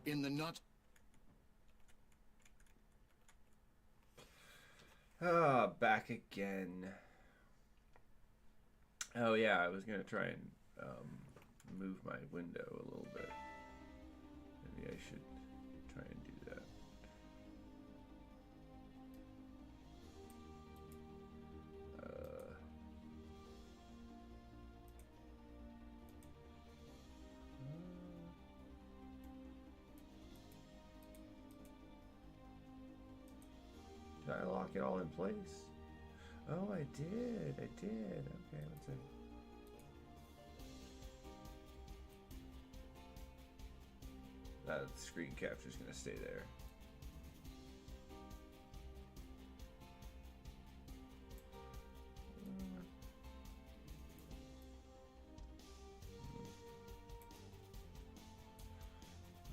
in the nut. Ah, back again. Oh yeah, I was gonna try and move my window a little bit. Maybe I should try and do that. Did I lock it all in place? Oh, I did. I did. Okay, let's see. That screen capture's gonna stay there.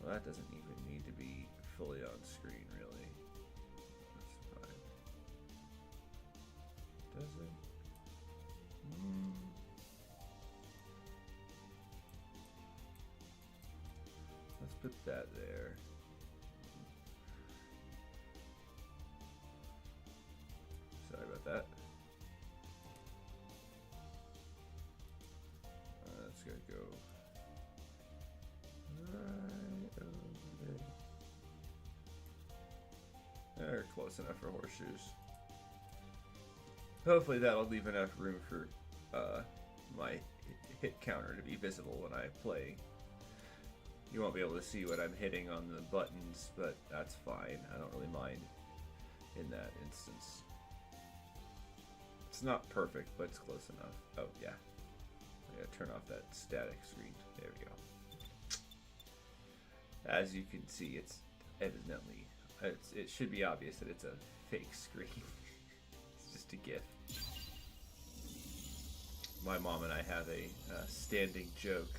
Well, that doesn't even need to be fully on screen, really. That's fine. Does it? Let's put that there. Sorry about that. That's gonna go right over there. They're close enough for horseshoes. Hopefully that'll leave enough room for my hit counter to be visible when I play. You won't be able to see what I'm hitting on the buttons, but that's fine. I don't really mind in that instance. It's not perfect, but it's close enough. Oh, yeah. I gotta turn off that static screen. There we go. As you can see, it's evidently, it should be obvious that it's a fake screen. It's just a GIF. My mom and I have a standing joke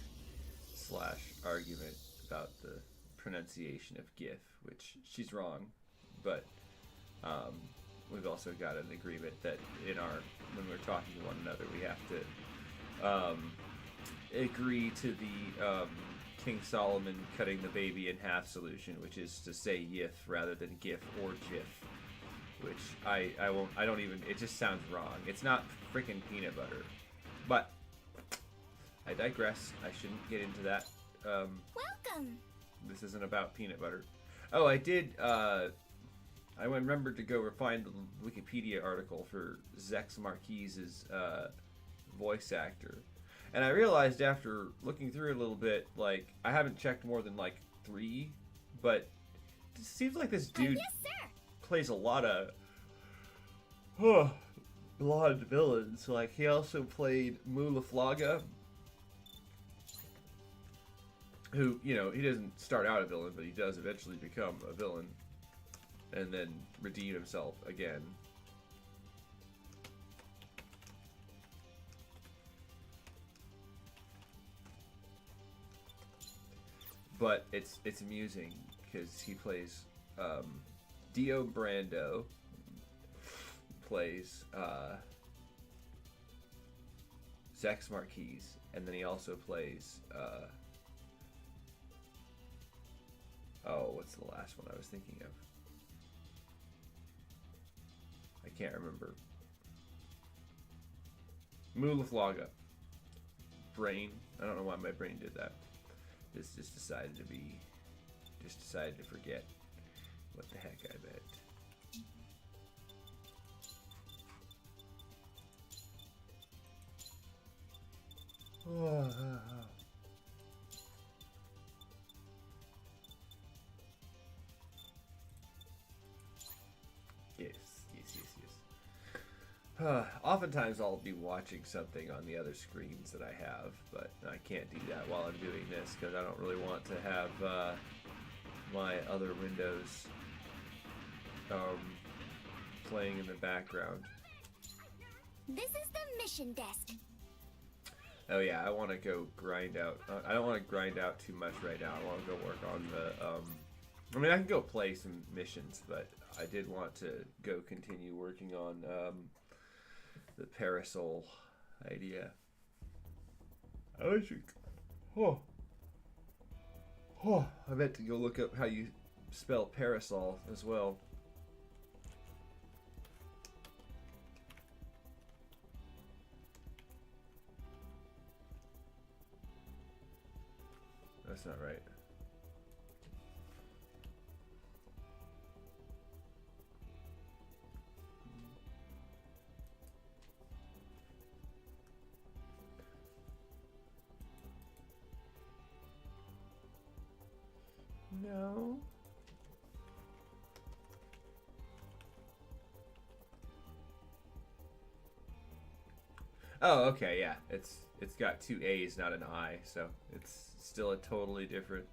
/ argument about the pronunciation of GIF, which she's wrong, but we've also got an agreement that when we're talking to one another, we have to agree to the King Solomon cutting the baby in half solution, which is to say "yif" rather than "gif" or "jif," which I don't even. It just sounds wrong. It's not freaking peanut butter, but I digress. I shouldn't get into that. Welcome. This isn't about peanut butter. Oh, I did. I remembered to go find the Wikipedia article for Zex Marquis's voice actor, and I realized after looking through it a little bit, like I haven't checked more than like 3, but it seems like this dude Yes, sir. plays a lot of blonde villains. Like he also played Mulaflaga, who, you know, he doesn't start out a villain, but he does eventually become a villain and then redeem himself again. But it's amusing because he plays Dio Brando, plays Zex Marquis, and then he also plays what's the last one I was thinking of? I can't remember. Mulaflaga. Brain. I don't know why my brain did that. Just decided to forget what the heck I meant. Yes. Oftentimes I'll be watching something on the other screens that I have, but I can't do that while I'm doing this because I don't really want to have my other windows playing in the background. This is the mission desk. Oh yeah, I want to go grind out. I don't want to grind out too much right now. I want to go work on the. I mean, I can go play some missions, but I did want to go continue working on the Parisol idea. I should. Oh, I meant to go look up how you spell parasol as well. That's not right. No. Oh, okay, yeah. It's got two A's, not an I, so it's still a totally different.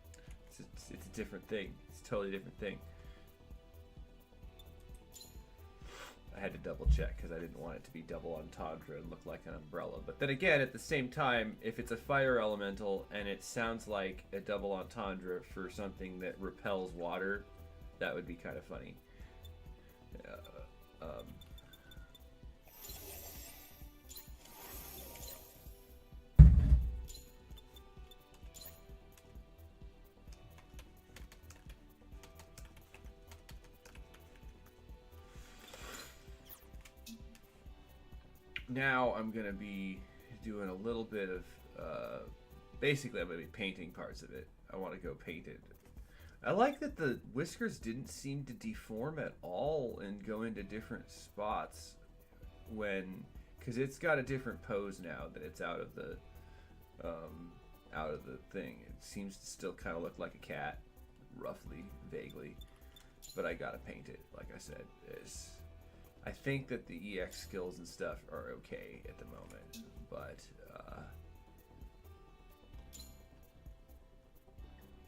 It's a different thing. It's a totally different thing. I had to double check because I didn't want it to be double entendre and look like an umbrella. But then again, at the same time, if it's a fire elemental and it sounds like a double entendre for something that repels water, that would be kind of funny. Now I'm going to be doing a little bit of, basically I'm going to be painting parts of it. I want to go paint it. I like that the whiskers didn't seem to deform at all and go into different spots when, because it's got a different pose now that it's out of the thing. It seems to still kind of look like a cat, roughly, vaguely, but I gotta paint it, like I said. I think that the EX skills and stuff are okay at the moment, but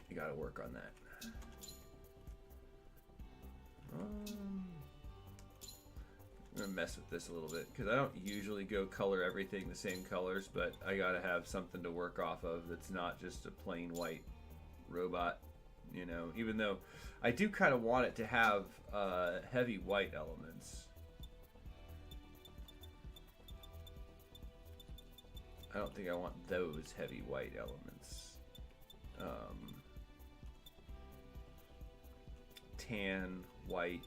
you gotta work on that. I'm gonna mess with this a little bit because I don't usually go color everything the same colors, but I gotta have something to work off of that's not just a plain white robot, you know, even though I do kind of want it to have heavy white elements. I don't think I want those heavy white elements. Tan, white.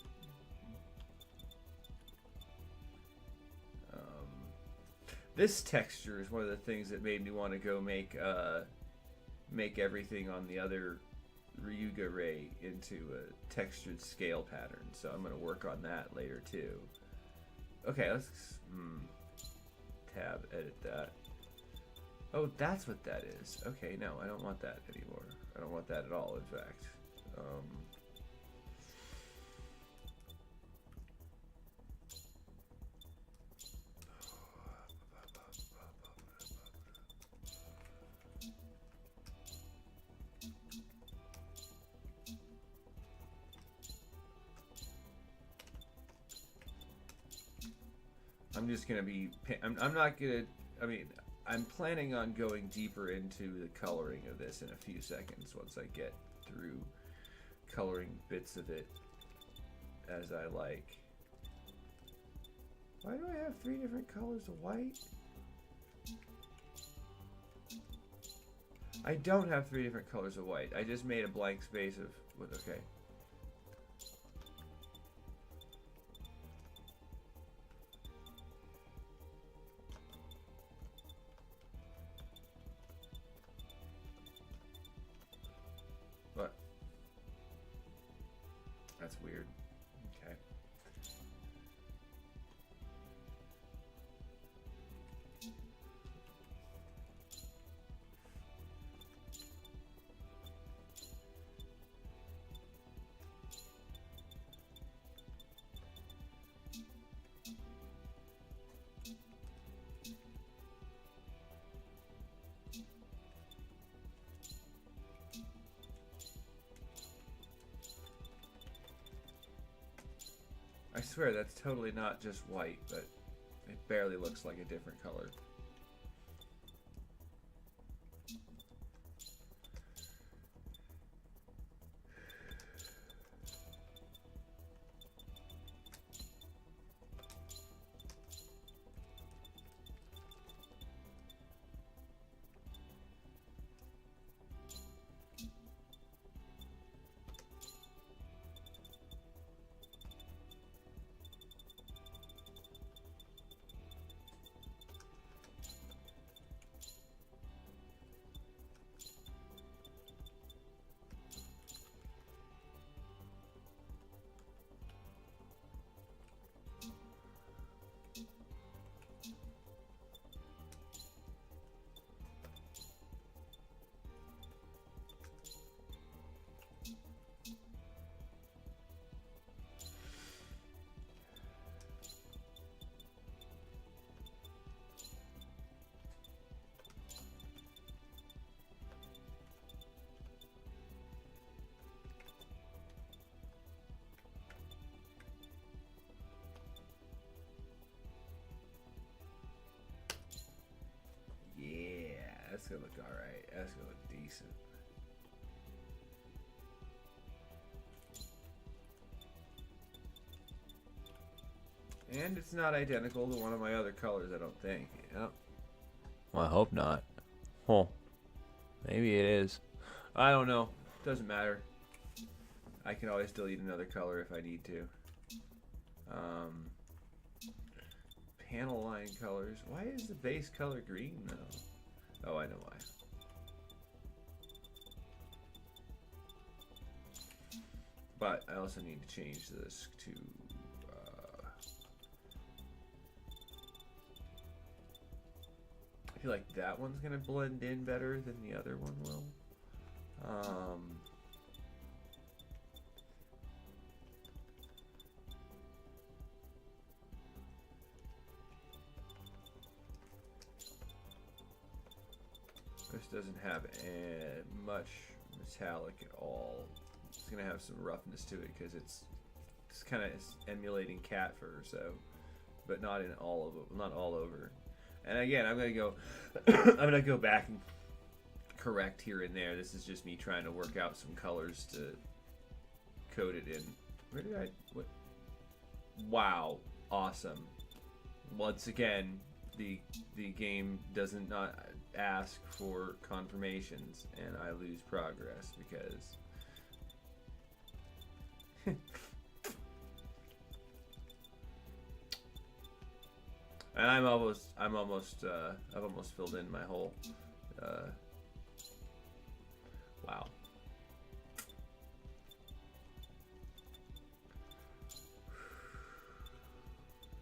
This texture is one of the things that made me want to go make everything on the other Ryuga Ray into a textured scale pattern. So I'm going to work on that later too. Okay, let's tab edit that. Oh, that's what that is. Okay, no, I don't want that anymore. I don't want that at all, in fact. I'm just going to be... I'm not going to... I mean... I'm planning on going deeper into the coloring of this in a few seconds once I get through coloring bits of it as I like. Why do I have 3 different colors of white? I don't have 3 different colors of white. I just made a blank space of... Okay. That's weird. Okay. I swear that's totally not just white, but it barely looks like a different color. look alright. That's gonna look decent. And it's not identical to one of my other colors, I don't think. Yep. Well, I hope not. Huh. Maybe it is. I don't know. Doesn't matter. I can always delete another color if I need to. Panel line colors. Why is the base color green though? Oh, I know why. But I also need to change this to I feel like that one's gonna blend in better than the other one will. This doesn't have much metallic at all. It's gonna have some roughness to it because it's kind of emulating cat fur, so, but not in all of it, not all over. And again, I'm gonna go, I'm gonna go back and correct here and there. This is just me trying to work out some colors to code it in. Where did I? What? Wow! Awesome. Once again, the game doesn't not ask for confirmations, and I lose progress because. And I've almost filled in my whole, wow.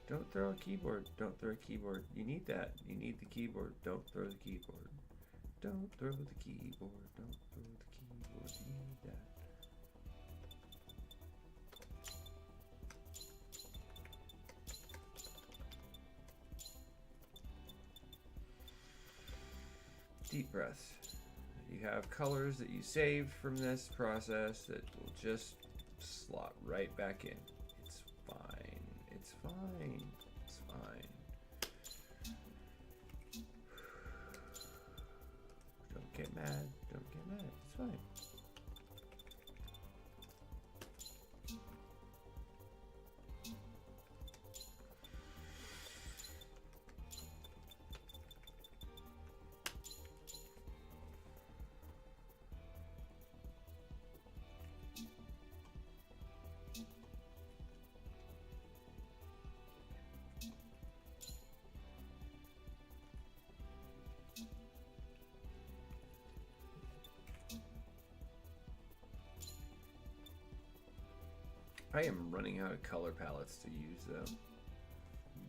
Don't throw a keyboard. Don't throw a keyboard. You need that. You need the keyboard. Don't throw the keyboard. Don't throw the keyboard. Don't throw the keyboard. You need that. Deep breaths. You have colors that you saved from this process that will just slot right back in. It's fine. It's fine. It's fine. Don't get mad. Don't get mad. It's fine. I am running out of color palettes to use though,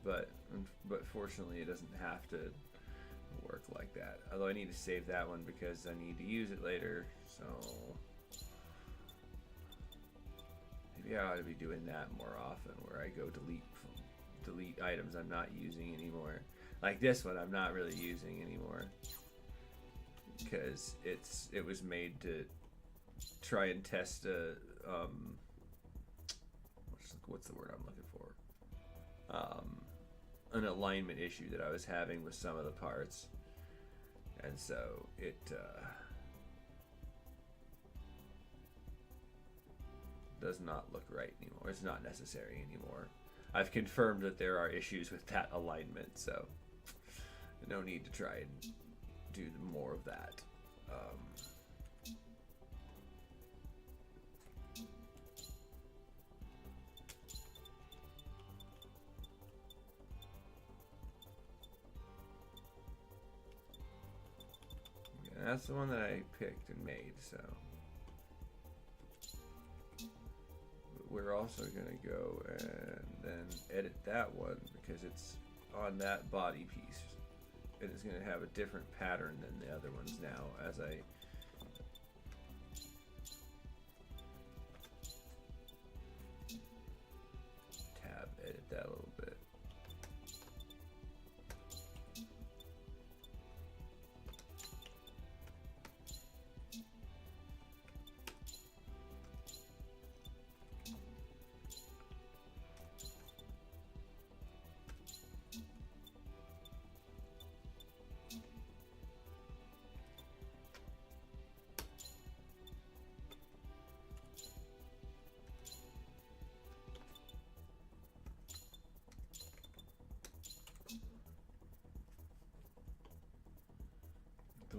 but fortunately it doesn't have to work like that. Although I need to save that one because I need to use it later, so maybe I ought to be doing that more often, where I go delete items I'm not using anymore. Like this one I'm not really using anymore because it was made to try and test a what's the word I'm looking for? An alignment issue that I was having with some of the parts, and so it does not look right anymore. It's not necessary anymore. I've confirmed that there are issues with that alignment, so no need to try and do more of that. That's the one that I picked and made, so we're also going to go and then edit that one because it's on that body piece. It is going to have a different pattern than the other ones now as I tab edit that a little bit.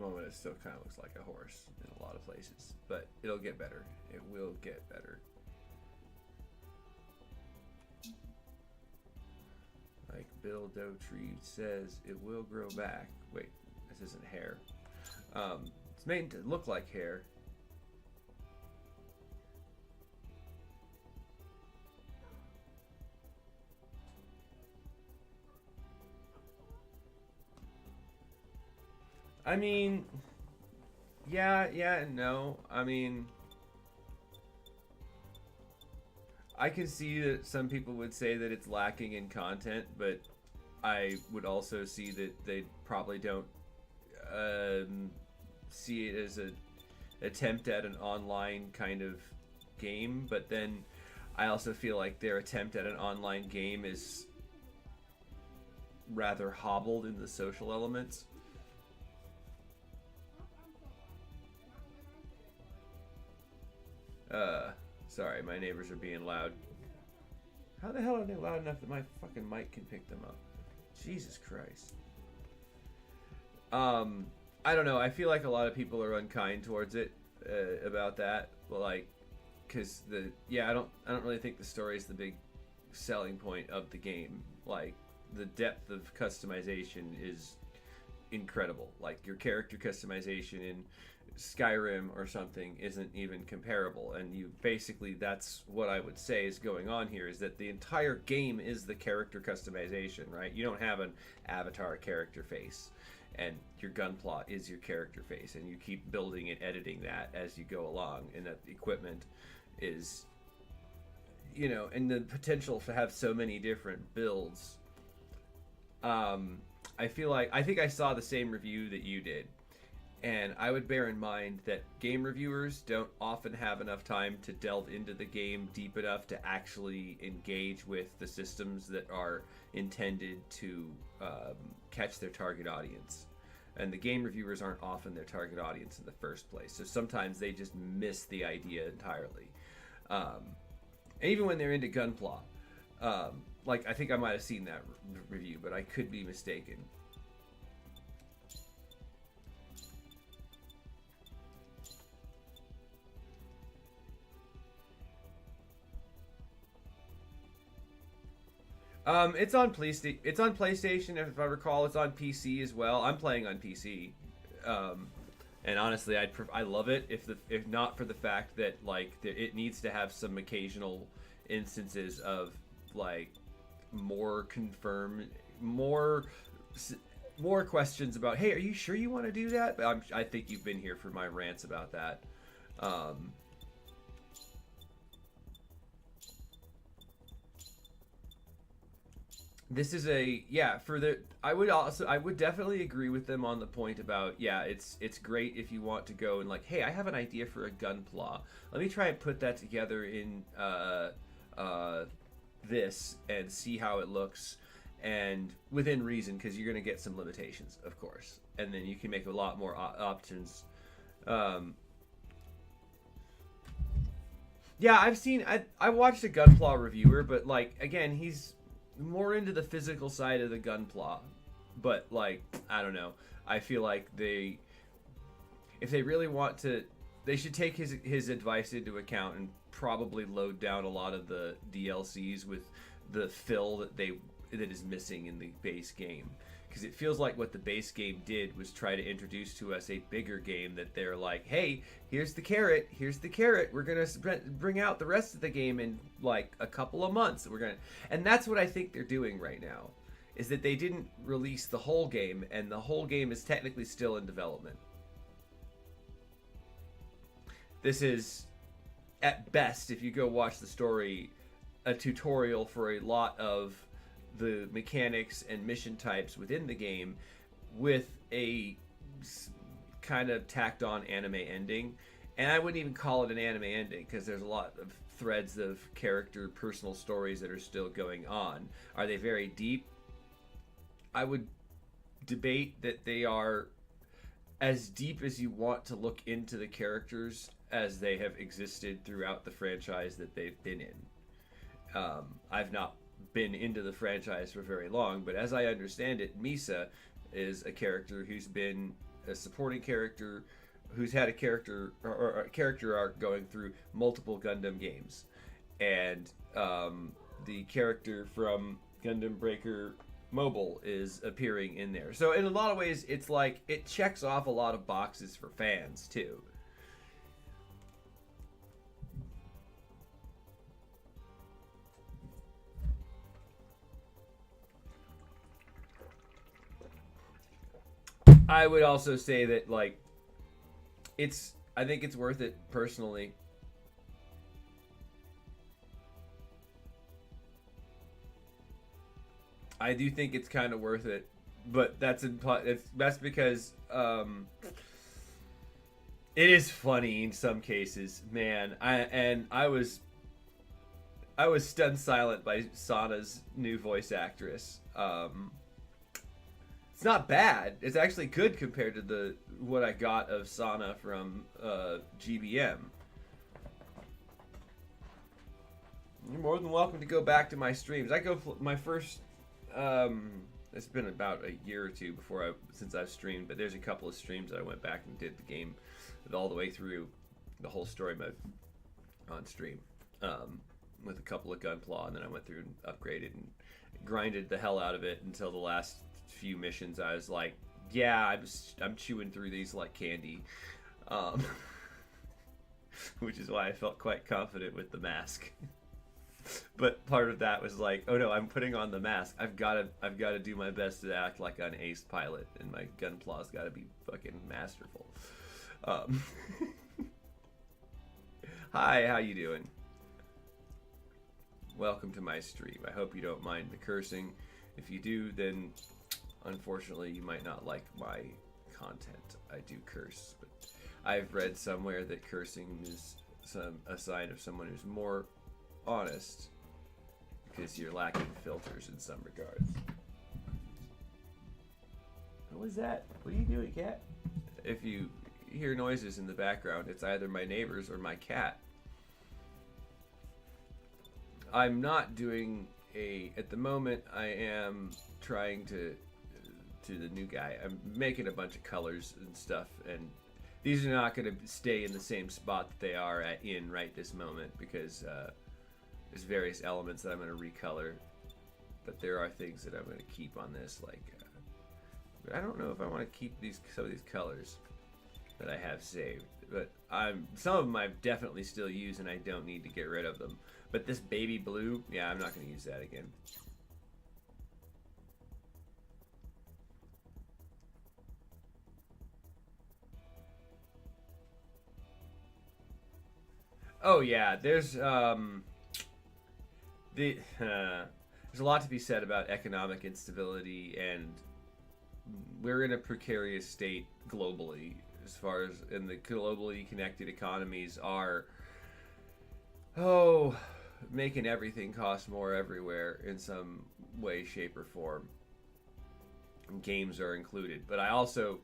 moment, it still kind of looks like a horse in a lot of places, but it'll get better. It will get better. Like Bill Dotree says, it will grow back. Wait, this isn't hair. It's made to look like hair. I mean, yeah and no. I mean, I can see that some people would say that it's lacking in content, but I would also see that they probably don't see it as an attempt at an online kind of game. But then I also feel like their attempt at an online game is rather hobbled in the social elements. Sorry, my neighbors are being loud. How the hell are they loud enough that my fucking mic can pick them up? Jesus Christ. I don't know. I feel like a lot of people are unkind towards it about that. Like, because I don't really think the story is the big selling point of the game. Like, the depth of customization is incredible. Like, your character customization in Skyrim or something isn't even comparable, and you basically, that's what I would say is going on here, is that the entire game is the character customization, right? You don't have an avatar character face, and your gunpla is your character face, and you keep building and editing that as you go along, and that equipment is, you know, and the potential to have so many different builds. I think I saw the same review that you did. And I would bear in mind that game reviewers don't often have enough time to delve into the game deep enough to actually engage with the systems that are intended to catch their target audience. And the game reviewers aren't often their target audience in the first place. So sometimes they just miss the idea entirely. And even when they're into Gunpla, like, I think I might have seen that review, but I could be mistaken. It's on PlayStation. It's on PlayStation, if I recall. It's on PC as well. I'm playing on PC, and honestly, I love it. If not for the fact that, like, it needs to have some occasional instances of, like, more questions about, hey, are you sure you want to do that? But I think you've been here for my rants about that. This is I would definitely agree with them on the point about, it's great if you want to go and, like, hey, I have an idea for a gunpla. Let me try and put that together in this and see how it looks, and within reason, because you're going to get some limitations, of course, and then you can make a lot more options. I watched a gunpla reviewer, but, like, again, he's more into the physical side of the gunpla, but, like, I don't know. I feel like if they really want to, they should take his advice into account and probably load down a lot of the DLCs with the fill that is missing in the base game, because it feels like what the base game did was try to introduce to us a bigger game that they're like, hey, here's the carrot, we're gonna bring out the rest of the game in, like, a couple of months. And that's what I think they're doing right now, is that they didn't release the whole game, and the whole game is technically still in development. This is, at best, if you go watch the story, a tutorial for a lot of the mechanics and mission types within the game, with a kind of tacked on anime ending. And I wouldn't even call it an anime ending, because there's a lot of threads of character personal stories that are still going on. Are they very deep? I would debate that they are as deep as you want to look into the characters as they have existed throughout the franchise that they've been in. I've not been into the franchise for very long, but as I understand it, Misa is a character who's been a supporting character who's had a character or a character arc going through multiple Gundam games, and the character from Gundam Breaker Mobile is appearing in there. So in a lot of ways, it's like it checks off a lot of boxes for fans too. I would also say that, like, I think it's worth it personally. I do think it's kind of worth it, but that's because it is funny in some cases, man. I was stunned silent by Sana's new voice actress. It's not bad. It's actually good compared to what I got of Sana from GBM. You're more than welcome to go back to my streams. I go my first. It's been about a year or two since I've streamed, but there's a couple of streams that I went back and did the game all the way through the whole story mode on stream with a couple of Gunpla, and then I went through and upgraded and grinded the hell out of it until the last few missions. I was like, yeah, I'm chewing through these like candy, which is why I felt quite confident with the mask. But part of that was like, oh no, I'm putting on the mask. I've got to do my best to act like an ace pilot, and my Gunpla's got to be fucking masterful. Hi, how you doing? Welcome to my stream. I hope you don't mind the cursing. If you do, then unfortunately you might not like my content. I do curse, but I've read somewhere that cursing is a sign of someone who's more honest, because you're lacking filters in some regards. What was that? What are you doing, cat? If you hear noises in the background, it's either my neighbors or my cat. I'm not doing at the moment, I am trying to the new guy. I'm making a bunch of colors and stuff, and these are not going to stay in the same spot that they are in right this moment, because there's various elements that I'm going to recolor, but there are things that I'm going to keep on this. Like, I don't know if I want to keep some of these colors that I have saved, but some of them I've definitely still used, and I don't need to get rid of them. But this baby blue, yeah, I'm not going to use that again. Oh yeah, there's a lot to be said about economic instability, and we're in a precarious state globally, as far as in the globally connected economies are making everything cost more everywhere in some way, shape, or form. Games are included, but I'm also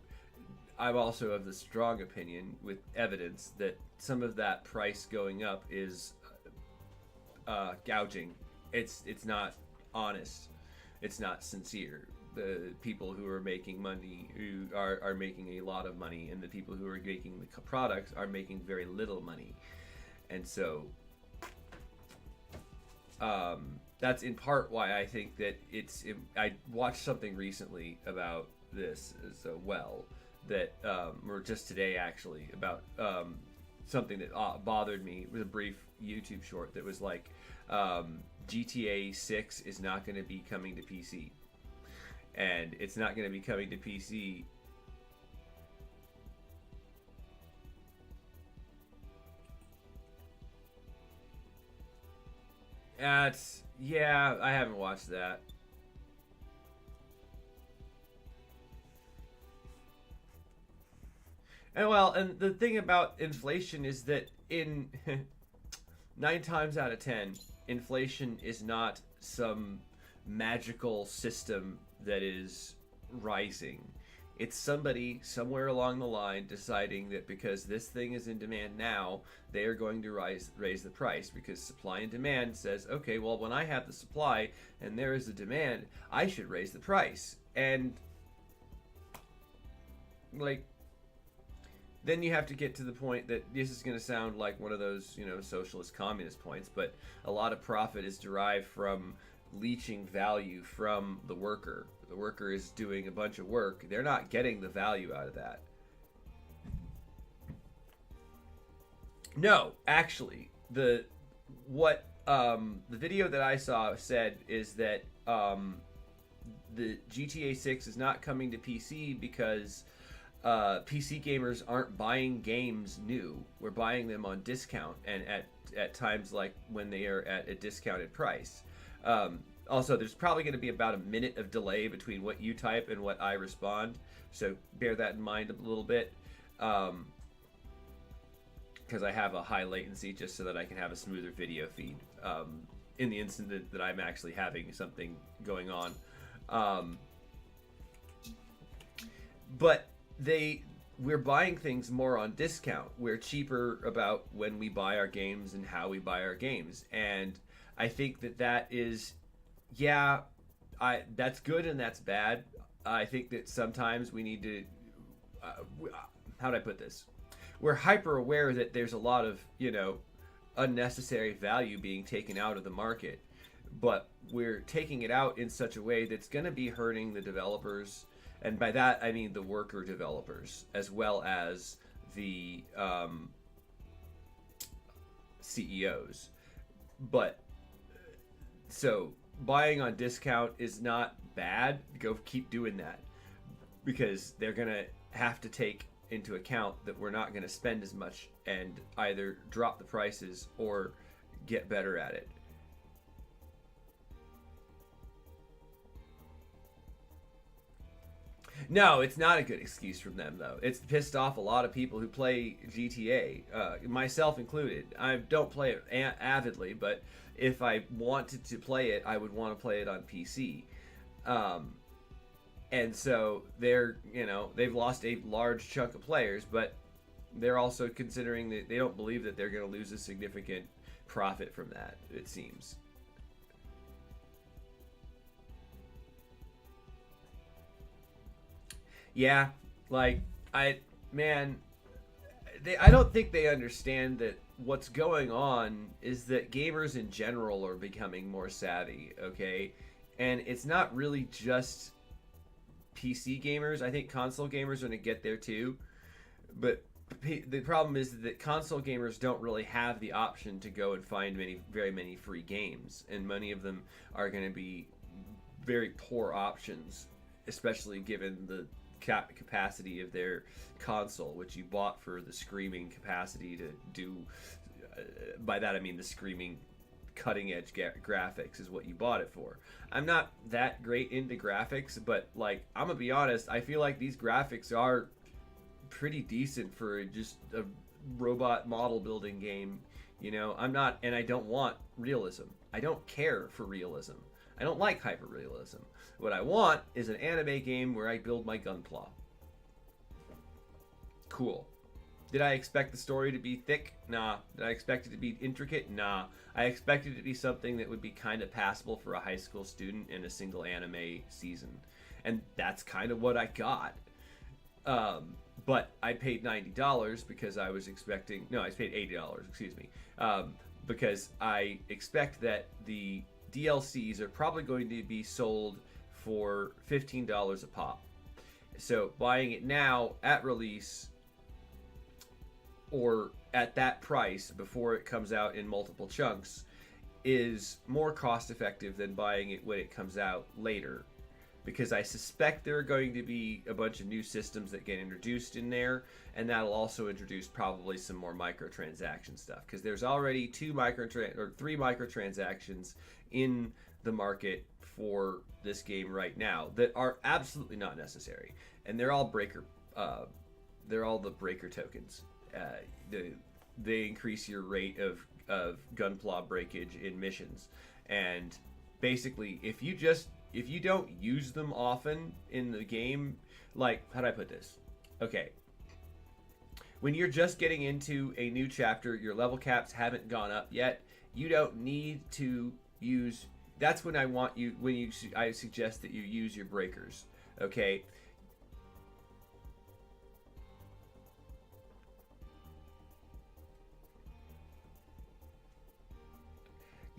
of the strong opinion, with evidence, that some of that price going up is gouging. It's not honest. It's not sincere. The people who are making money, who are making a lot of money, and the people who are making the products are making very little money. And so that's in part why I think that I watched something recently about this as well, that or just today actually, about something that bothered me. It was a brief YouTube short that was like, GTA 6 is not going to be coming to PC, and it's not going to be coming to PC yeah, I haven't watched that. And the thing about inflation is that in 9 times out of 10, inflation is not some magical system that is rising. It's somebody somewhere along the line deciding that because this thing is in demand now, they are going to raise the price, because supply and demand says, okay, well, when I have the supply and there is a demand, I should raise the price. And like, then you have to get to the point that this is going to sound like one of those, socialist communist points, but a lot of profit is derived from leeching value from the worker. The worker is doing a bunch of work. They're not getting the value out of that. No, actually, the video that I saw said is that the GTA 6 is not coming to PC because PC gamers aren't buying games new. We're buying them on discount and at times like when they are at a discounted price. Also, there's probably going to be about a minute of delay between what you type and what I respond, so bear that in mind a little bit. Because I have a high latency just so that I can have a smoother video feed in the instant that I'm actually having something going on. But we're buying things more on discount. We're cheaper about when we buy our games and how we buy our games. And I think that is, that's good and that's bad. I think that sometimes we need to, how do I put this? We're hyper aware that there's a lot of, unnecessary value being taken out of the market, but we're taking it out in such a way that's going to be hurting the developers. And by that, I mean the worker developers, as well as the CEOs. But, so, buying on discount is not bad. Go keep doing that. Because they're going to have to take into account that we're not going to spend as much and either drop the prices or get better at it. No, it's not a good excuse from them, though. It's pissed off a lot of people who play GTA, myself included. I don't play it avidly, but if I wanted to play it, I would want to play it on PC. And so they've lost a large chunk of players, but they're also considering that they don't believe that they're going to lose a significant profit from that, it seems. Yeah, like, I don't think they understand that what's going on is that gamers in general are becoming more savvy, okay? And it's not really just PC gamers. I think console gamers are going to get there too. But the problem is that console gamers don't really have the option to go and find very many free games. And many of them are going to be very poor options, especially given the capacity of their console, which you bought for the screaming capacity to do. By that I mean the screaming cutting edge graphics is what you bought it for. I'm not that great into graphics, but like, I'm gonna be honest, I feel like these graphics are pretty decent for just a robot model building game. I'm not, and I don't want realism. I don't care for realism. I don't like hyper realism. What I want is an anime game where I build my Gunpla. Cool. Did I expect the story to be thick? Nah. Did I expect it to be intricate? Nah. I expected it to be something that would be kind of passable for a high school student in a single anime season. And that's kind of what I got. But I paid $90 because I was expecting... No, I paid $80, excuse me. Because I expect that the DLCs are probably going to be sold for $15 a pop. So buying it now at release, or at that price before it comes out in multiple chunks, is more cost effective than buying it when it comes out later. Because I suspect there are going to be a bunch of new systems that get introduced in there, and that'll also introduce probably some more microtransaction stuff. Because there's already 3 microtransactions in the market for this game right now that are absolutely not necessary, and they're all the breaker tokens. They increase your rate of gunpla breakage in missions, and basically if you don't use them often in the game, like, how do I put this? Okay, when you're just getting into a new chapter, your level caps haven't gone up yet, you don't need to use... That's when I suggest that you use your breakers, okay?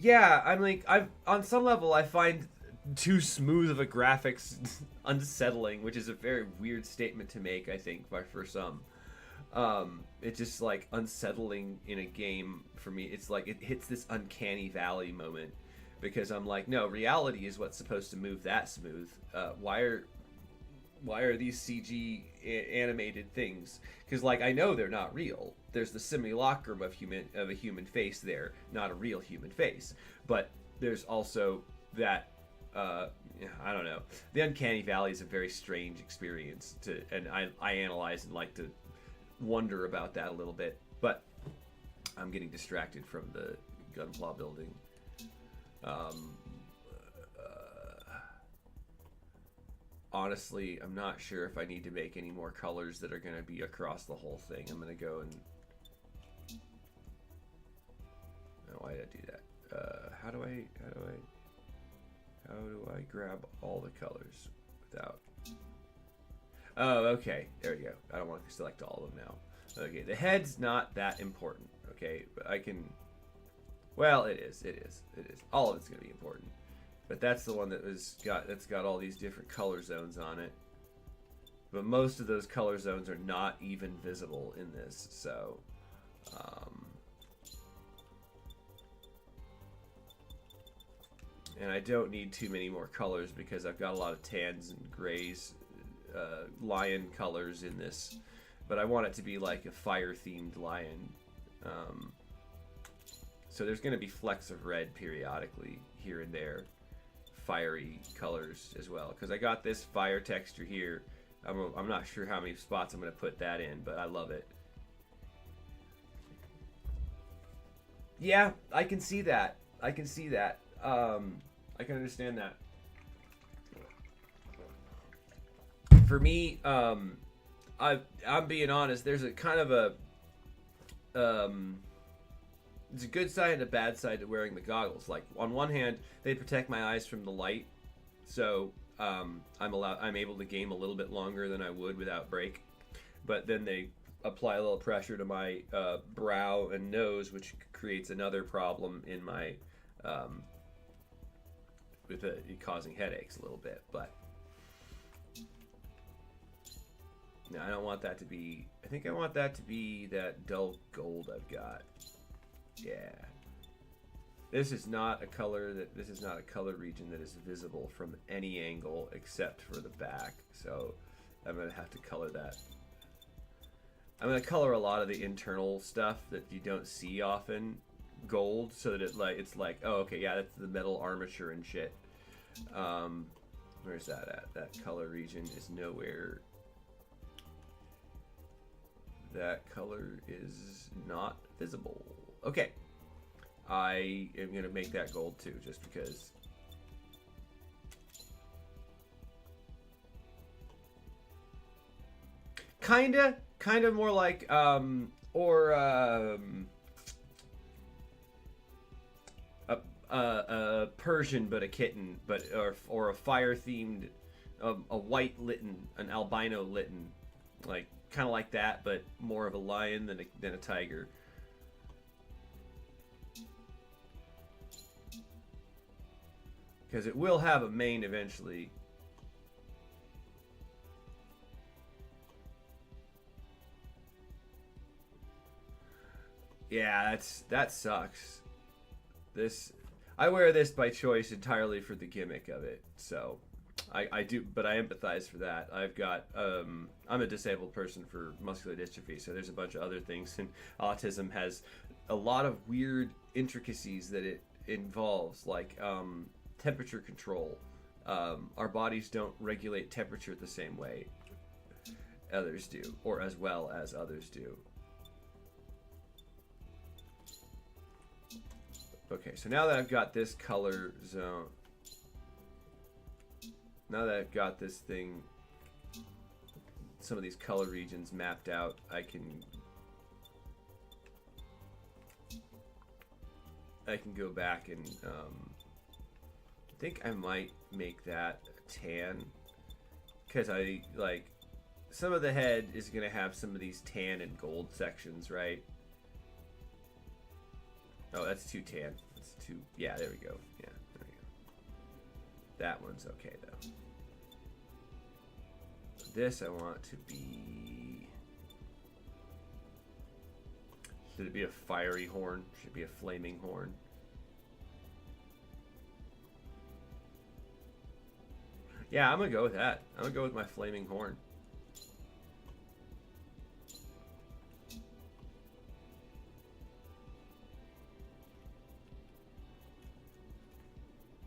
Yeah, I'm like, I've on some level I find too smooth of a graphics unsettling, which is a very weird statement to make, I think, for some. It's just like unsettling in a game for me. It's like it hits this uncanny valley moment because I'm like, no, reality is what's supposed to move that smooth. Why are these CG animated things? Because like I know they're not real. There's the simulacrum of a human face there, not a real human face. But there's also that I don't know. The uncanny valley is a very strange experience and I analyze and like to wonder about that a little bit. But I'm getting distracted from the gunpla building. Honestly, I'm not sure if I need to make any more colors that are going to be across the whole thing. I'm going to go and... Oh, why did I do that? How do I grab all the colors without... Oh, okay. There we go. I don't want to select all of them now. Okay, the head's not that important. Okay, but I can... Well, it is. All of it's going to be important. But that's the one that's got all these different color zones on it. But most of those color zones are not even visible in this, so and I don't need too many more colors because I've got a lot of tans and grays, lion colors in this. But I want it to be like a fire-themed lion. So there's going to be flecks of red periodically here and there. Fiery colors as well, because I got this fire texture here. I'm not sure how many spots I'm going to put that in, but I love it. Yeah, I can see that. I can understand that. For me, I'm being honest. There's a kind of a it's a good side and a bad side to wearing the goggles. Like on one hand, they protect my eyes from the light, so I'm able to game a little bit longer than I would without break. But then they apply a little pressure to my brow and nose, which creates another problem in my with it causing headaches a little bit. But no, I don't want that to be. I think I want that to be that dull gold I've got. Yeah. This is not a color region that is visible from any angle except for the back. So I'm going to have to color that. I'm going to color a lot of the internal stuff that you don't see often gold so that it's like, oh, okay, yeah, that's the metal armature and shit. Where's that at? That color region is nowhere. That color is not visible. Okay, I am going to make that gold too, just because. Kinda more like, a Persian but a kitten, or a fire themed, a white Litten, an albino Litten, like kind of like that, but more of a lion than a tiger. Because it will have a mane eventually. Yeah, that sucks. I wear this by choice entirely for the gimmick of it. So I do, but I empathize for that. I'm a disabled person for muscular dystrophy, so there's a bunch of other things, and autism has a lot of weird intricacies that it involves, like temperature control. Our bodies don't regulate temperature the same way others do, or as well as others do. Okay, so now that I've got this color zone, now that I've got this thing, some of these color regions mapped out, I can go back and I think I might make that a tan, because I like some of the head is going to have some of these tan and gold sections, right? Oh, that's too tan. Let's to... Yeah, there we go. Yeah, there we go. That one's okay, though. This I want to be... Should it be a fiery horn? Should it be a flaming horn? Yeah, I'm going to go with that. I'm going to go with my flaming horn.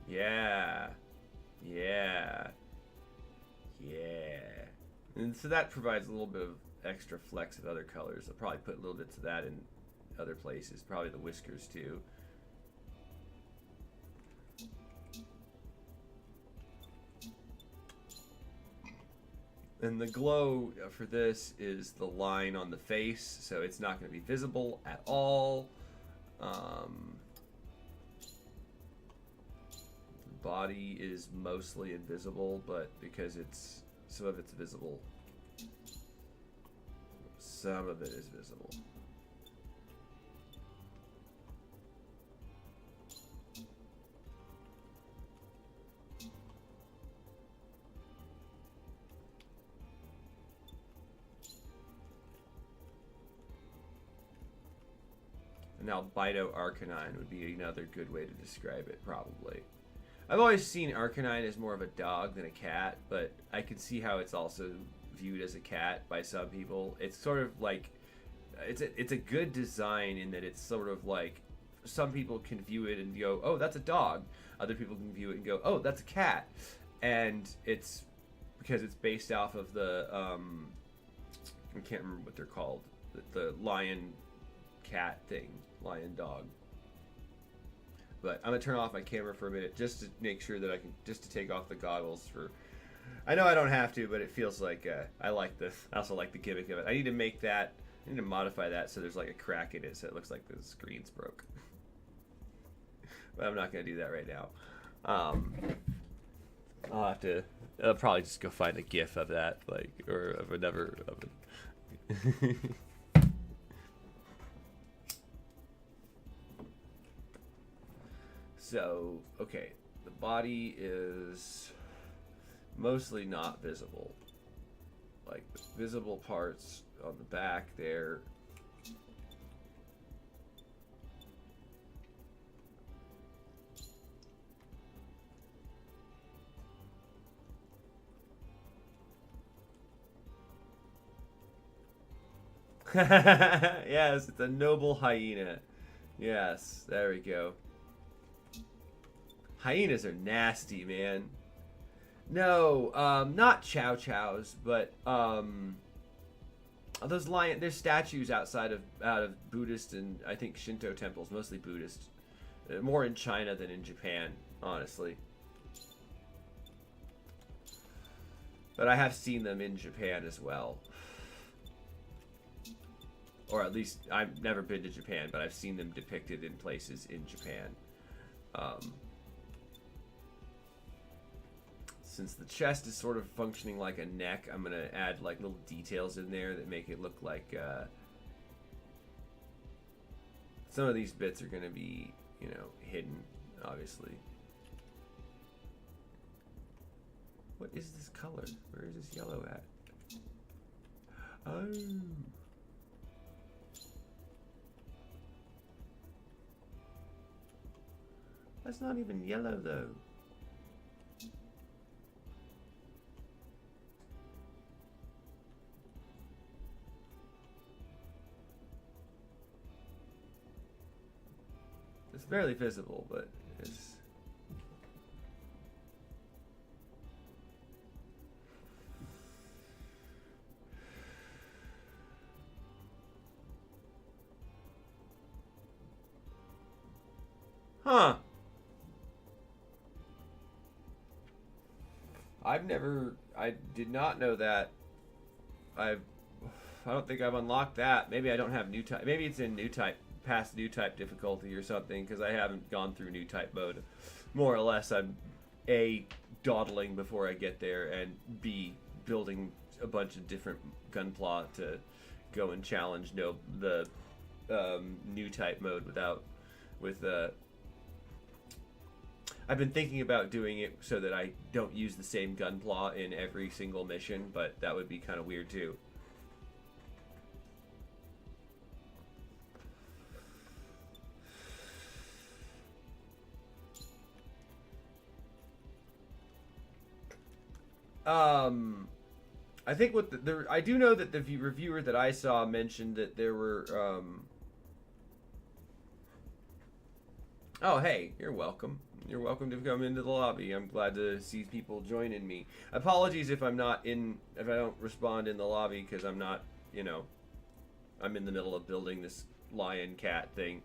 Yeah. Yeah. Yeah. And so that provides a little bit of extra flex of other colors. I'll probably put little bits of that in other places. Probably the whiskers too. And the glow for this is the line on the face, so it's not going to be visible at all. Body is mostly invisible, but because it's some of it's visible, some of it is visible. And albino arcanine would be another good way to describe it, probably. I've always seen Arcanine as more of a dog than a cat, but I can see how it's also viewed as a cat by some people. It's sort of like, it's a good design in that it's sort of like, some people can view it and go, oh, that's a dog. Other people can view it and go, oh, that's a cat. And it's because it's based off of the, I can't remember what they're called, the lion cat thing, lion dog. But I'm going to turn off my camera for a minute just to make sure that I can, just to take off the goggles for... I know I don't have to, but it feels like I like this. I also like the gimmick of it. I need to make that, I need to modify that so there's like a crack in it so it looks like the screen's broke. But I'm not going to do that right now. I'll have to, I'll probably just go find a GIF of that, like, or of another... So, okay, the body is mostly not visible. Like, the visible parts on the back there. Yes, it's a noble hyena. Yes, there we go. Hyenas are nasty, man. No, not Chow Chows, but those lion. There's statues out of Buddhist and I think Shinto temples, mostly Buddhist. More in China than in Japan, honestly. But I have seen them in Japan as well. Or at least I've never been to Japan, but I've seen them depicted in places in Japan. Since the chest is sort of functioning like a neck, I'm going to add like little details in there that make it look like some of these bits are going to be, you know, hidden, obviously. What is this color? Where is this yellow at? Oh. That's not even yellow though. It's barely visible, but it's... Huh. I did not know that. I don't think I've unlocked that. Maybe I don't have new type. Maybe it's in new type, past new type difficulty or something, because I haven't gone through new type mode. More or less, I'm A, dawdling before I get there, and B, building a bunch of different gunpla to go and challenge the new type mode with I've been thinking about doing it so that I don't use the same gunpla in every single mission, but that would be kind of weird too. I think what I do know that the reviewer that I saw mentioned that there were oh, hey, you're welcome. You're welcome to come into the lobby. I'm glad to see people joining me. Apologies if I'm not in, if I don't respond in the lobby, because I'm not, you know, I'm in the middle of building this lion cat thing.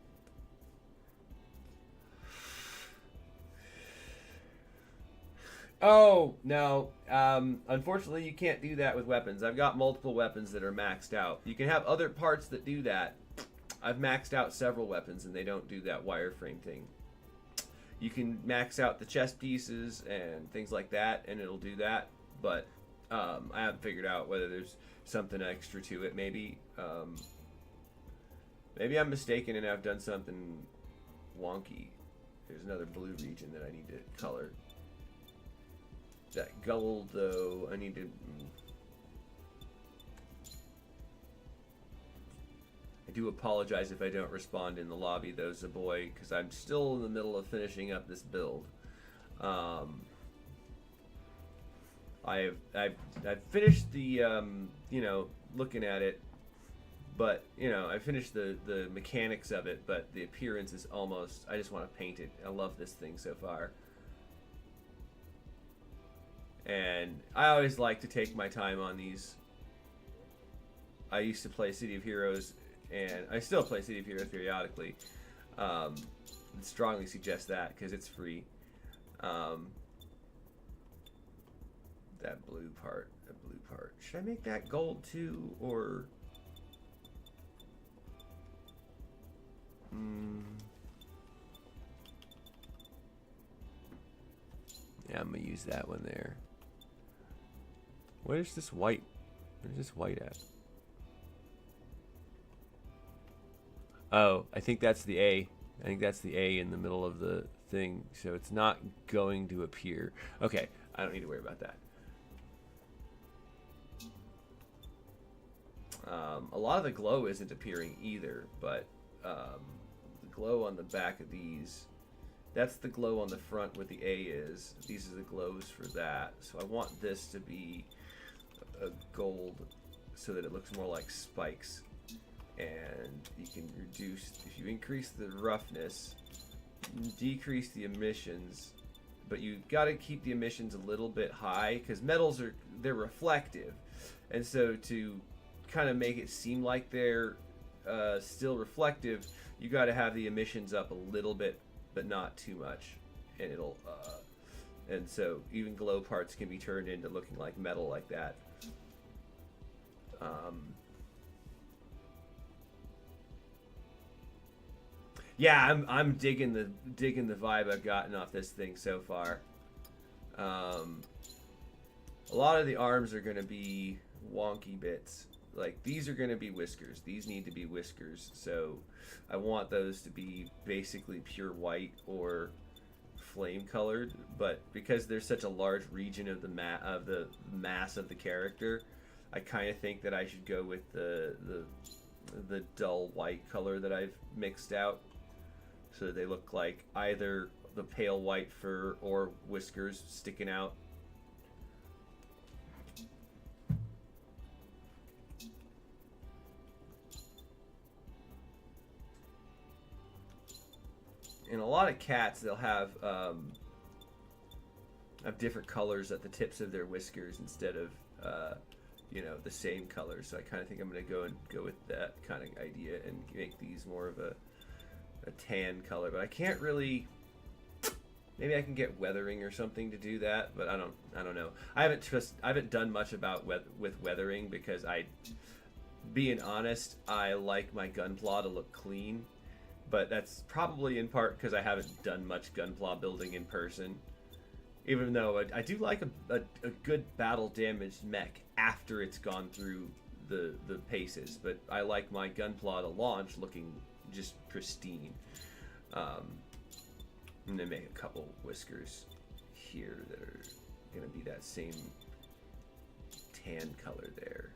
Oh, no. Unfortunately, you can't do that with weapons. I've got multiple weapons that are maxed out. You can have other parts that do that. I've maxed out several weapons, and they don't do that wireframe thing. You can max out the chest pieces and things like that, and it'll do that. But I haven't figured out whether there's something extra to it. Maybe maybe I'm mistaken and I've done something wonky. There's another blue region that I need to color. That gold, though, I need to... I do apologize if I don't respond in the lobby, though, Zaboy, because I'm still in the middle of finishing up this build. I've finished the, you know, looking at it, but, you know, I finished the mechanics of it, but the appearance is almost... I just want to paint it. I love this thing so far. And I always like to take my time on these. I used to play City of Heroes, and I still play City of Heroes periodically. I'd strongly suggest that, because it's free. That blue part. Should I make that gold too, or... Yeah, I'm going to use that one there. Where's this white? Where's this white at? Oh, I think that's the A. I think that's the A in the middle of the thing, so it's not going to appear. Okay, I don't need to worry about that. A lot of the glow isn't appearing either, but the glow on the back of these, that's the glow on the front where the A is. These are the glows for that. So I want this to be a gold so that it looks more like spikes. And you can reduce, if you increase the roughness, decrease the emissions, but you got to keep the emissions a little bit high because metals they're reflective, and so to kind of make it seem like they're still reflective, you got to have the emissions up a little bit, but not too much, and it'll and so even glow parts can be turned into looking like metal like that. Yeah, I'm digging the vibe I've gotten off this thing so far. A lot of the arms are going to be wonky bits. Like, these are going to be whiskers. These need to be whiskers. So I want those to be basically pure white or flame colored. But because there's such a large region of the mass of the character, I kind of think that I should go with the dull white color that I've mixed out, so that they look like either the pale white fur or whiskers sticking out. In a lot of cats, they'll have different colors at the tips of their whiskers instead of you know, the same color. So I kind of think I'm going to go with that kind of idea and make these more of a tan color. But I can't really. Maybe I can get weathering or something to do that, but I don't know. I haven't done much with weathering because being honest, I like my gunpla to look clean, but that's probably in part because I haven't done much gunpla building in person. Even though I do like a good battle damaged mech after it's gone through the paces, but I like my gunpla to launch looking just pristine. And then make a couple whiskers here that are gonna be that same tan color there.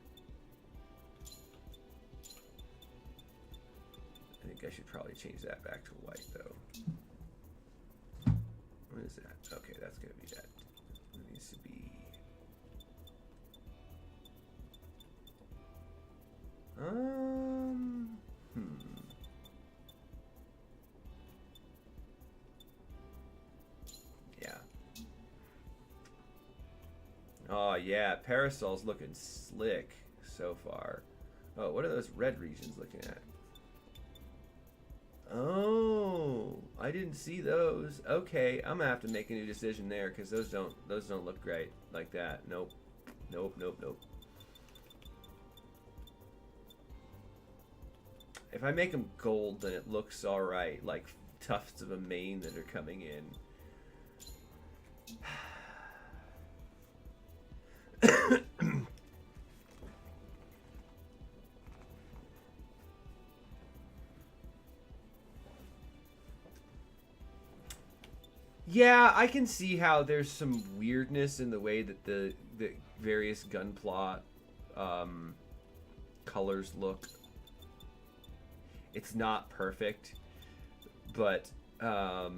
I think I should probably change that back to white though. What is that? Okay, that's gonna be that. It needs to be. Yeah. Oh yeah, Parasol's looking slick so far. Oh, what are those red regions looking at? Oh, I didn't see those. Okay, I'm gonna have to make a new decision there because those don't look great like that. Nope. Nope, nope, nope. If I make them gold, then it looks alright, like tufts of a mane that are coming in. Yeah, I can see how there's some weirdness in the way that the various gunpla colors look. It's not perfect, but I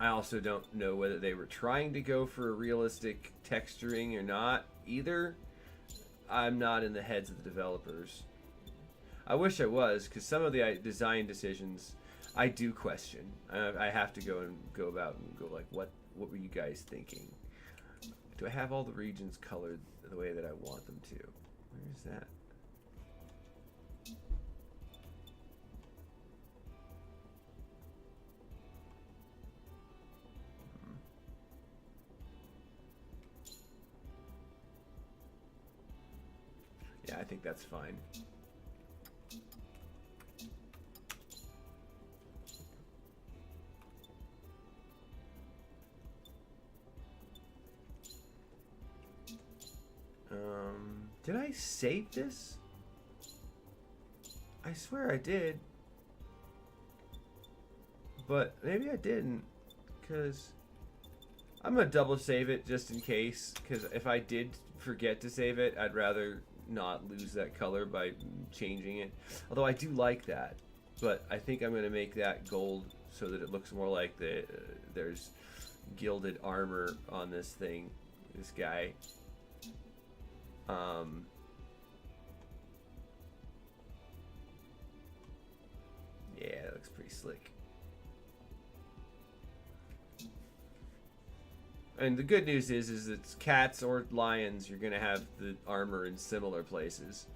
also don't know whether they were trying to go for a realistic texturing or not either. I'm not in the heads of the developers. I wish I was, because some of the design decisions I do question. I have to go about and go like, what were you guys thinking? Do I have all the regions colored the way that I want them to? Where is that? Yeah, I think that's fine. Did I save this? I swear I did. But maybe I didn't, because I'm going to double save it just in case, because if I did forget to save it, I'd rather not lose that color by changing it. Although I do like that, but I think I'm going to make that gold so that it looks more like there's gilded armor on this thing, this guy. Yeah, it looks pretty slick. And the good news is it's cats or lions. You're gonna have the armor in similar places.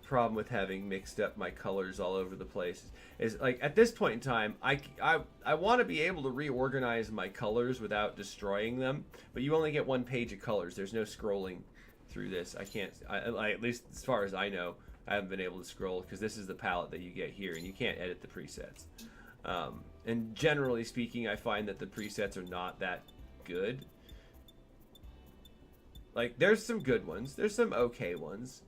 Problem with having mixed up my colors all over the place is, like, at this point in time, I want to be able to reorganize my colors without destroying them, but you only get one page of colors. There's no scrolling through this. I can't, at least as far as I know, I haven't been able to scroll because this is the palette that you get here, and you can't edit the presets. And generally speaking, I find that the presets are not that good. Like, there's some good ones. There's some okay ones.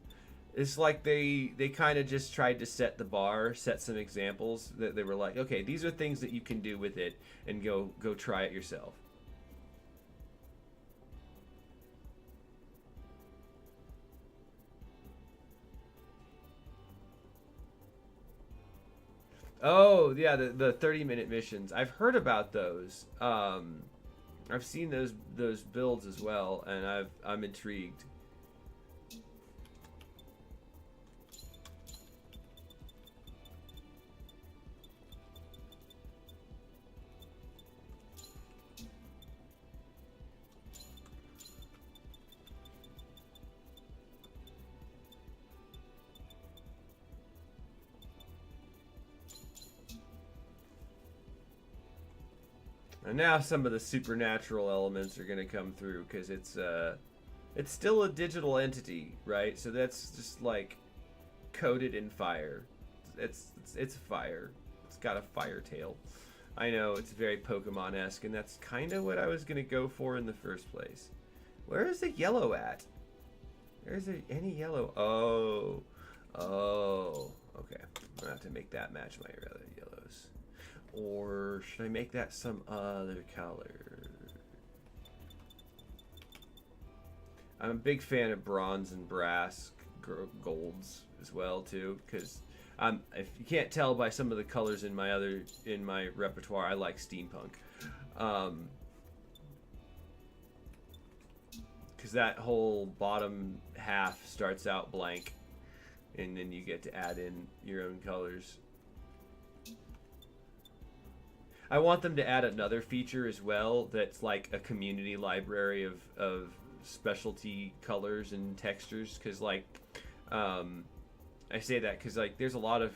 It's like they kind of just tried to set the bar, set some examples that they were like, okay, these are things that you can do with it, and go try it yourself. Oh yeah, the 30-minute missions. I've heard about those. I've seen those builds as well, and I'm intrigued. And now some of the supernatural elements are going to come through because it's still a digital entity, right? So that's just like coated in fire. It's fire. It's got a fire tail. I know it's very Pokemon-esque, and that's kind of what I was going to go for in the first place. Where is the yellow at? Is there any yellow? Oh, Oh, okay. I'm gonna have to make that match my other yellows. Or should I make that some other color? I'm a big fan of bronze and brass golds as well too, because if you can't tell by some of the colors in my repertoire, I like steampunk. Because that whole bottom half starts out blank, and then you get to add in your own colors. I want them to add another feature as well that's like a community library of specialty colors and textures, because like I say that because like there's a lot of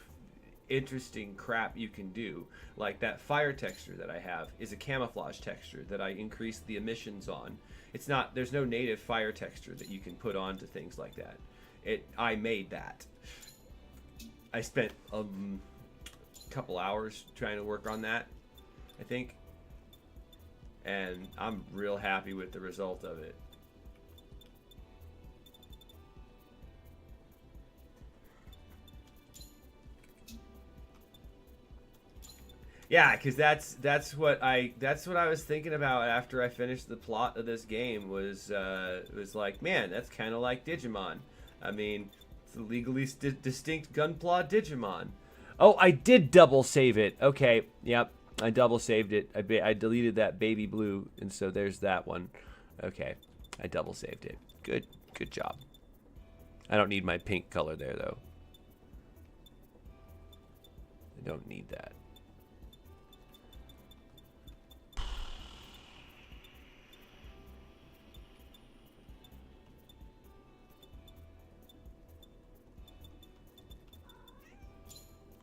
interesting crap you can do. Like that fire texture that I have is a camouflage texture that I increased the emissions on. It's not, there's no native fire texture that you can put onto things like that. I made that. I spent a couple hours trying to work on that, I think, and I'm real happy with the result of it. Yeah, because that's what I was thinking about after I finished the plot of this game. Was like, man, that's kind of like Digimon. I mean, it's a legally distinct Gunpla Digimon. Oh, I did double save it. Okay, yep, I double saved it. I deleted that baby blue, and so there's that one. Okay, I double saved it. Good job. I don't need my pink color there though. I don't need that.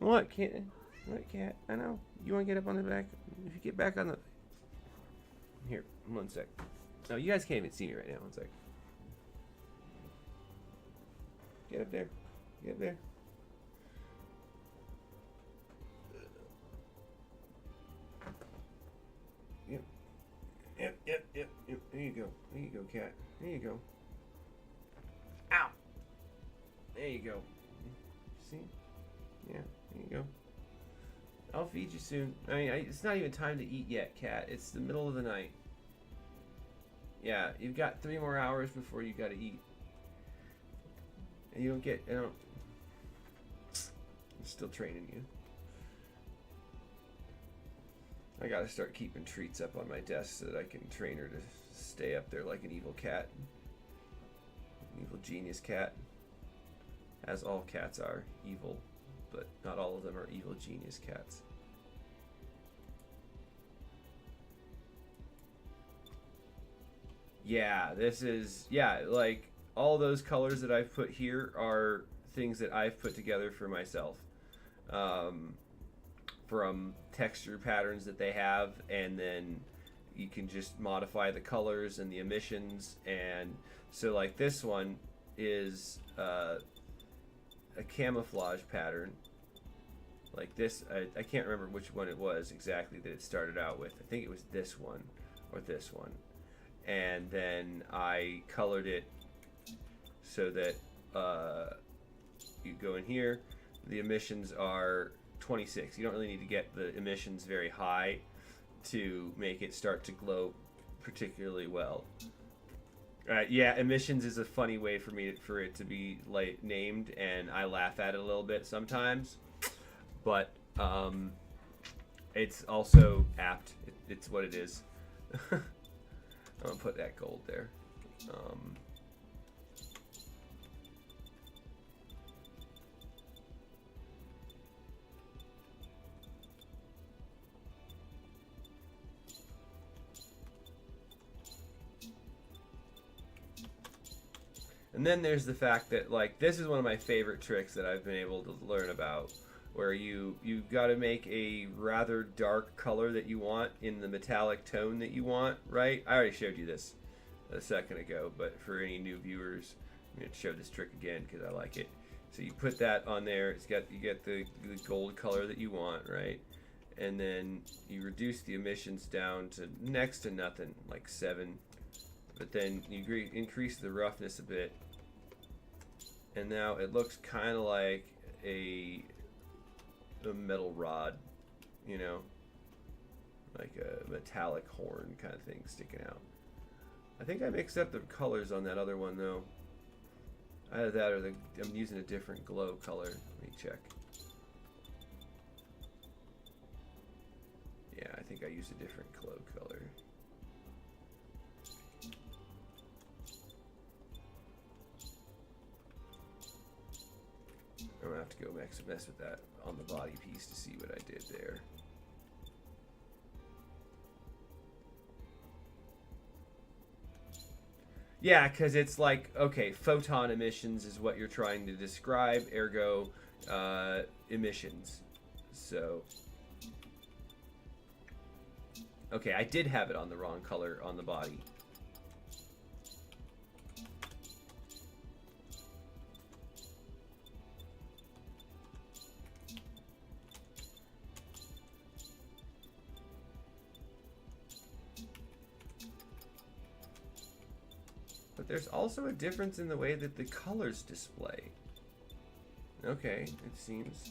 What, cat? What, cat? I know. You want to get up on the back? If you get back on the... Here, 1 sec. No, you guys can't even see me right now. 1 sec. Get up there. Get up there. Yep. There you go. There you go, cat. There you go. Ow! There you go. See? Yeah, there you go. I'll feed you soon. I mean, it's not even time to eat yet, cat. It's the middle of the night. Yeah, you've got 3 more hours before you gotta eat. And you don't get... I'm still training you. I gotta start keeping treats up on my desk so that I can train her to stay up there like an evil cat. An evil genius cat. As all cats are evil. But not all of them are evil genius cats. Yeah, this is... Yeah, like, all those colors that I've put here are things that I've put together for myself. From texture patterns that they have, and then you can just modify the colors and the emissions. And so, like, this one is... a camouflage pattern like this. I can't remember which one it was exactly that it started out with. I think it was this one or this one, and then I colored it so that you go in here, the emissions are 26. You don't really need to get the emissions very high to make it start to glow particularly well. Yeah, emissions is a funny way for it to be like named, and I laugh at it a little bit sometimes, but it's also apt. It's what it is. I'm gonna put that gold there. And then there's the fact that, like, this is one of my favorite tricks that I've been able to learn about, where you've got to make a rather dark color that you want in the metallic tone that you want, right? I already showed you this a second ago, but for any new viewers, I'm going to show this trick again because I like it. So you put that on there. You get the gold color that you want, right? And then you reduce the emissions down to next to nothing, like 7. But then you increase the roughness a bit. And now it looks kind of like a metal rod, you know, like a metallic horn kind of thing sticking out. I think I mixed up the colors on that other one though. Either that or I'm using a different glow color. Let me check. Yeah, I think I used a different glow color. I'm gonna have to go mess with that on the body piece to see what I did there. Yeah, because it's like, okay, photon emissions is what you're trying to describe, ergo emissions. So, okay, I did have it on the wrong color on the body. But there's also a difference in the way that the colors display. Okay, it seems.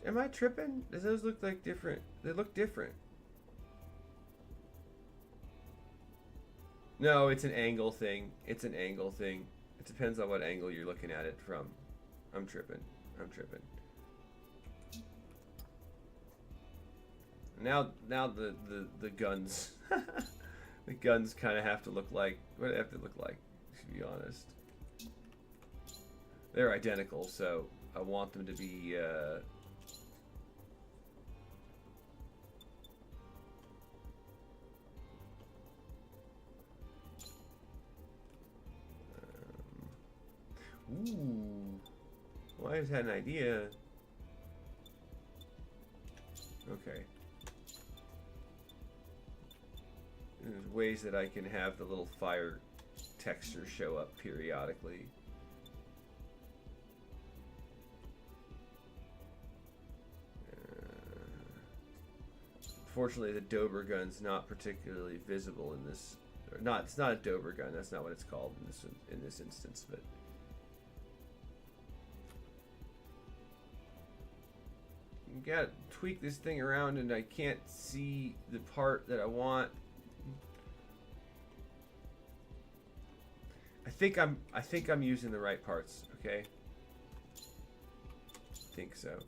Am I tripping? Does those look like different? They look different. No, it's an angle thing. It's an angle thing. It depends on what angle you're looking at it from. I'm tripping. I'm tripping. Now the guns, the guns kind of have to look like what do they have to look like? To be honest, they're identical, so I want them to be. Ooh, well, I just had an idea. Okay. There's ways that I can have the little fire texture show up periodically. Fortunately, the Dober gun's not particularly visible in this. It's not a Dober gun. That's not what it's called in this instance, but. You gotta tweak this thing around, and I can't see the part that I want. I think I'm using the right parts. Okay. I think so.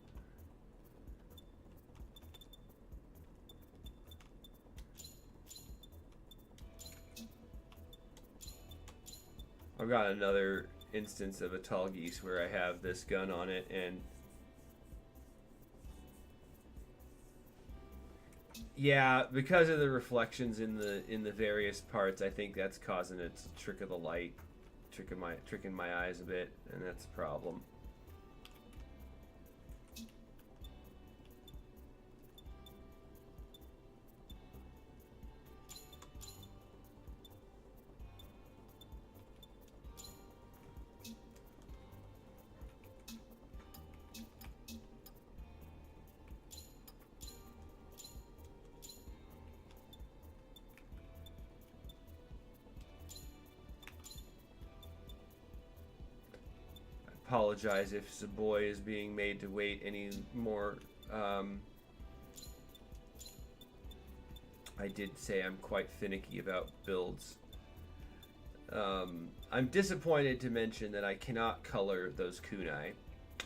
I've got another instance of a tall geese where I have this gun on it, and yeah, because of the reflections in the various parts, I think that's causing it to trick of the light, tricking my eyes a bit, and that's a problem. Apologize if Zaboy is being made to wait any more. I did say I'm quite finicky about builds. I'm disappointed to mention that I cannot color those kunai.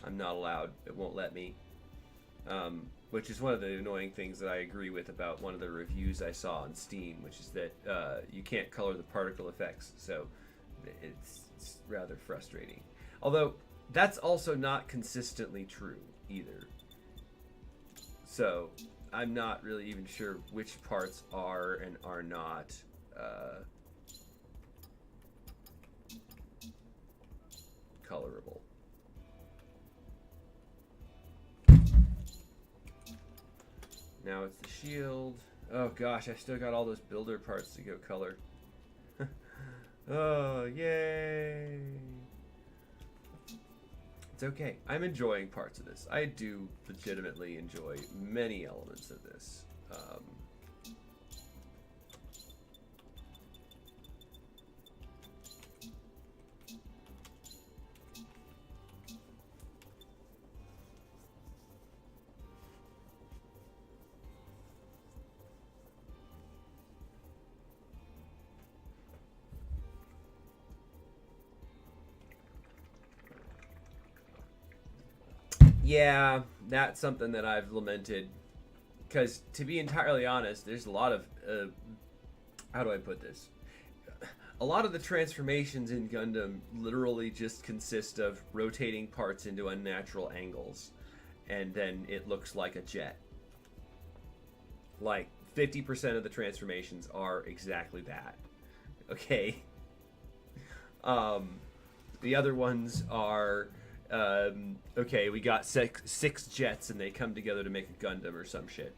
I'm not allowed. It won't let me. Which is one of the annoying things that I agree with about one of the reviews I saw on Steam, which is that you can't color the particle effects. So it's rather frustrating. Although that's also not consistently true either. So I'm not really even sure which parts are and are not colorable. Now it's the shield. Oh gosh, I still got all those builder parts to go color. Oh, yay! It's okay. I'm enjoying parts of this. I do legitimately enjoy many elements of this. Yeah, that's something that I've lamented. Because, to be entirely honest, there's a lot of... how do I put this? A lot of the transformations in Gundam literally just consist of rotating parts into unnatural angles. And then it looks like a jet. Like, 50% of the transformations are exactly that. Okay? The other ones are... okay, we got six jets and they come together to make a Gundam or some shit.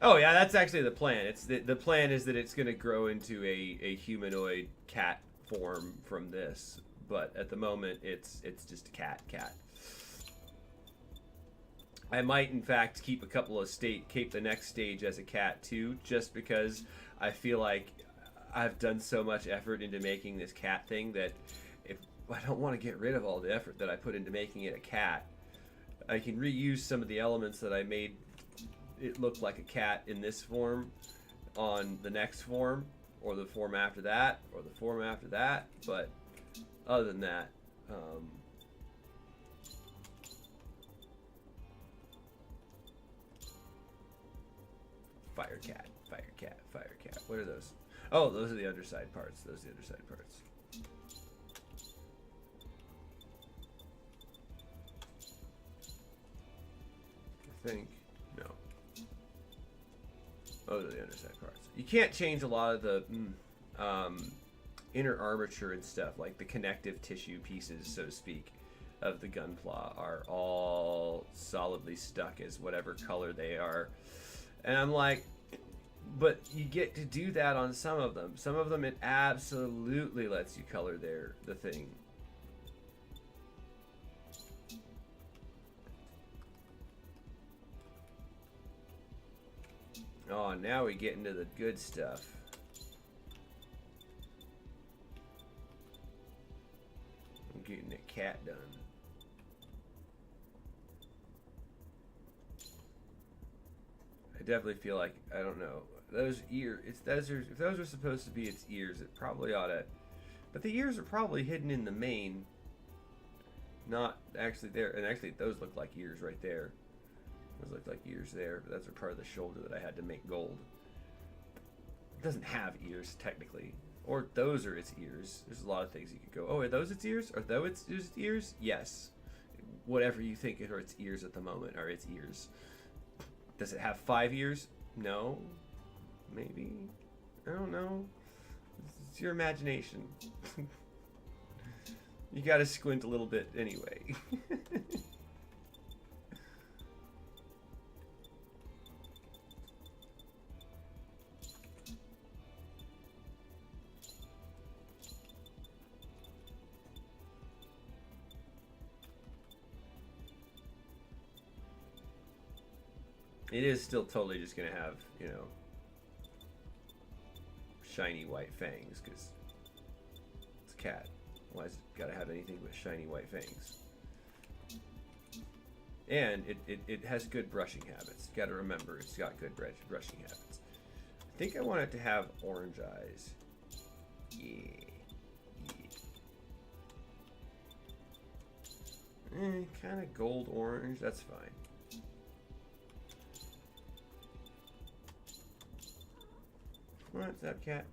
Oh yeah, that's actually the plan. It's the plan is that it's going to grow into a humanoid cat form from this, but at the moment it's just a cat. I might in fact keep a couple of keep the next stage as a cat too, just because I feel like I've done so much effort into making this cat thing that if I don't want to get rid of all the effort that I put into making it a cat, I can reuse some of the elements that I made it look like a cat in this form on the next form, or the form after that, or the form after that. But other than that, fire cat. What are those? Oh, those are the underside parts. I think. No. Those are the underside parts. You can't change a lot of the inner armature and stuff, like the connective tissue pieces, so to speak, of the Gunpla are all solidly stuck as whatever color they are. And I'm like, but you get to do that on some of them. Some of them it absolutely lets you color the thing. Oh, now we get into the good stuff. I'm getting the cat done. I definitely feel like, I don't know, those ears, if those are supposed to be its ears, it probably ought to, but the ears are probably hidden in the mane, not actually there, and actually those look like ears right there. Those look like ears there, but those are part of the shoulder that I had to make gold. It doesn't have ears, technically. Or those are its ears. There's a lot of things you could go, oh, are those its ears? Are those its ears? Yes. Whatever you think are its ears at the moment are its ears. Does it have 5 ears? No. Maybe. I don't know. It's your imagination. You gotta squint a little bit anyway. It is still totally just gonna have, you know, shiny white fangs, because it's a cat. Why has it gotta have anything but shiny white fangs? And it has good brushing habits. You gotta remember, it's got good brushing habits. I think I want it to have orange eyes. Yeah. Kind of gold orange, that's fine. What's up, cat?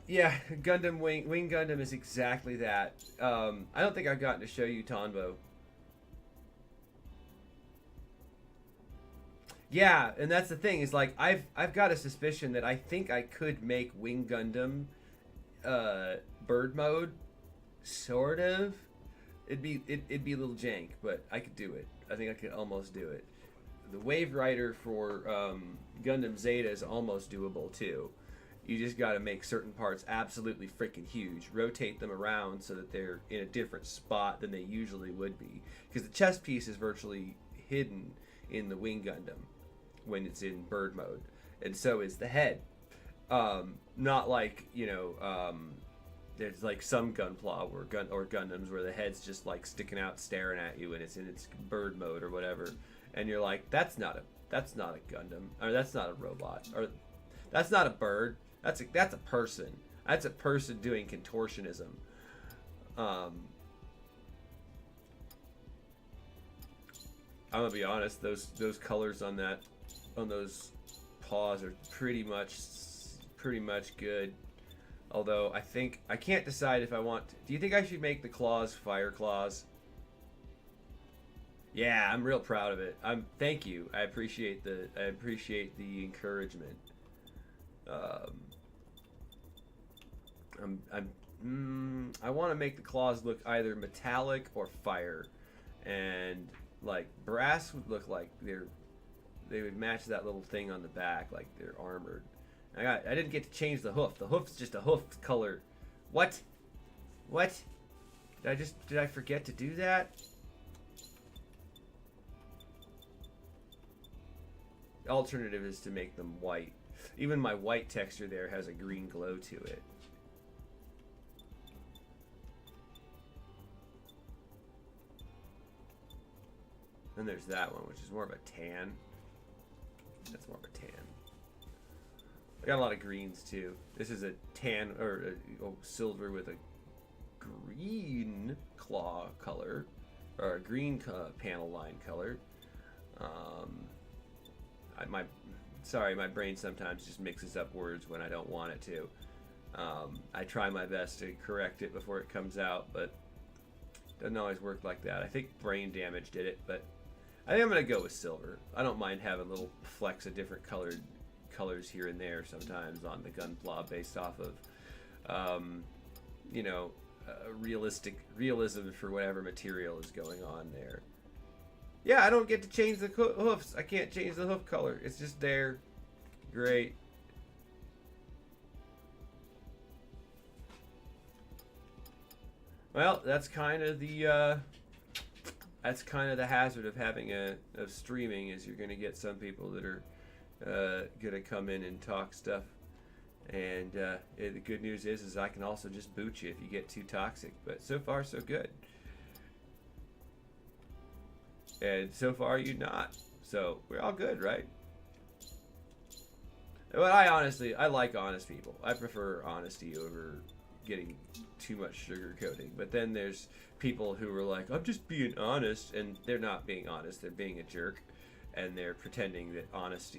Yeah, Gundam Wing Gundam is exactly that. I don't think I've gotten to show you Tonbo. Yeah, and that's the thing, is like I've got a suspicion that I think I could make Wing Gundam bird mode, sort of. It'd be a little jank, but I could do it. I think I could almost do it. The Wave Rider for Gundam Zeta is almost doable too. You just got to make certain parts absolutely freaking huge, rotate them around so that they're in a different spot than they usually would be, because the chest piece is virtually hidden in the Wing Gundam when it's in bird mode, and so is the head. Not like, there's like some Gunpla or Gundams where the head's just like sticking out staring at you and it's in its bird mode or whatever, and you're like, that's not a Gundam, or that's not a robot, or that's not a bird, that's a person. That's a person doing contortionism. I'm gonna be honest, those colors on those paws are pretty much good. Although I can't decide if I want to. Do you think I should make the claws fire claws? Yeah, I'm real proud of it. Thank you. I appreciate the encouragement. I want to make the claws look either metallic or fire, and like brass would look like they would match that little thing on the back, like they're armored. I didn't get to change the hoof. The hoof's just a hoof color. What? Did I forget to do that? The alternative is to make them white. Even my white texture there has a green glow to it. And there's that one, which is more of a tan. That's more of a tan. I got a lot of greens too. This is a tan or a silver with a green claw color, or a green panel line color. My brain sometimes just mixes up words when I don't want it to. I try my best to correct it before it comes out, but it doesn't always work like that. I think brain damage did it, but I think I'm gonna go with silver. I don't mind having little flecks of different colors here and there sometimes on the Gunpla based off of, realism for whatever material is going on there. Yeah, I don't get to change the hoofs. I can't change the hoof color. It's just there. Great. Well, that's kind of the hazard of having of streaming, is you're going to get some people that are gonna come in and talk stuff, and the good news is I can also just boot you if you get too toxic. But so far so good, and so far you're not, so we're all good, right? But I like honest people. I prefer honesty over getting too much sugarcoating. But then there's people who are like, I'm just being honest, and they're not being honest, they're being a jerk. And they're pretending that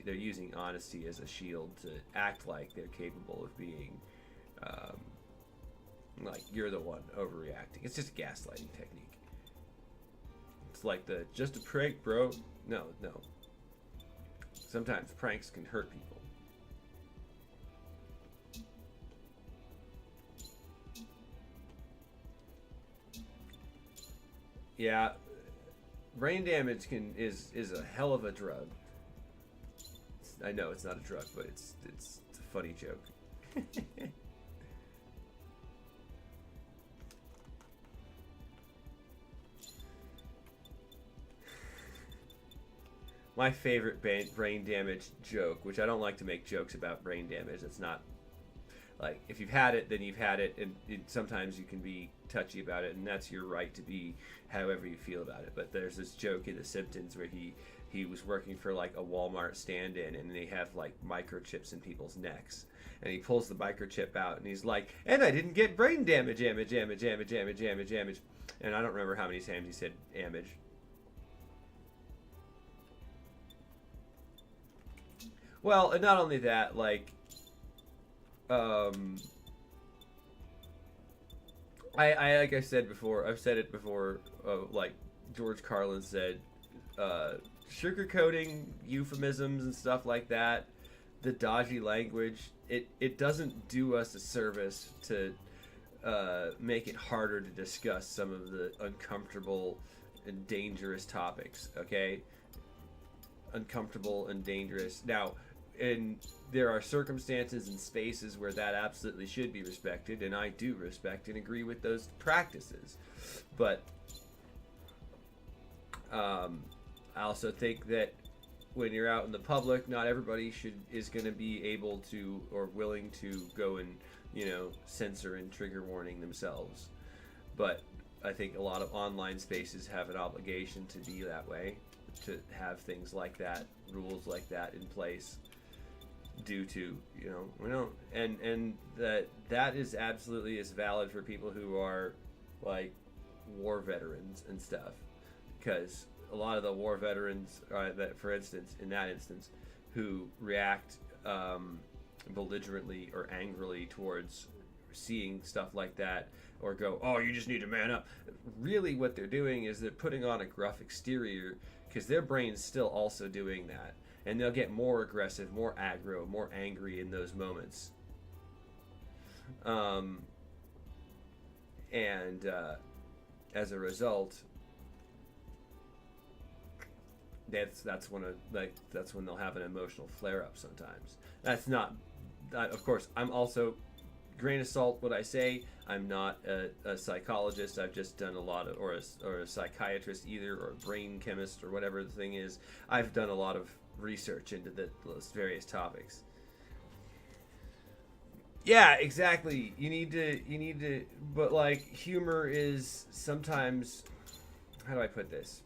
they're using honesty as a shield to act like they're capable of being, like you're the one overreacting. It's just a gaslighting technique. It's like just a prank, bro. No. Sometimes pranks can hurt people. Yeah. Brain damage is a hell of a drug. I know it's not a drug, but it's a funny joke. My favorite brain damage joke, which I don't like to make jokes about brain damage. It's not like, if you've had it, then you've had it, and sometimes you can be touchy about it, and that's your right to be however you feel about it. But there's this joke in The Simpsons where he was working for like a Walmart stand-in, and they have like microchips in people's necks, and he pulls the microchip out, and he's like, and I didn't get brain damage, and I don't remember how many times he said damage. Well, and not only that, like, like I said before, I've said it before, like George Carlin said, sugarcoating euphemisms and stuff like that, the dodgy language, it doesn't do us a service to make it harder to discuss some of the uncomfortable and dangerous topics, okay? uncomfortable and dangerous. Now, there are circumstances and spaces where that absolutely should be respected, and I do respect and agree with those practices. But I also think that when you're out in the public, not everybody is going to be able to or willing to go and, you know, censor and trigger warning themselves. But I think a lot of online spaces have an obligation to be that way, to have things like that, rules like that in place, due to, you know, we don't, and that is absolutely as valid for people who are like war veterans and stuff, because a lot of the war veterans, that, for instance, in that instance, who react belligerently or angrily towards seeing stuff like that, or go, oh, you just need to man up. Really, what they're doing is they're putting on a gruff exterior, because their brain's still also doing that, and they'll get more aggressive, more aggro, more angry in those moments. As a result, that's when they'll have an emotional flare up sometimes. That's not, of course, I'm also, grain of salt what I say. I'm not a psychologist. I've just done a lot of, or a psychiatrist either, or a brain chemist, or whatever the thing is. I've done a lot of research into those various topics. Yeah, exactly. You need to, but like, humor is sometimes, how do I put this?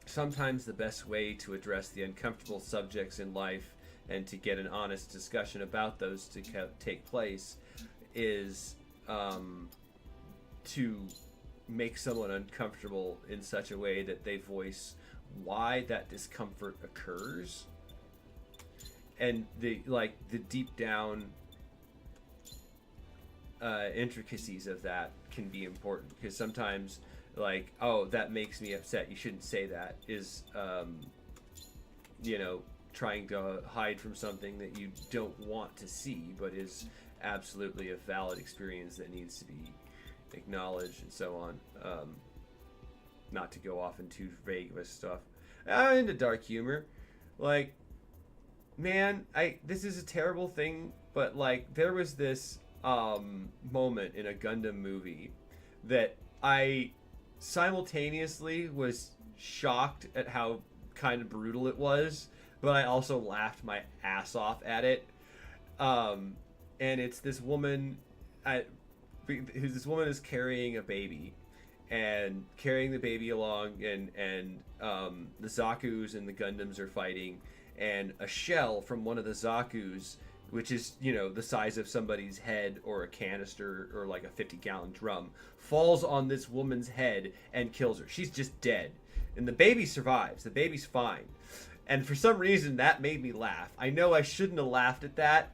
Sometimes the best way to address the uncomfortable subjects in life and to get an honest discussion about those to take place is to make someone uncomfortable in such a way that they voice why that discomfort occurs, and the deep down intricacies of that can be important, because sometimes, like, oh, that makes me upset, you shouldn't say that, is trying to hide from something that you don't want to see, but is absolutely a valid experience that needs to be acknowledged, and so on. Not to go off in too vague with stuff. I'm into dark humor. Like, man, this is a terrible thing, but like, there was this moment in a Gundam movie that I simultaneously was shocked at how kind of brutal it was, but I also laughed my ass off at it. And it's this woman, this woman is carrying a baby, and carrying the baby along, and the Zaku's and the Gundams are fighting, and a shell from one of the Zaku's, which is, the size of somebody's head or a canister or like a 50-gallon drum, falls on this woman's head and kills her. She's just dead. And the baby survives. The baby's fine. And for some reason, that made me laugh. I know I shouldn't have laughed at that,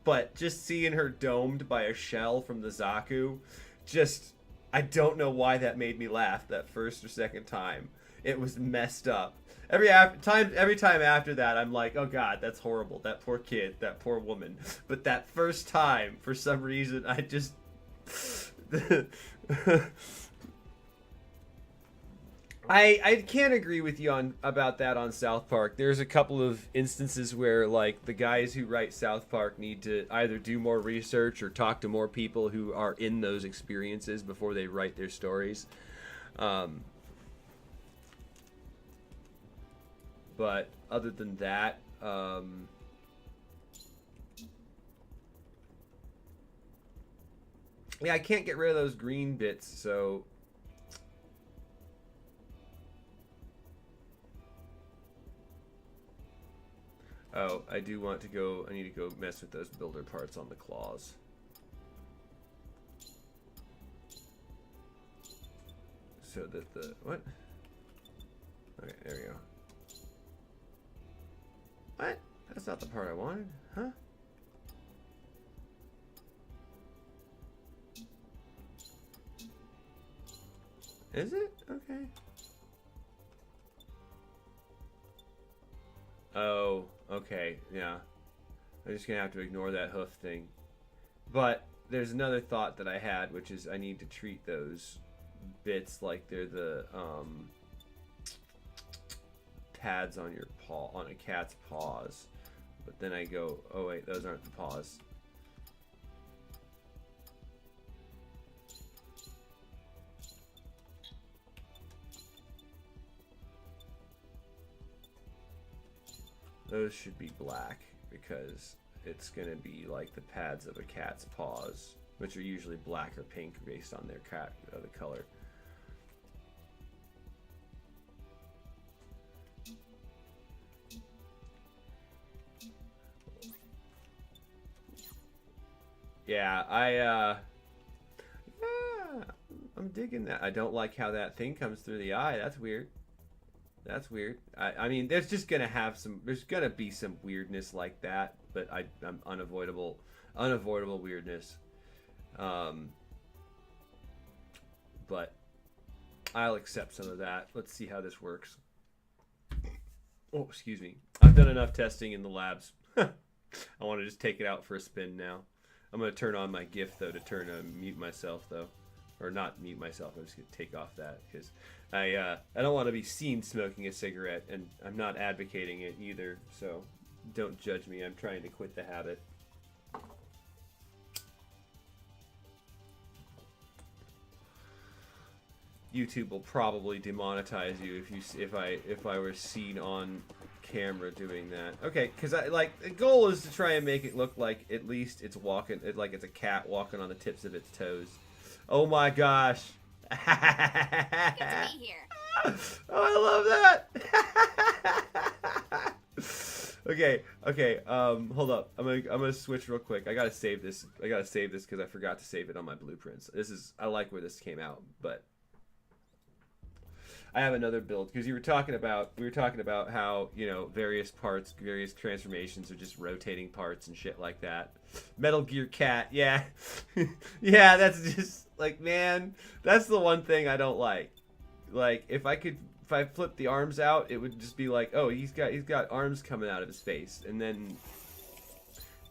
but just seeing her domed by a shell from the Zaku, I don't know why that made me laugh that first or second time. It was messed up. Every time after that, I'm like, oh God, that's horrible. That poor kid, that poor woman. But that first time, for some reason, I just... I can't agree with you about that on South Park. There's a couple of instances where, like, the guys who write South Park need to either do more research or talk to more people who are in those experiences before they write their stories. But other than that, yeah, I can't get rid of those green bits, so... Oh, I do want to go, I need to go mess with those builder parts on the claws. So that what? Okay, there we go. What? That's not the part I wanted, huh? Is it? Okay. Oh, okay, yeah. I'm just gonna have to ignore that hoof thing. But there's another thought that I had, which is I need to treat those bits like they're the pads on your paw, on a cat's paws. But then I go, oh wait, those aren't the paws. Those should be black because it's going to be like the pads of a cat's paws, which are usually black or pink based on their the color. Yeah, I'm digging that. I don't like how that thing comes through the eye. That's weird. That's weird. I mean, there's just gonna there's gonna be some weirdness like that, but I'm unavoidable weirdness. But I'll accept some of that. Let's see how this works. Oh, excuse me. I've done enough testing in the labs. I want to just take it out for a spin now. I'm gonna turn on my GIF though to mute myself though. Or not mute myself. I'm just gonna take off that because I don't want to be seen smoking a cigarette, and I'm not advocating it either. So don't judge me. I'm trying to quit the habit. YouTube will probably demonetize you if I were seen on camera doing that. Okay, because the goal is to try and make it look like at least it's walking, like it's a cat walking on the tips of its toes. Oh my gosh. Good to be here. Oh, I love that. Okay. Hold up. I'm gonna switch real quick. I gotta save this because I forgot to save it on my blueprints. I like where this came out, but I have another build because we were talking about how, you know, various transformations are just rotating parts and shit like that. Metal Gear Cat, yeah. Yeah, that's just like, man, that's the one thing I don't like. Like, if I flip the arms out, it would just be like, oh, he's got arms coming out of his face, and then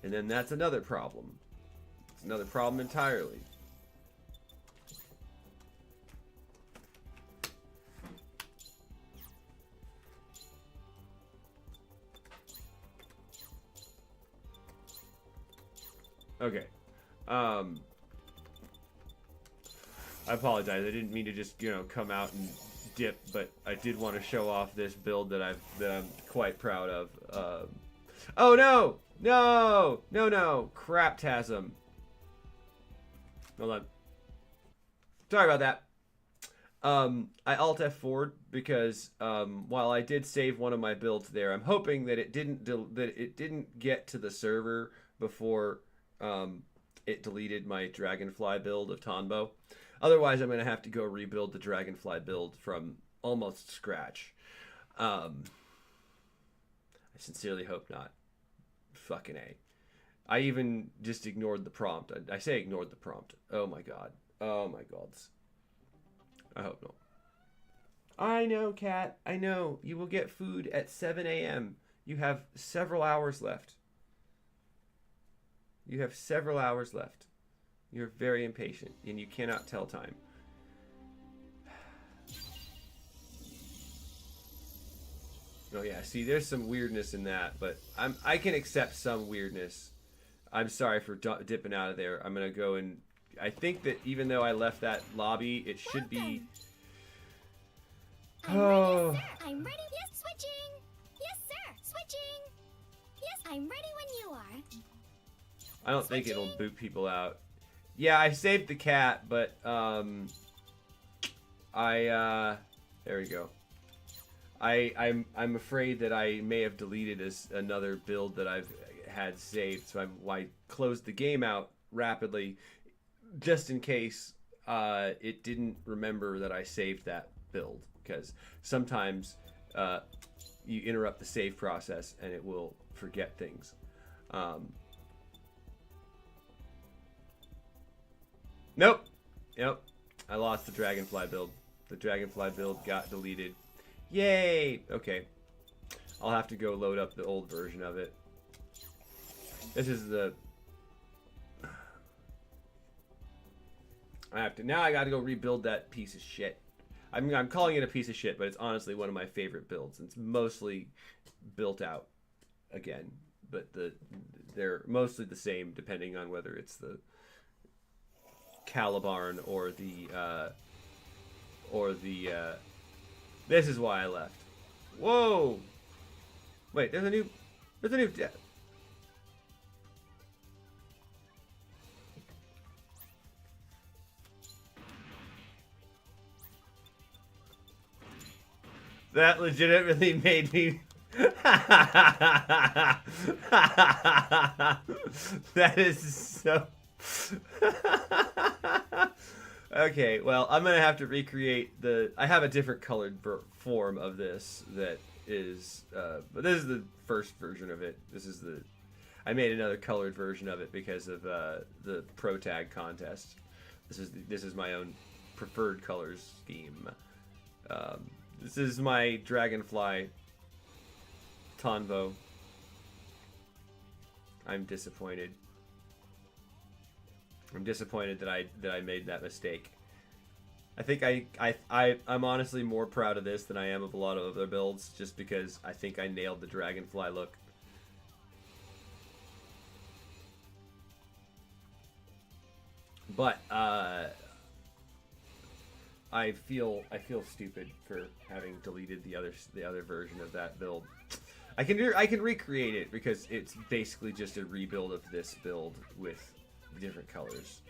that's another problem. It's another problem entirely. Okay. I apologize. I didn't mean to just, you know, come out and dip, but I did want to show off this build that I'm quite proud of. Oh no! No! Craptasm. Hold on. Sorry about that. I Alt F4'd because while I did save one of my builds there, I'm hoping that it didn't get to the server before it deleted my Dragonfly build of Tonbo. Otherwise, I'm going to have to go rebuild the Dragonfly build from almost scratch. I sincerely hope not. Fucking A. I even just ignored the prompt. I say ignored the prompt. Oh my god. Oh my gods. I hope not. I know, Cat. I know. You will get food at 7 a.m. You have several hours left. You have several hours left. You're very impatient, and you cannot tell time. Oh yeah, see, there's some weirdness in that, but I can accept some weirdness. I'm sorry for dipping out of there. I'm gonna go and I think that even though I left that lobby, it should be. I'm ready, yes, sir. I'm ready. Yes, switching. Yes, sir. Switching. Yes, I'm ready when you are. I don't think it'll boot people out. Yeah, I saved the cat, but there we go. I'm afraid that I may have deleted another build that I've had saved, so I closed the game out rapidly, just in case it didn't remember that I saved that build, because sometimes you interrupt the save process and it will forget things. Nope. I lost the Dragonfly build. The Dragonfly build got deleted. Yay! Okay. I'll have to go load up the old version of it. This is the... now I gotta go rebuild that piece of shit. I'm calling it a piece of shit, but it's honestly one of my favorite builds. It's mostly built out again, but they're mostly the same depending on whether it's the Calibarn or the this is why I left. Whoa! Wait, there's a new that legitimately made me that is so okay, well, I'm gonna have to recreate I have a different colored form of this that is but this is the first version of it. I made another colored version of it because of the Pro Tag contest. This is my own preferred colors scheme. This is my Dragonfly Tonvo. I'm disappointed. I'm disappointed that I made that mistake. I think I'm honestly more proud of this than I am of a lot of other builds, just because I think I nailed the Dragonfly look. But I feel stupid for having deleted the other version of that build. I can recreate it because it's basically just a rebuild of this build with different colors.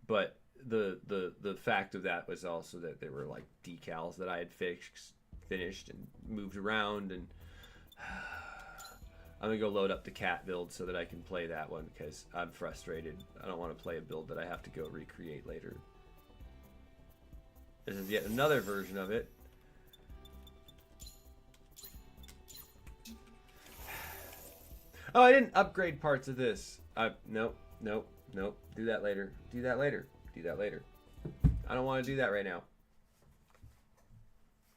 But the fact of that was also that there were like decals that I had finished and moved around, and I'm gonna go load up the cat build so that I can play that one because I'm frustrated. I don't want to play a build that I have to go recreate later. This is yet another version of it. Oh, I didn't upgrade parts of this. Nope. Do that later. Do that later. I don't want to do that right now.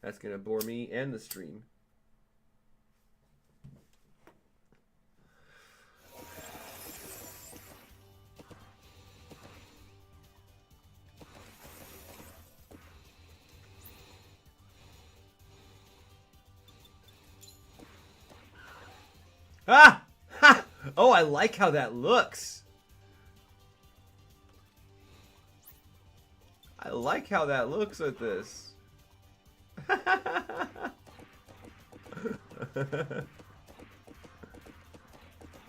That's going to bore me and the stream. Ah! Ha! Oh, I like how that looks. I like how that looks with this.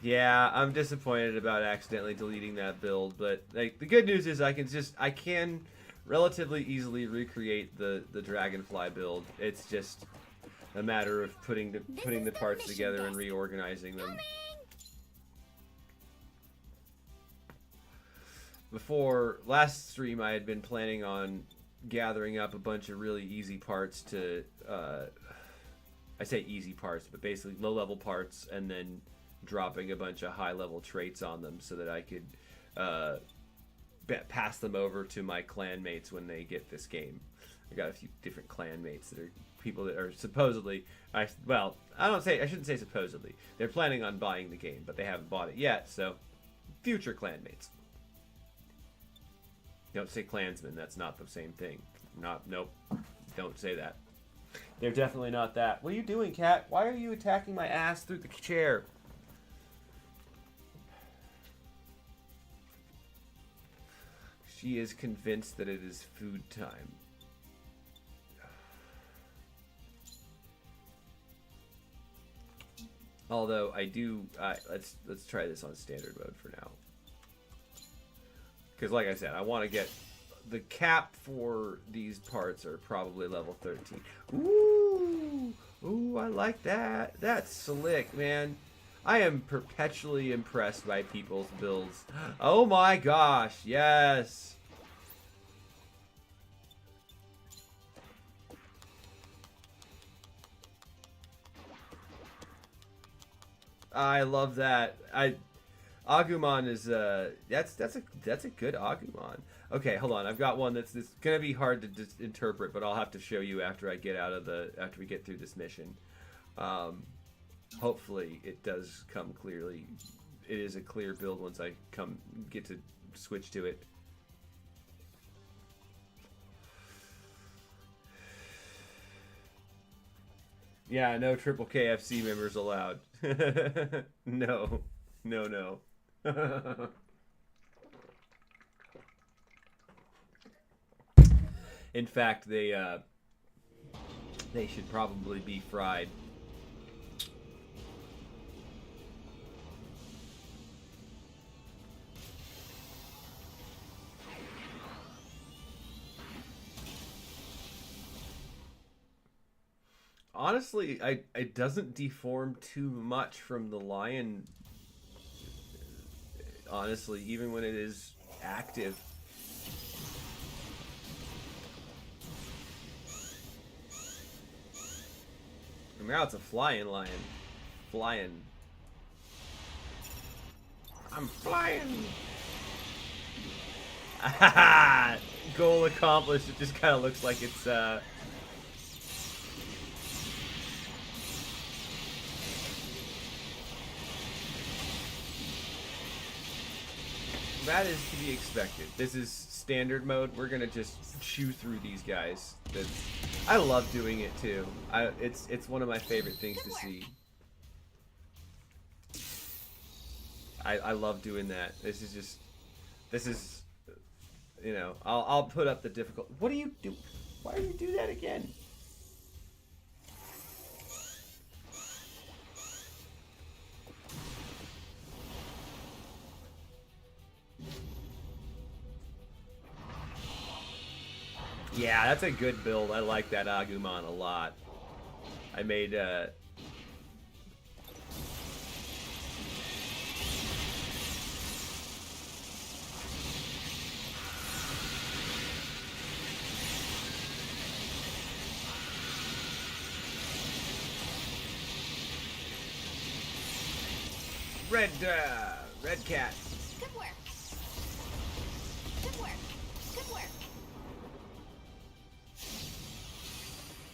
Yeah, I'm disappointed about accidentally deleting that build, but like the good news is I can relatively easily recreate the Dragonfly build. It's just a matter of putting the parts together and reorganizing them. Before last stream, I had been planning on gathering up a bunch of really easy parts to, I say easy parts, but basically low-level parts, and then dropping a bunch of high-level traits on them so that I could pass them over to my clanmates when they get this game. I got a few different clanmates that are people that are supposedly, I shouldn't say supposedly. They're planning on buying the game, but they haven't bought it yet, so future clanmates. Don't say clansmen, that's not the same thing. Nope. Don't say that. They're definitely not that. What are you doing, cat? Why are you attacking my ass through the chair? She is convinced that it is food time. Although I do, let's try this on standard mode for now. Because like I said, I want to get the cap for these parts are probably level 13. Ooh, I like that. That's slick, man. I am perpetually impressed by people's builds. Oh my gosh, yes. I love that. Agumon is that's a good Agumon. Okay, hold on. I've got one that's gonna be hard to interpret, but I'll have to show you after I get after we get through this mission. Hopefully it does come clearly. It is a clear build once I get to switch to it. Yeah, no triple KFC members allowed. No. No, no. In fact, they should probably be fried. Honestly, it doesn't deform too much from the lion. Honestly, even when it is active. And now it's a flying lion. Flying. I'm flying! Goal accomplished. It just kind of looks like it's, That is to be expected. This is standard mode. We're gonna just chew through these guys. I love doing it too. It's one of my favorite things to see. I love doing that. This is, you know, I'll put up the difficult. What do you do? Why do you do that again? Yeah, that's a good build. I like that Agumon a lot. I made red cat. Good work. Good work. Good work.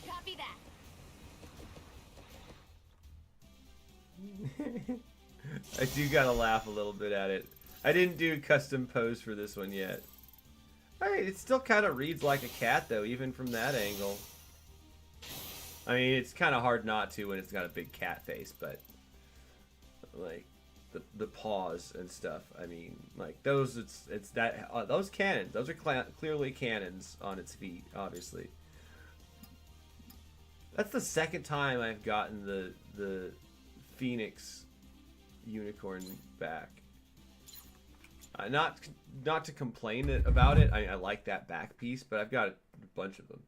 Copy that. I do gotta laugh a little bit at it. I didn't do custom pose for this one yet. Alright, it still kind of reads like a cat though, even from that angle. I mean, it's kind of hard not to when it's got a big cat face, but like the paws and stuff. I mean, like those, it's that those cannons. Those are clearly cannons on its feet, obviously. That's the second time I've gotten the Phoenix unicorn back. Not to complain about it. I like that back piece, but I've got a bunch of them.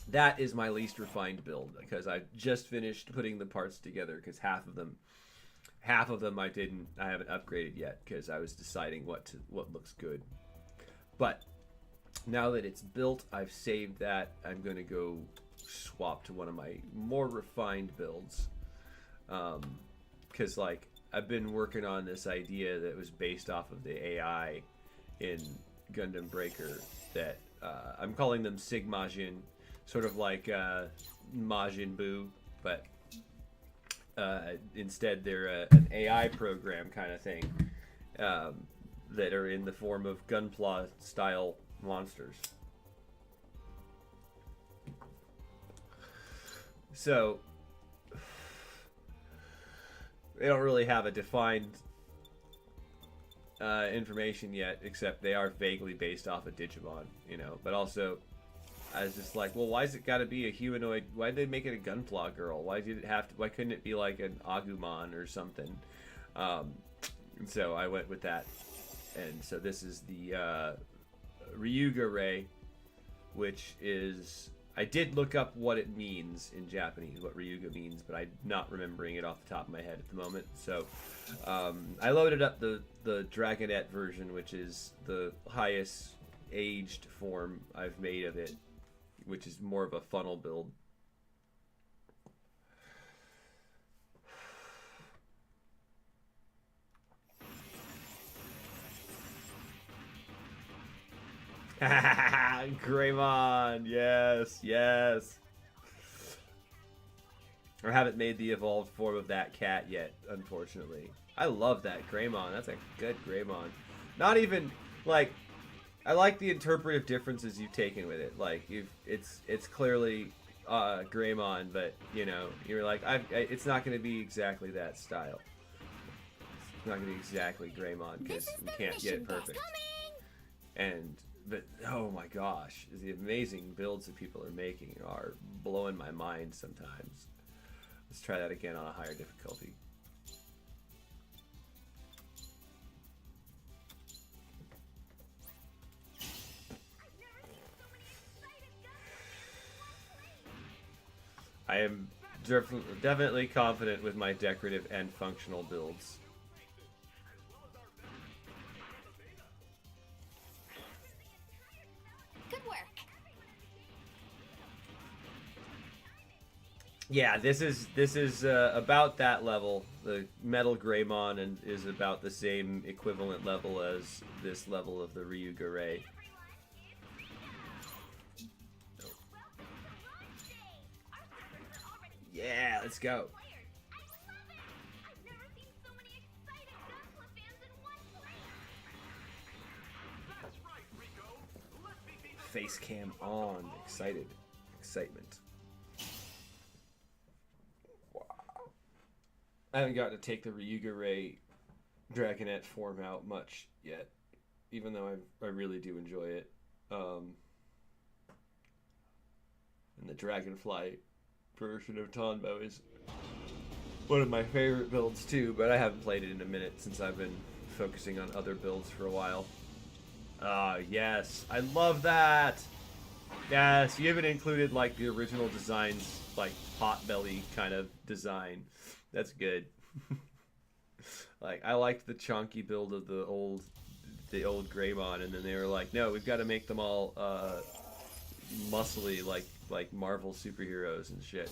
That is my least refined build because I just finished putting the parts together because half of them I haven't upgraded yet because I was deciding what looks good. But now that it's built, I've saved that. I'm going to go swap to one of my more refined builds. Because, like, I've been working on this idea that was based off of the AI in Gundam Breaker that I'm calling them Sigmajin, sort of like Majin Buu, but instead they're an AI program kind of thing that are in the form of Gunpla-style monsters. So they don't really have a defined information yet, except they are vaguely based off of Digimon, you know. But also, I was just like, well, why's it got to be a humanoid? Why did they make it a Gunpla girl? Why did it have to? Why couldn't it be like an Agumon or something? And so I went with that. And so this is the Ryuga Ray, which is, I did look up what it means in Japanese, what Ryuga means, but I'm not remembering it off the top of my head at the moment. So I loaded up the Dragonette version, which is the highest aged form I've made of it, which is more of a funnel build. Greymon, yes, yes. I haven't made the evolved form of that cat yet, unfortunately. I love that Greymon. That's a good Greymon. Not even, like, I like the interpretive differences you've taken with it. Like it's clearly Greymon, but you know, you're like, it's not going to be exactly that style. It's not going to be exactly Greymon because we can't get it perfect. And but oh my gosh, the amazing builds that people are making are blowing my mind sometimes. Let's try that again on a higher difficulty. I am definitely confident with my decorative and functional builds. Good work. Yeah, this is about that level. The Metal Greymon and is about the same equivalent level as this level of the Ryuga Ray. Yeah, let's go. Face cam on. Excitement. Wow. I haven't gotten to take the Ryuga Ray Dragonette form out much yet, even though I really do enjoy it. And the Dragonfly version of Tonbo is one of my favorite builds too, but I haven't played it in a minute since I've been focusing on other builds for a while. Yes, I love that. Yes, you haven't included like the original designs, like Potbelly kind of design. That's good. Like I liked the chonky build of the old Greymon, and then they were like, no, we've got to make them all muscly like Marvel superheroes and shit.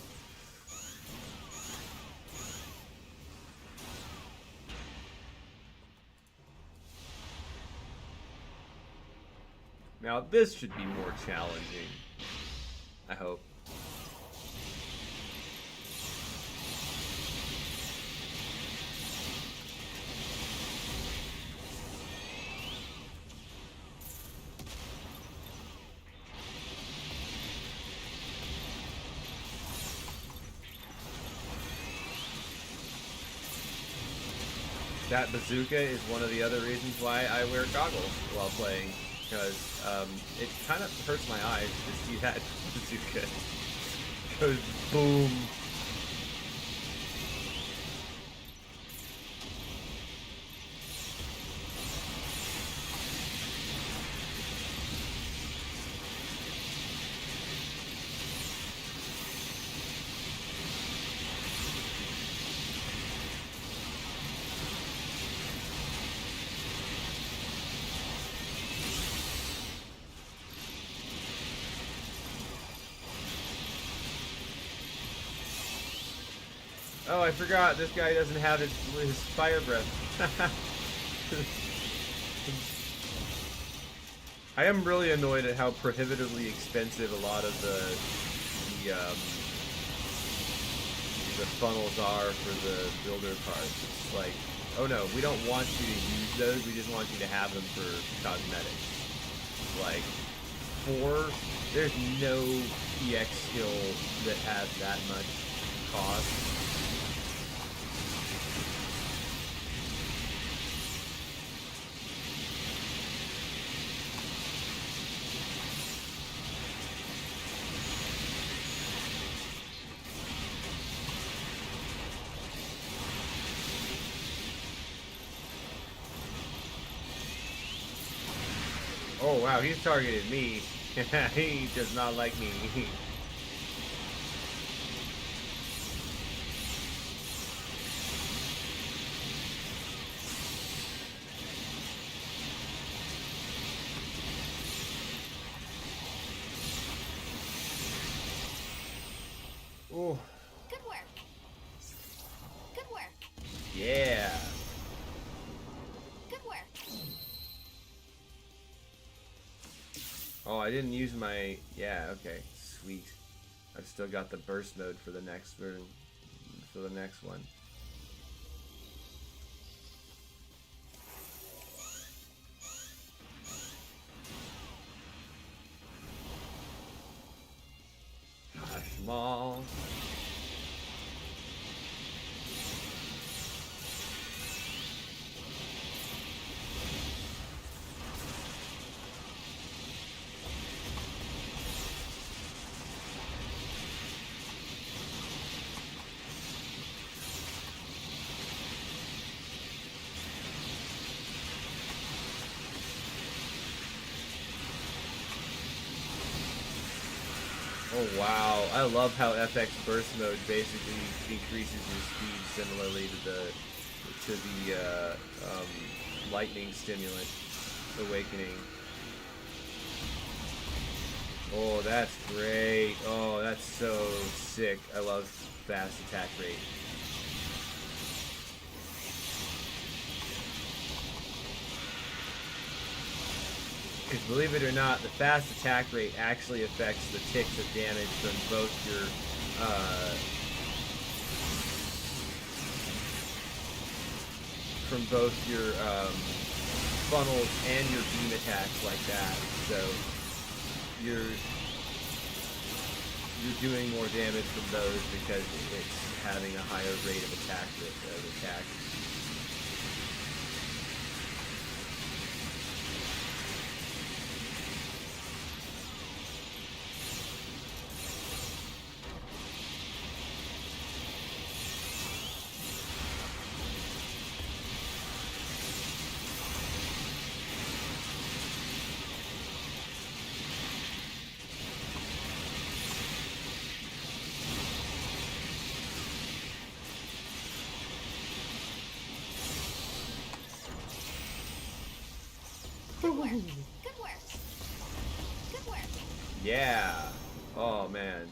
Now this should be more challenging, I hope. That bazooka is one of the other reasons why I wear goggles while playing, because it kind of hurts my eyes to see that bazooka. Goes boom. Oh, I forgot. This guy doesn't have his fire breath. I am really annoyed at how prohibitively expensive a lot of the funnels are for the builder parts. It's like, oh no, we don't want you to use those. We just want you to have them for cosmetics. Like, there's no EX skill that has that much cost. Oh wow, he's targeted me. He does not like me. Oh. Good work. Good work. Yeah. Good work. Oh, I didn't use my... Yeah, okay. Sweet. I've still got the burst mode for the next version. For the next one. Oh wow, I love how FX burst mode basically increases your speed similarly to the lightning stimulant awakening. Oh, that's great. Oh, that's so sick. I love fast attack rate. Because believe it or not, the fast attack rate actually affects the ticks of damage from both your funnels and your beam attacks like that. So you're doing more damage from those because it's having a higher rate of attack. Good work. Good work. Good work. Yeah. Oh man.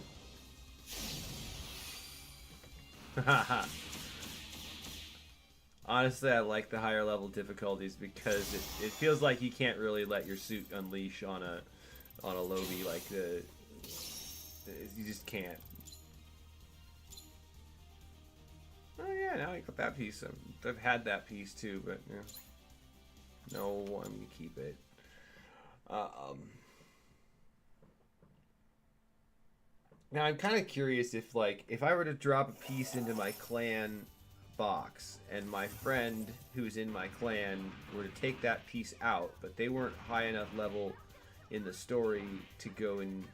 Honestly, I like the higher level difficulties because it feels like you can't really let your suit unleash on a lobby like you just can't. Oh yeah, now I got that piece. I've had that piece too, but yeah. No, I'm gonna keep it. Now I'm kind of curious if I were to drop a piece into my clan box and my friend who's in my clan were to take that piece out, but they weren't high enough level in the story to go and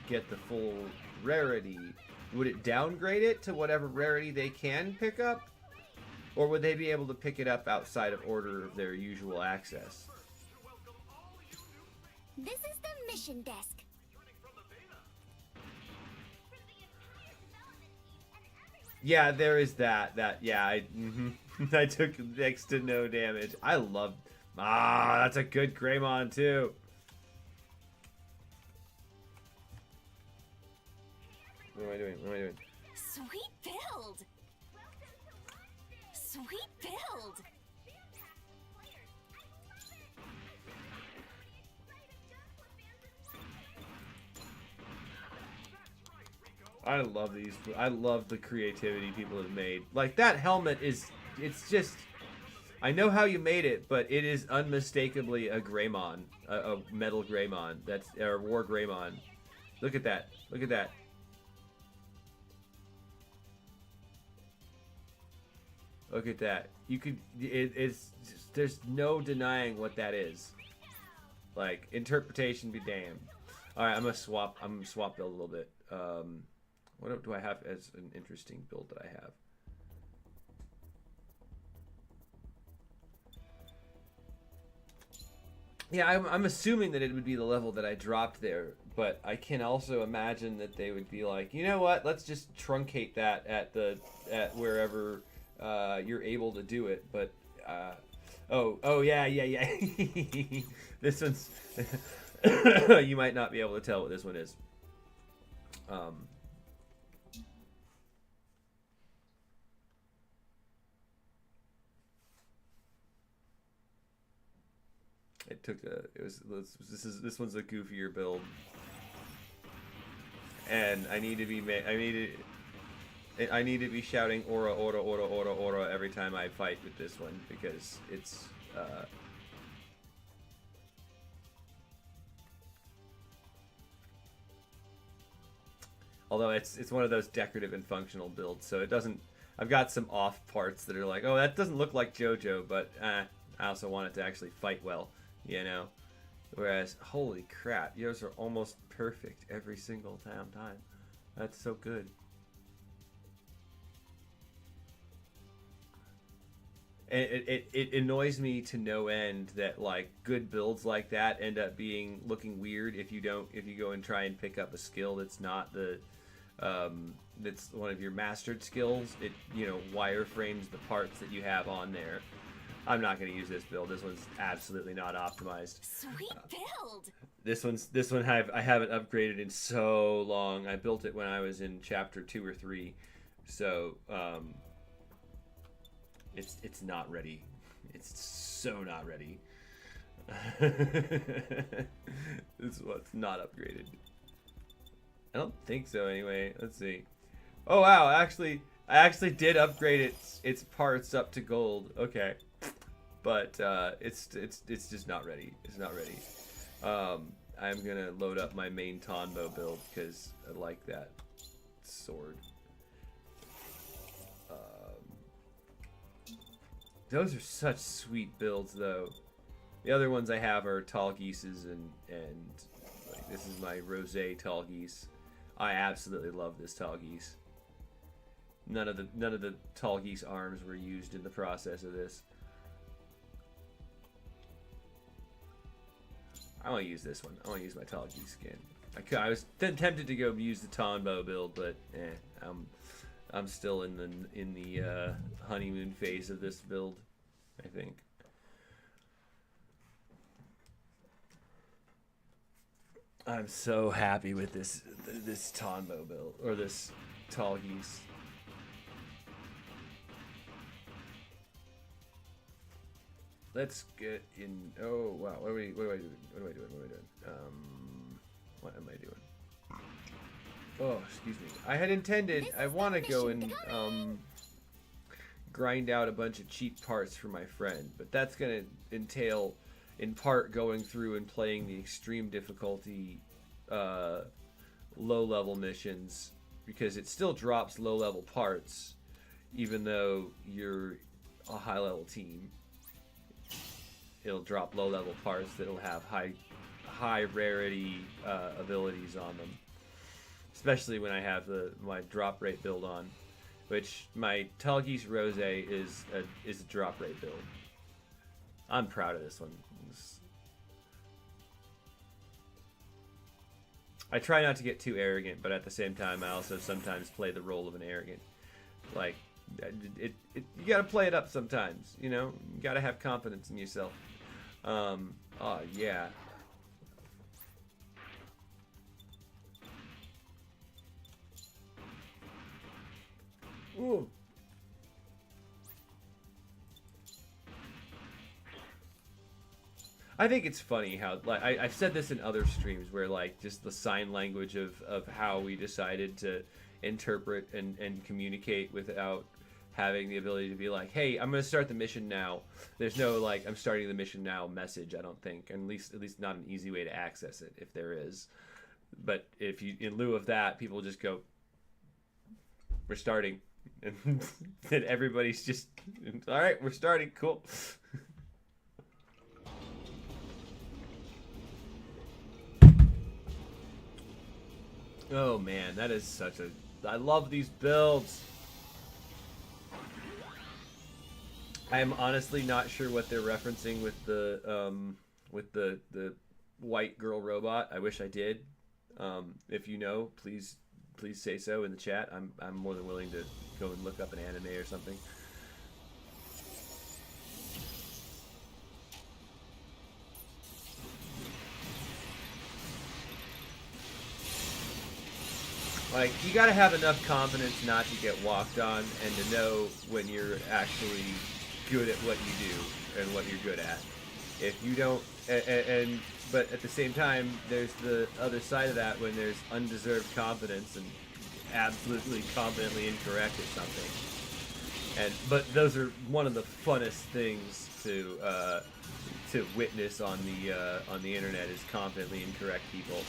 get the full rarity, would it downgrade it to whatever rarity they can pick up? Or would they be able to pick it up outside of order of their usual access? This is the mission desk. Yeah, there is that. Yeah, I took next to no damage. I love. That's a good Greymon too. What am I doing? Sweet build. Sweet build. I love these. I love the creativity people have made. Like that helmet is. It's just. I know how you made it, but it is unmistakably a Greymon, a metal Greymon. That's or War Greymon. Look at that. Look at that. Look at that. You could. It's. Just, there's no denying what that is. Like interpretation be damned. All right, I'm gonna swap build a little bit. What do I have as an interesting build that I have? Yeah, I'm assuming that it would be the level that I dropped there, but I can also imagine that they would be like, you know what? Let's just truncate that at wherever you're able to do it. But oh yeah. This one's you might not be able to tell what this one is. It took this one's a goofier build, and I need to be shouting aura every time I fight with this one because it's although it's one of those decorative and functional builds, so it doesn't. I've got some off parts that are like, oh, that doesn't look like JoJo, but I also want it to actually fight well. You know, whereas holy crap, yours are almost perfect every single time. That's so good. it annoys me to no end that like good builds like that end up looking weird if you go and try and pick up a skill that's not the that's one of your mastered skills. It wireframes the parts that you have on there. I'm not going to use this build. This one's absolutely not optimized. Sweet build. This one I haven't upgraded in so long. I built it when I was in chapter 2 or 3, so it's not ready. It's so not ready. This one's not upgraded. I don't think so. Anyway, let's see. Oh wow! I actually did upgrade its parts up to gold. Okay, but it's just not ready. It's not ready. I'm gonna load up my main Tonbo build because I like that sword. Those are such sweet builds, though. The other ones I have are tall geeses and like, this is my rosé tall geese. I absolutely love this tall geese. None of the tall geese arms were used in the process of this. I want to use this one. I want to use my tall geese skin. I was tempted to go use the Tonbo build, but I'm still in the honeymoon phase of this build, I think. I'm so happy with this Tonbo build, or this tall geese. Let's get in. Oh wow! What am I doing? What am I doing? Oh, excuse me. I had intended. I want to go and grind out a bunch of cheap parts for my friend, but that's gonna entail, in part, going through and playing the extreme difficulty, low-level missions, because it still drops low-level parts, even though you're a high-level team. It'll drop low-level parts that'll have high rarity abilities on them. Especially when I have my drop rate build on, which my Tall Geese Rose is a drop rate build. I'm proud of this one. I try not to get too arrogant, but at the same time, I also sometimes play the role of an arrogant. Like, you gotta play it up sometimes, you know? You gotta have confidence in yourself. Oh, yeah. Ooh. I think it's funny how, like, I've said this in other streams where, like, just the sign language of how we decided to interpret and communicate without having the ability to be like, hey, I'm going to start the mission now. There's no, like, I'm starting the mission now message, I don't think. And at least not an easy way to access it, if there is. But if you, in lieu of that, people just go, we're starting. And then everybody's just, all right, we're starting, cool. Oh man, that is such a, I love these builds. I am honestly not sure what they're referencing with the white girl robot. I wish I did. If you know, please say so in the chat. I'm more than willing to go and look up an anime or something. Like, you gotta have enough confidence not to get walked on and to know when you're actually good at what you do and what you're good at. If you don't, but at the same time, there's the other side of that when there's undeserved confidence and absolutely confidently incorrect at something. But those are one of the funnest things to witness on the internet is confidently incorrect people.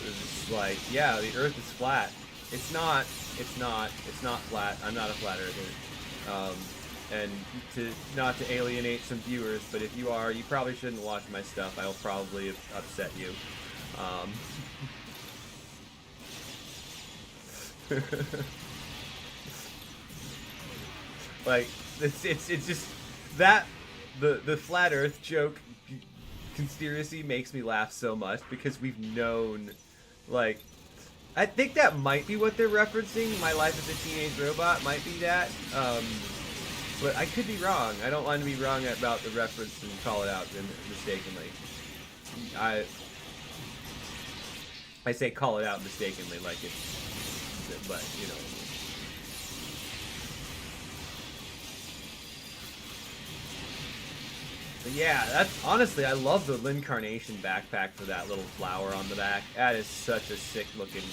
It's like, yeah, the Earth is flat. It's not flat. I'm not a flat earther. And not to alienate some viewers, but if you are, you probably shouldn't watch my stuff. I'll probably upset you. Like, it's just that the flat Earth joke conspiracy makes me laugh so much because we've known, like, I think that might be what they're referencing. My Life as a Teenage Robot might be that. But I could be wrong. I don't want to be wrong about the reference and call it out mistakenly. I say call it out mistakenly, like it's, but you know. But yeah, that's honestly, I love the Lincarnation backpack for that little flower on the back. That is such a sick looking,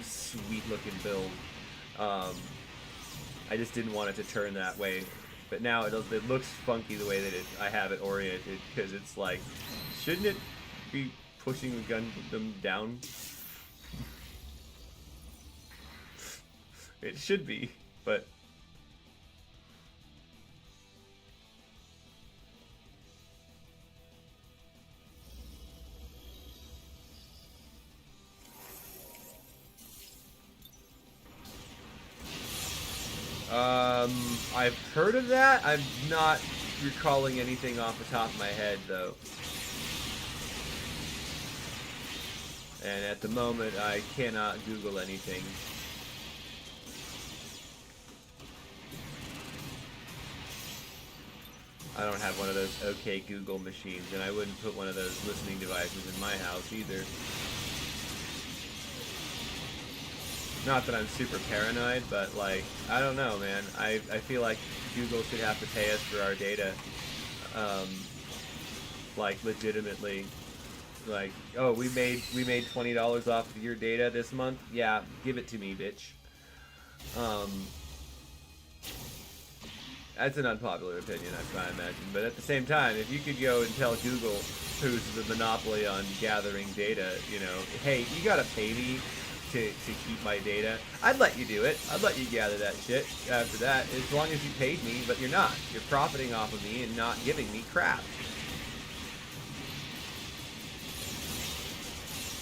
sweet looking build. I just didn't want it to turn that way, but now it does. It looks funky the way that I have it oriented, because it's like, shouldn't it be pushing the Gundam down? It should be, but I've heard of that. I'm not recalling anything off the top of my head, though. And at the moment, I cannot Google anything. I don't have one of those OK Google machines, and I wouldn't put one of those listening devices in my house either. Not that I'm super paranoid, but, like, I don't know, man. I feel like Google should have to pay us for our data. Like, legitimately. Like, oh, we made $20 off of your data this month? Yeah, give it to me, bitch. That's an unpopular opinion, I imagine. But at the same time, if you could go and tell Google, who's the monopoly on gathering data, you know, hey, you gotta pay me to keep my data, I'd let you do it. I'd let you gather that shit after that, as long as you paid me, but you're not. You're profiting off of me and not giving me crap.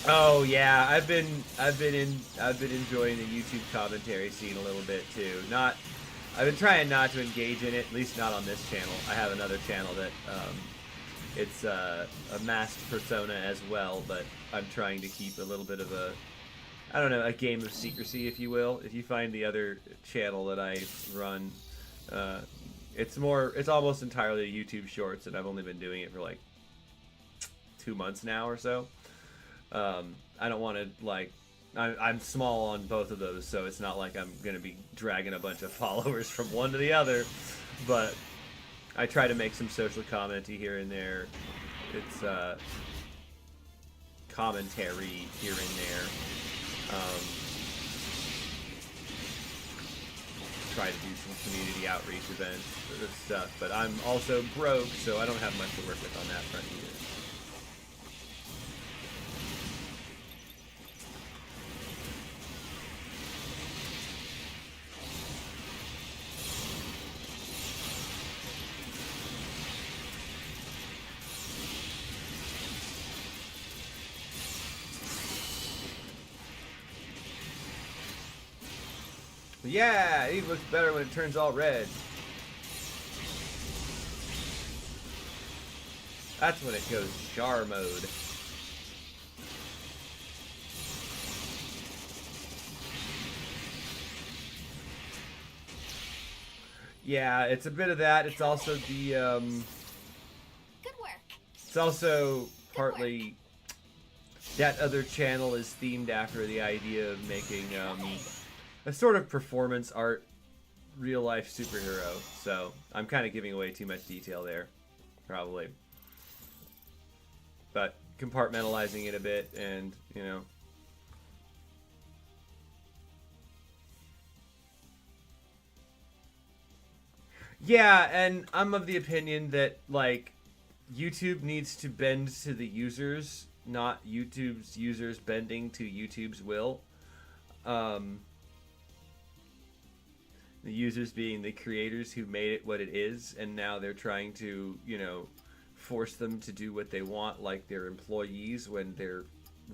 Oh yeah, I've been enjoying the YouTube commentary scene a little bit too. I've been trying not to engage in it, at least not on this channel. I have another channel that it's a masked persona as well, but I'm trying to keep a little bit of a, I don't know, a game of secrecy, if you will. If you find the other channel that I run, it's almost entirely YouTube Shorts, and I've only been doing it for like 2 months now or so. I don't want to, like, I'm small on both of those, so it's not like I'm going to be dragging a bunch of followers from one to the other, but I try to make some social commentary here and there. It's commentary here and there. Try to do some community outreach events for this stuff, but I'm also broke, so I don't have much to work with on that front either. Yeah, it looks better when it turns all red. That's when it goes char mode. Yeah, it's a bit of that. It's also the Good work. it's also partly that other channel is themed after the idea of making a sort of performance art, real life superhero. So I'm kind of giving away too much detail there, probably. But compartmentalizing it a bit, and you know. Yeah, and I'm of the opinion that, like, YouTube needs to bend to the users, not YouTube's users bending to YouTube's will. The users being the creators who made it what it is, and now they're trying to, you know, force them to do what they want, like their employees when they're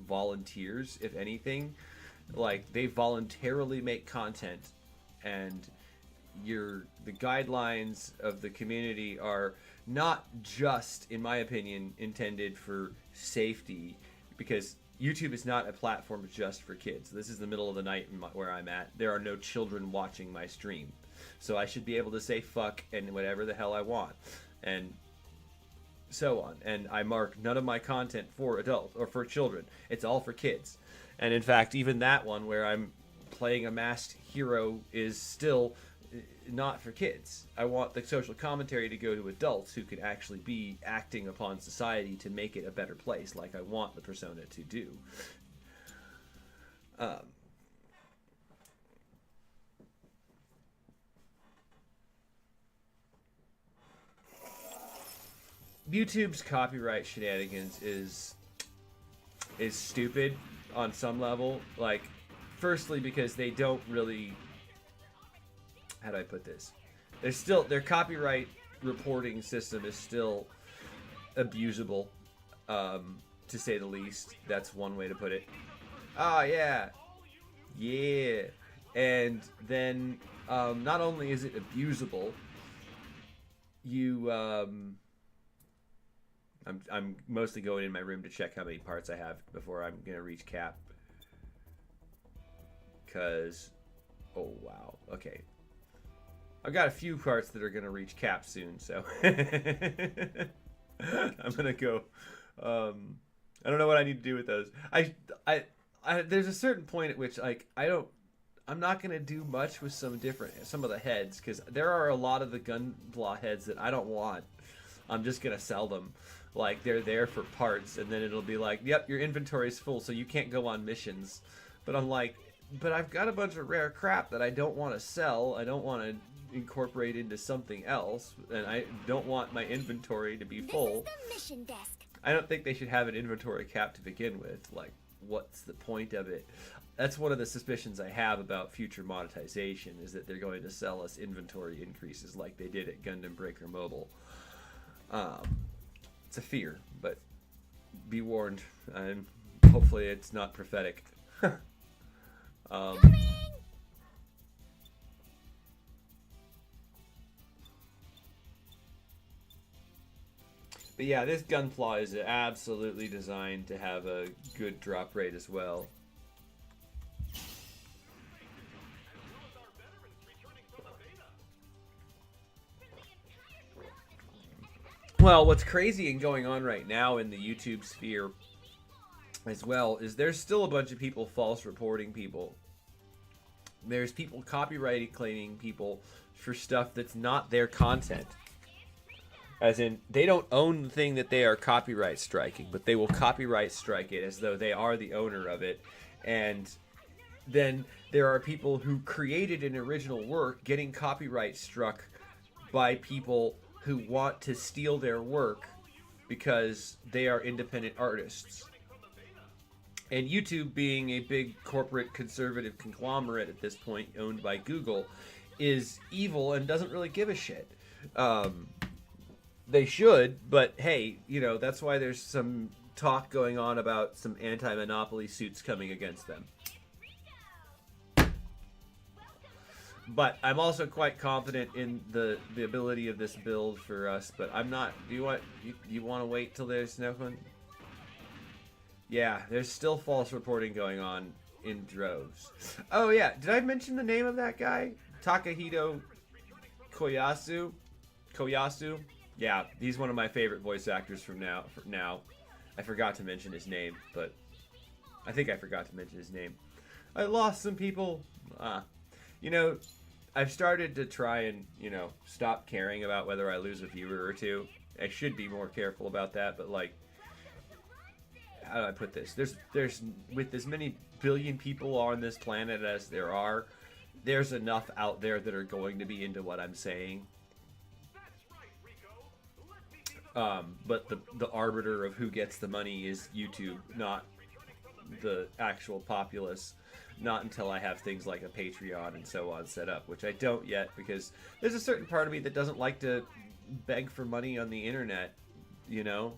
volunteers, if anything. Like, they voluntarily make content, and the guidelines of the community are not just, in my opinion, intended for safety, because YouTube is not a platform just for kids. This is the middle of the night where I'm at. There are no children watching my stream, so I should be able to say fuck and whatever the hell I want, and so on. And I mark none of my content for adults or for children. It's all for kids. And in fact, even that one where I'm playing a masked hero is still not for kids. I want the social commentary to go to adults who can actually be acting upon society to make it a better place, like I want the persona to do. YouTube's copyright shenanigans is stupid on some level. Like, firstly, because they don't really, how do I put this? Their copyright reporting system is still abusable, to say the least. That's one way to put it. Oh yeah, yeah. And then not only is it abusable, I'm mostly going in my room to check how many parts I have before I'm gonna reach cap. Cause, oh wow, okay. I've got a few parts that are gonna reach cap soon, so I'm gonna go. I don't know what I need to do with those. I there's a certain point at which, like, I'm not gonna do much with some of the heads, because there are a lot of the Gunpla heads that I don't want. I'm just gonna sell them. Like, they're there for parts, and then it'll be like, yep, your inventory's full, so you can't go on missions. But I'm like, but I've got a bunch of rare crap that I don't want to sell. I don't want to incorporate into something else, and I don't want my inventory to be full. This is the mission desk. I don't think they should have an inventory cap to begin with. Like, what's the point of it? That's one of the suspicions I have about future monetization, is that they're going to sell us inventory increases like they did at Gundam Breaker Mobile. It's a fear, but be warned, and hopefully it's not prophetic. But yeah, this Gunpla is absolutely designed to have a good drop rate as well. Well, what's crazy and going on right now in the YouTube sphere as well is there's still a bunch of people false reporting people. There's people copyright claiming people for stuff that's not their content. As in, they don't own the thing that they are copyright striking, but they will copyright strike it as though they are the owner of it. And then there are people who created an original work getting copyright struck by people who want to steal their work because they are independent artists. And YouTube, being a big corporate conservative conglomerate at this point, owned by Google, is evil and doesn't really give a shit. They should, but hey, you know, that's why there's some talk going on about some anti-monopoly suits coming against them. But I'm also quite confident in the ability of this build for us. But I'm not. Do you want to wait till there's no one? Yeah, there's still false reporting going on in droves. Oh yeah, did I mention the name of that guy? Takahito Koyasu. Koyasu. Yeah, he's one of my favorite voice actors from now. I forgot to mention his name, but I think I forgot to mention his name. I lost some people. You know, I've started to try and, you know, stop caring about whether I lose a viewer or two. I should be more careful about that, but like, how do I put this? There's with as many billion people on this planet as there are, there's enough out there that are going to be into what I'm saying. But the arbiter of who gets the money is YouTube, not the actual populace. Not until I have things like a Patreon and so on set up, which I don't yet, because there's a certain part of me that doesn't like to beg for money on the internet, you know?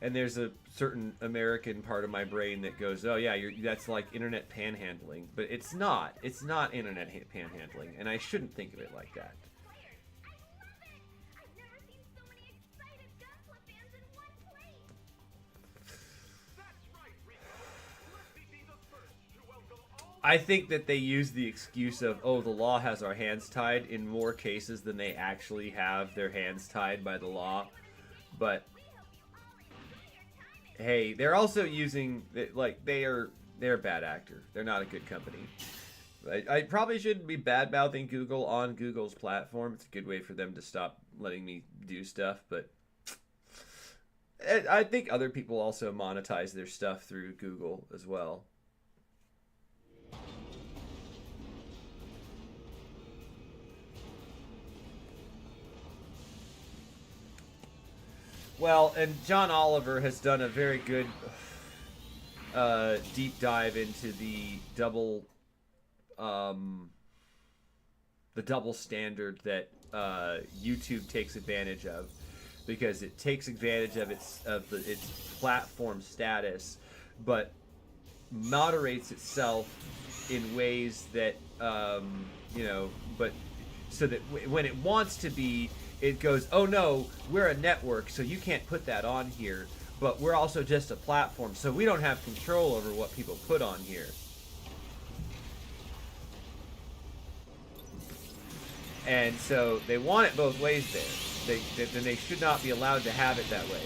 And there's a certain American part of my brain that goes, "Oh yeah, that's like internet panhandling," but it's not. It's not internet panhandling, and I shouldn't think of it like that. I think that they use the excuse of, oh, the law has our hands tied in more cases than they actually have their hands tied by the law. But hey, they're also using, like, they're a bad actor. They're not a good company. I probably shouldn't be bad mouthing Google on Google's platform. It's a good way for them to stop letting me do stuff, but I think other people also monetize their stuff through Google as well. Well, and John Oliver has done a very good deep dive into the double standard that YouTube takes advantage of, because it takes advantage of its platform status, but moderates itself in ways that but so that when it wants to be, it goes, oh no, we're a network, so you can't put that on here, but we're also just a platform, so we don't have control over what people put on here. And so they want it both ways there. They should not be allowed to have it that way.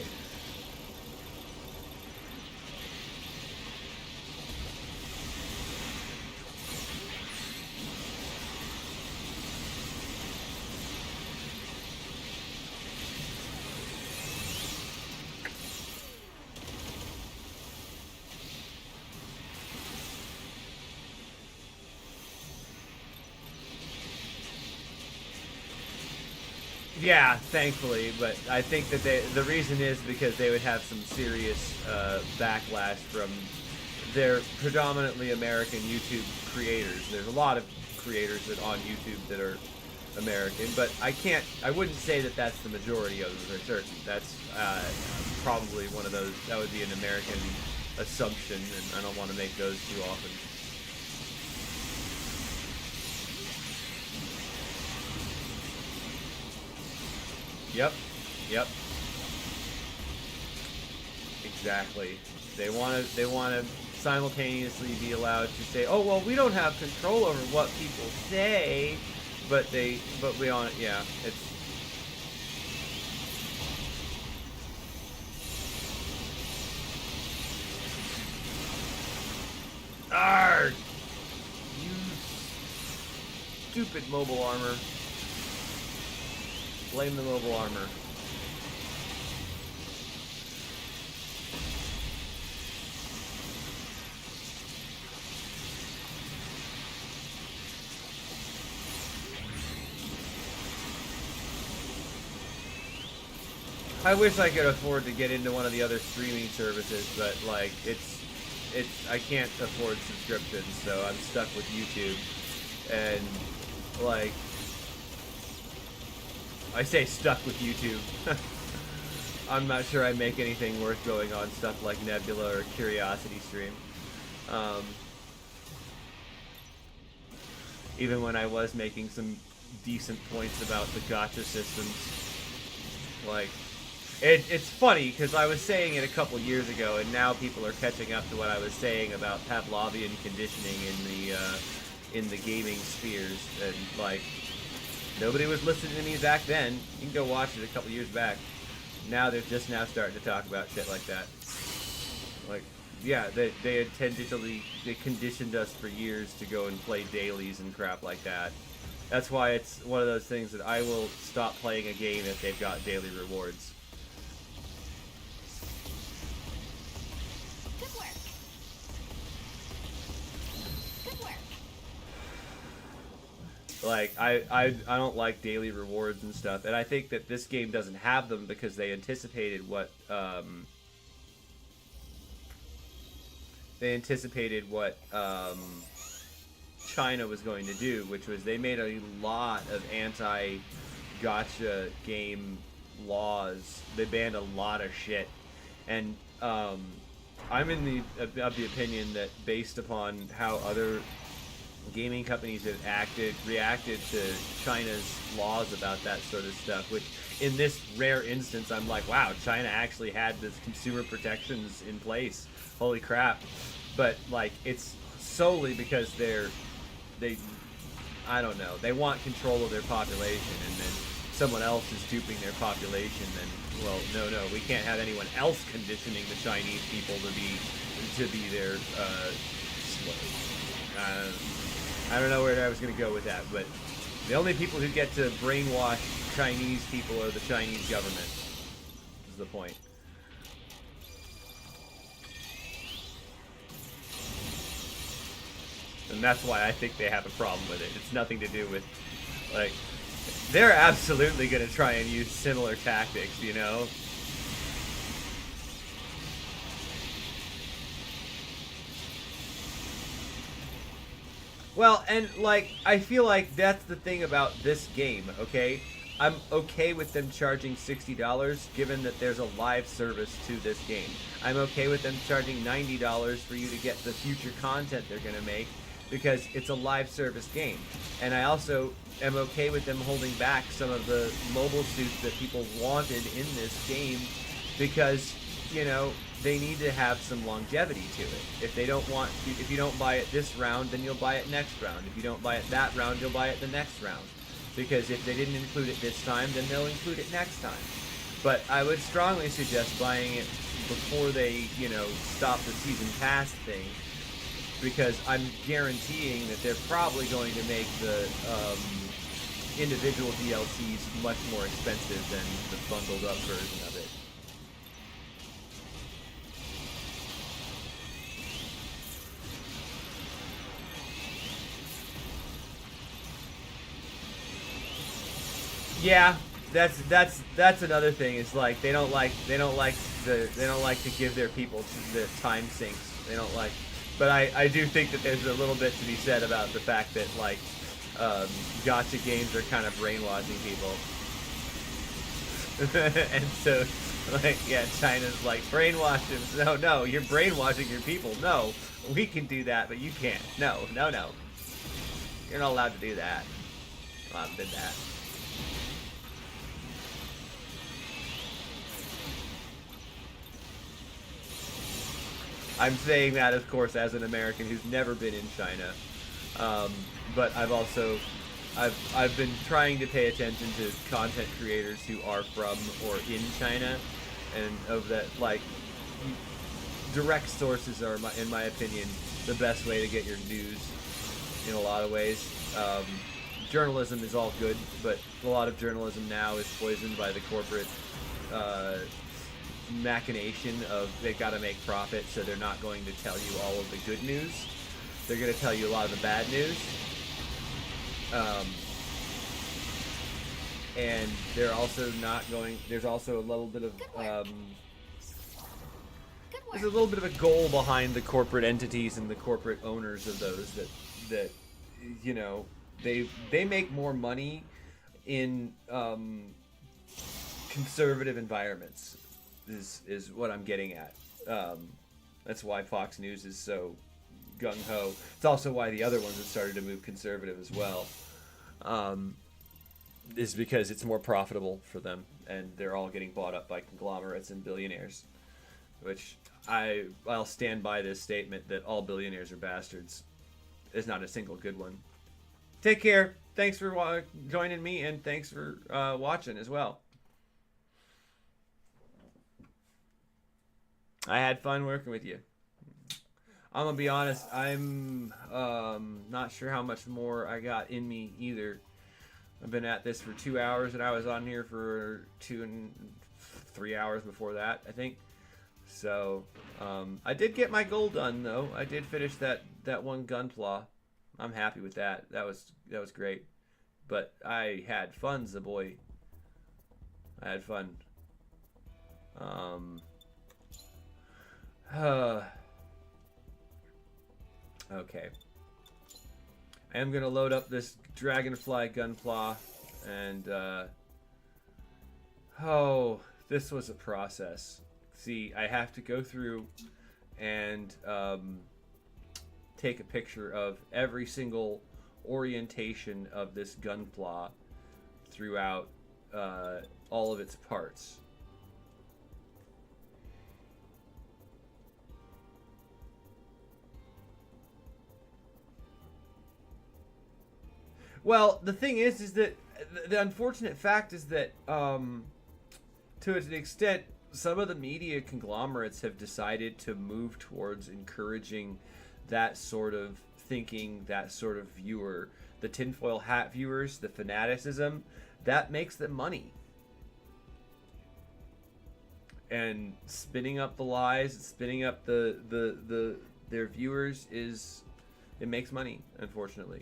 Yeah, thankfully, but I think that the reason is because they would have some serious backlash from their predominantly American YouTube creators. There's a lot of creators on YouTube that are American, but I wouldn't say that that's the majority of them for certain. That's probably one of those, that would be an American assumption, and I don't want to make those too often. Yep. Exactly. They want to simultaneously be allowed to say, "Oh, well, we don't have control over what people say," but we on it. Yeah, it's Arrgh! You stupid mobile armor. Blame the mobile armor. I wish I could afford to get into one of the other streaming services, but like I can't afford subscriptions, so I'm stuck with YouTube. And like, I say stuck with YouTube. I'm not sure I make anything worth going on stuff like Nebula or Curiosity Stream. Even when I was making some decent points about the gacha systems. Like, it's funny, because I was saying it a couple years ago, and now people are catching up to what I was saying about Pavlovian conditioning in the gaming spheres, and like, nobody was listening to me back then. You can go watch it a couple years back. Now they're just now starting to talk about shit like that. Like, yeah, they intentionally, they conditioned us for years to go and play dailies and crap like that. That's why it's one of those things that I will stop playing a game if they've got daily rewards. Good work. Good work. Like, I don't like daily rewards and stuff, and I think that this game doesn't have them because they anticipated what China was going to do, which was they made a lot of anti-gacha game laws. They banned a lot of shit, And I'm in the of the opinion that based upon how other gaming companies have reacted to China's laws about that sort of stuff, which in this rare instance, I'm like, wow, China actually had this consumer protections in place. Holy crap. But like, it's solely because I don't know, they want control of their population, and then someone else is duping their population, then, well, no, we can't have anyone else conditioning the Chinese people to be their slaves. I don't know where I was going to go with that, but the only people who get to brainwash Chinese people are the Chinese government, is the point. And that's why I think they have a problem with it. It's nothing to do with, like, they're absolutely going to try and use similar tactics, you know? Well, and, like, I feel like that's the thing about this game, okay? I'm okay with them charging $60, given that there's a live service to this game. I'm okay with them charging $90 for you to get the future content they're going to make, because it's a live service game. And I also am okay with them holding back some of the mobile suits that people wanted in this game, because, you know, they need to have some longevity to it. If you don't buy it this round, then you'll buy it next round. If you don't buy it that round, you'll buy it the next round. Because if they didn't include it this time, then they'll include it next time. But I would strongly suggest buying it before they, you know, stop the season pass thing, because I'm guaranteeing that they're probably going to make the individual DLCs much more expensive than the bundled up version of it. Yeah, that's another thing. Is like they don't like to give their people the time sinks. They don't like, but I do think that there's a little bit to be said about the fact that like gacha games are kind of brainwashing people, and so like yeah, China's like brainwash them. No, you're brainwashing your people. No, we can do that, but you can't. No, you're not allowed to do that. Not allowed to do that. I'm saying that, of course, as an American who's never been in China, but I've been trying to pay attention to content creators who are from or in China, and of that, like, direct sources are, in my opinion, the best way to get your news in a lot of ways. Journalism is all good, but a lot of journalism now is poisoned by the corporate machination of they've got to make profit, so they're not going to tell you all of the good news. They're going to tell you a lot of the bad news. And they're also not going. There's also a little bit of there's a little bit of a goal behind the corporate entities and the corporate owners of those that you know they make more money in conservative environments. Is what I'm getting at. That's why Fox News is so gung-ho. It's also why the other ones have started to move conservative as well. Is because it's more profitable for them, and they're all getting bought up by conglomerates and billionaires. Which I'll stand by this statement that all billionaires are bastards. There's not a single good one. Take care. Thanks for joining me, and thanks for watching as well. I had fun working with you. I'm gonna be honest, I'm not sure how much more I got in me either. I've been at this for 2 hours, and I was on here for 2 and 3 hours before that, I think. So I did get my goal done though. I did finish that one Gunpla. I'm happy with that. That was great. But I had fun, the boy. I had fun. Okay. I am gonna load up this Dragonfly Gunpla, and oh, this was a process. See, I have to go through and take a picture of every single orientation of this gunpla throughout all of its parts. Well, the thing is that the unfortunate fact is that, to an extent, some of the media conglomerates have decided to move towards encouraging that sort of thinking, that sort of viewer, the tinfoil hat viewers, the fanaticism, that makes them money. And spinning up the lies, spinning up their viewers it makes money, unfortunately.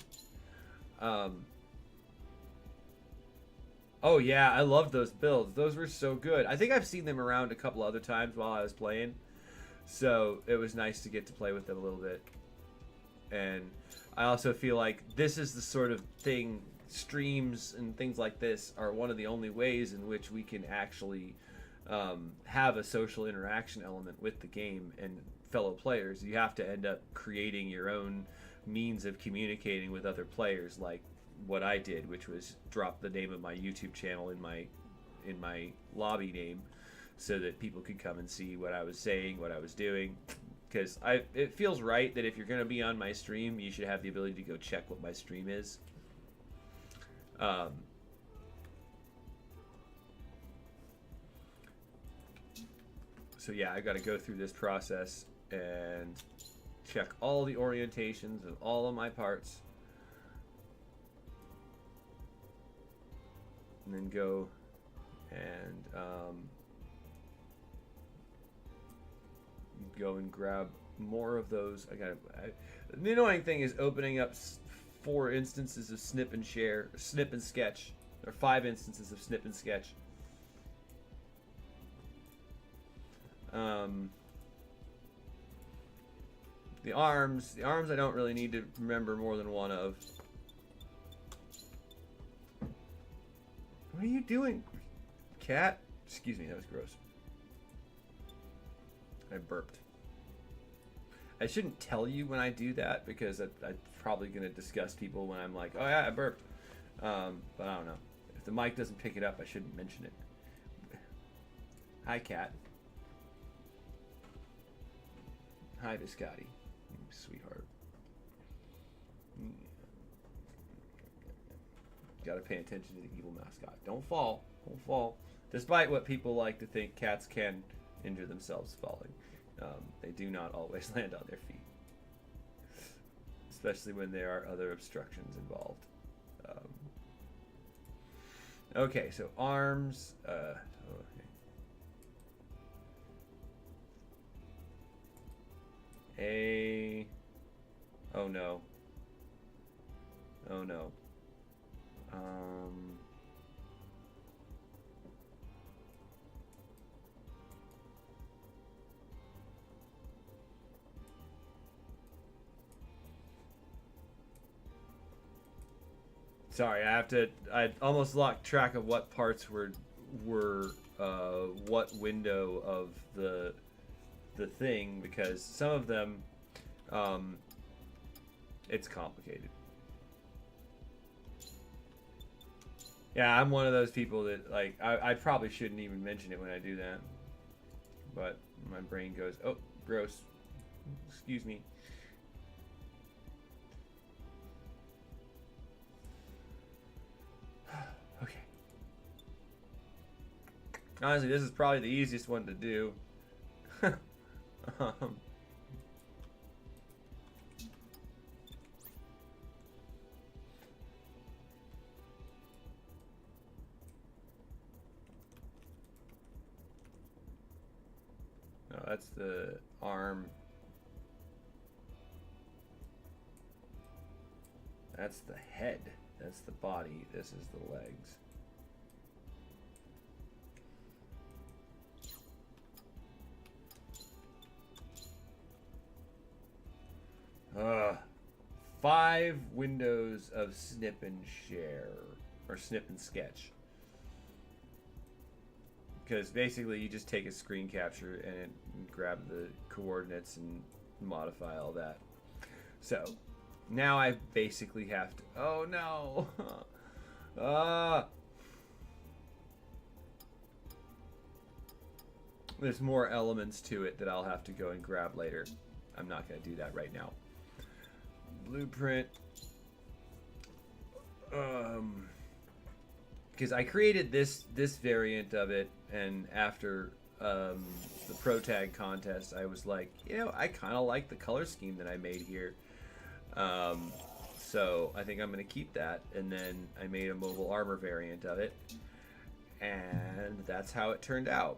Oh yeah, I love those builds. Those were so good. I think I've seen them around a couple other times while I was playing, so it was nice to get to play with them a little bit. And I also feel like this is the sort of thing, streams and things like this are one of the only ways in which we can actually have a social interaction element with the game and fellow players. You have to end up creating your own means of communicating with other players, like what I did, which was drop the name of my YouTube channel in my lobby name, so that people could come and see what I was saying, what I was doing. Because it feels right that if you're going to be on my stream, you should have the ability to go check what my stream is. So yeah, I got to go through this process and check all the orientations of all of my parts, and then go and grab more of those. The annoying thing is opening up 4 instances of snip and sketch, or 5 instances of snip and sketch. The arms I don't really need to remember more than one of. What are you doing, cat? Excuse me, that was gross. I burped. I shouldn't tell you when I do that, because I'm probably going to disgust people when I'm like, oh yeah, I burped. But I don't know. If the mic doesn't pick it up, I shouldn't mention it. Hi, cat. Hi, Biscotti. Sweetheart. Gotta pay attention to the evil mascot. Don't fall. Don't fall. Despite what people like to think, cats can injure themselves falling. They do not always land on their feet. Especially when there are other obstructions involved. Okay, so arms. Oh no. Oh no. Sorry, I almost lost track of what parts were what window of the thing, because some of them, it's complicated. Yeah, I'm one of those people that, like, I probably shouldn't even mention it when I do that, but my brain goes, oh, gross, excuse me. Okay. Honestly, this is probably the easiest one to do. No, that's the arm. That's the head. That's the body. This is the legs. Ugh. 5 windows of snip and share, or snip and sketch. because basically you just take a screen capture and grab the coordinates and modify all that. So now I basically have to. Oh no! There's more elements to it that I'll have to go and grab later. I'm not going to do that right now. Blueprint. Because I created this variant of it, and after the Pro Tag contest, I was like, you know, I kind of like the color scheme that I made here. So I think I'm going to keep that, and then I made a mobile armor variant of it, and that's how it turned out.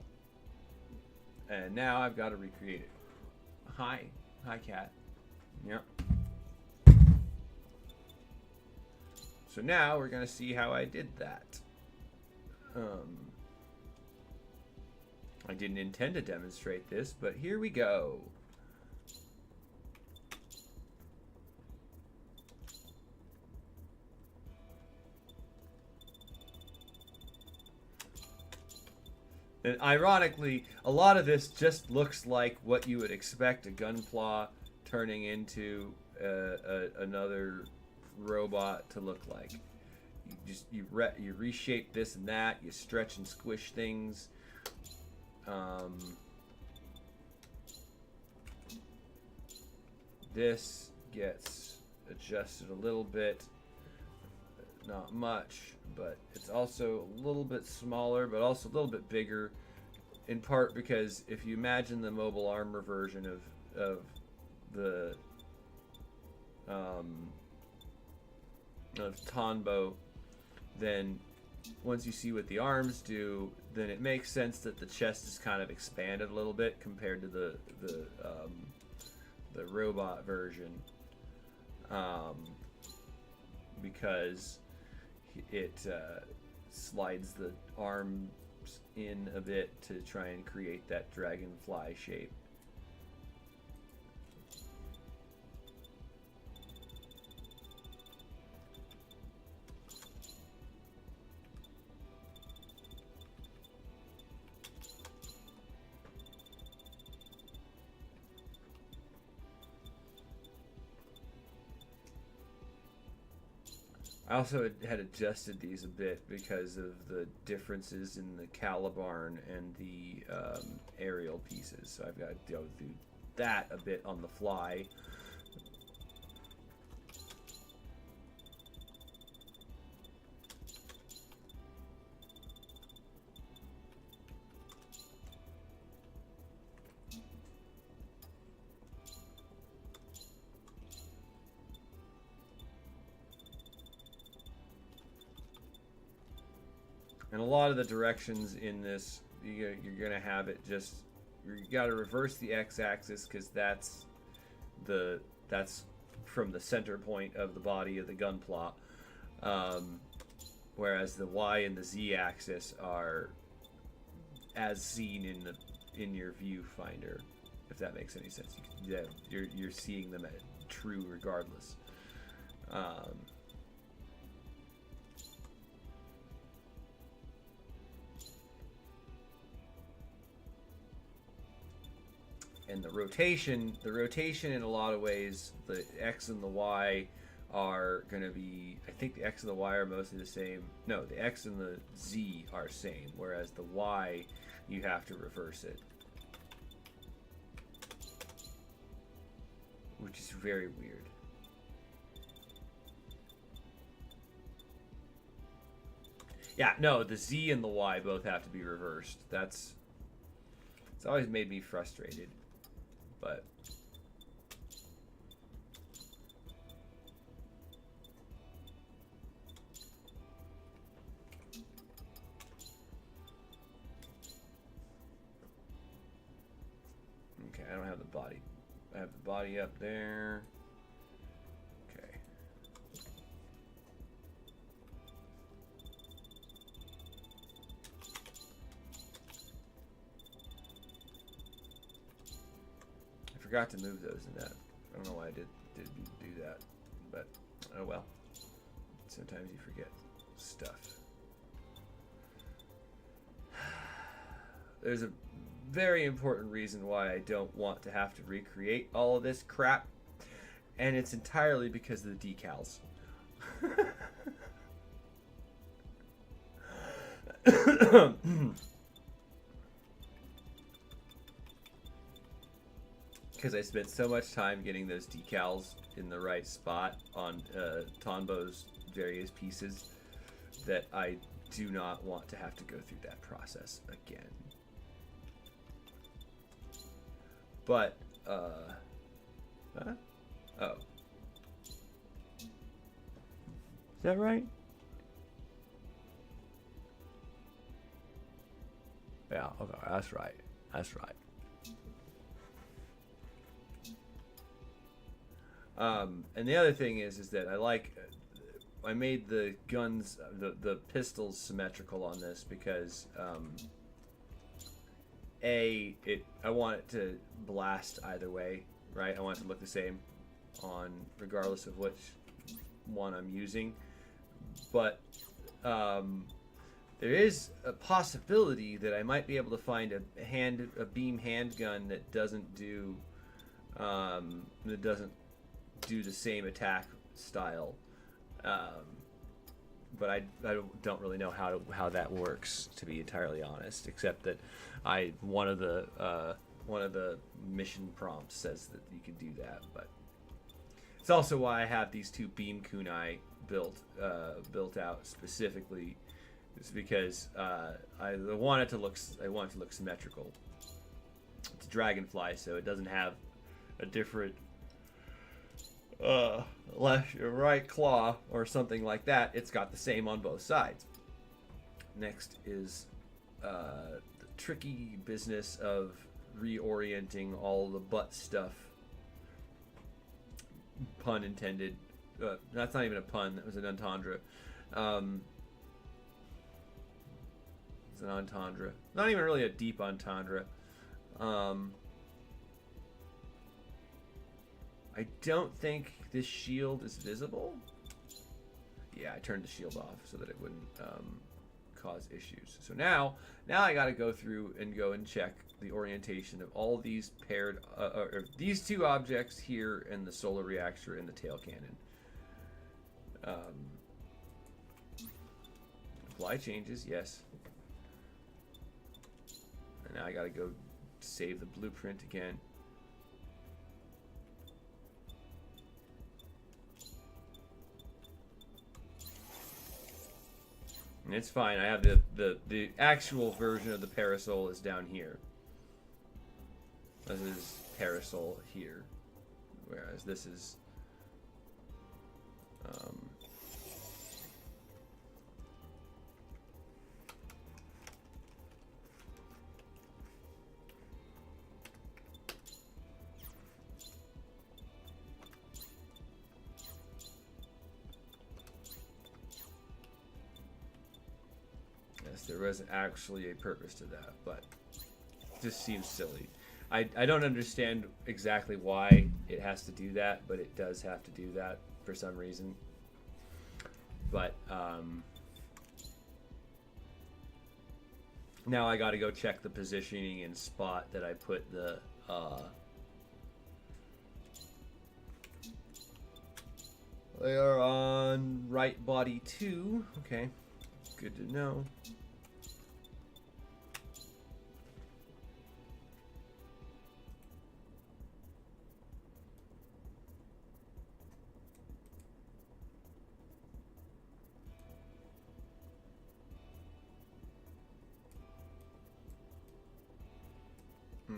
And now I've got to recreate it. Hi cat. Yep. So now we're going to see how I did that. I didn't intend to demonstrate this, but here we go. And ironically, a lot of this just looks like what you would expect a Gunpla turning into another robot to look like. You reshape this and that. You stretch and squish things. This gets adjusted a little bit. Not much, but it's also a little bit smaller, but also a little bit bigger, in part because if you imagine the mobile armor version of the of Tonbo, then once you see what the arms do, then it makes sense that the chest is kind of expanded a little bit compared to the robot version, because it slides the arms in a bit to try and create that dragonfly shape. I also had adjusted these a bit because of the differences in the Calibarn and the aerial pieces. So I've got to go do that a bit on the fly. And a lot of the directions in this, you're going to have it just, you got to reverse the x-axis because that's from the center point of the body of the gunpla, whereas the y and the z-axis are as seen in your viewfinder, if that makes any sense. You're seeing them at true regardless. And the rotation in a lot of ways, the X and the Y are going to be, I think the X and the Y are mostly the same. No, the X and the Z are same, whereas the Y, you have to reverse it. Which is very weird. Yeah, no, the Z and the Y both have to be reversed. It's always made me frustrated. But okay, I don't have the body. I have the body up there. Okay. I forgot to move those in that. I don't know why I didn't do that, but oh well. Sometimes you forget stuff. there's a very important reason why I don't want to have to recreate all of this crap, and it's entirely because of the decals. Because I spent so much time getting those decals in the right spot on Tonbo's various pieces that I do not want to have to go through that process again. But, huh? Oh. Is that right? Yeah, okay, that's right. That's right. And the other thing is that I made the guns, the pistols symmetrical on this because, I want it to blast either way, right? I want it to look the same regardless of which one I'm using. But, there is a possibility that I might be able to find a beam handgun that doesn't do the same attack style, but I don't really know how that works, to be entirely honest. Except that one of the mission prompts says that you can do that, but it's also why I have these two beam kunai built out specifically. It's because I want it to look symmetrical. It's a dragonfly, so it doesn't have a different left or right claw or something like that. It's got the same on both sides. Next is the tricky business of reorienting all the butt stuff. Pun intended. That's not even a pun. That was an entendre. It's an entendre. Not even really a deep entendre. I don't think this shield is visible. Yeah, I turned the shield off so that it wouldn't cause issues. So now I got to go through and check the orientation of all these paired, or these two objects here, and the solar reactor and the tail cannon. Apply changes, yes. And now I got to go save the blueprint again. And it's fine. I have the actual version of the Parisol is down here. This is Parisol here, whereas this is there wasn't actually a purpose to that, but it just seems silly. I don't understand exactly why it has to do that, but it does have to do that for some reason. But now I got to go check the positioning and spot that I put the they are on right body 2. Okay, good to know.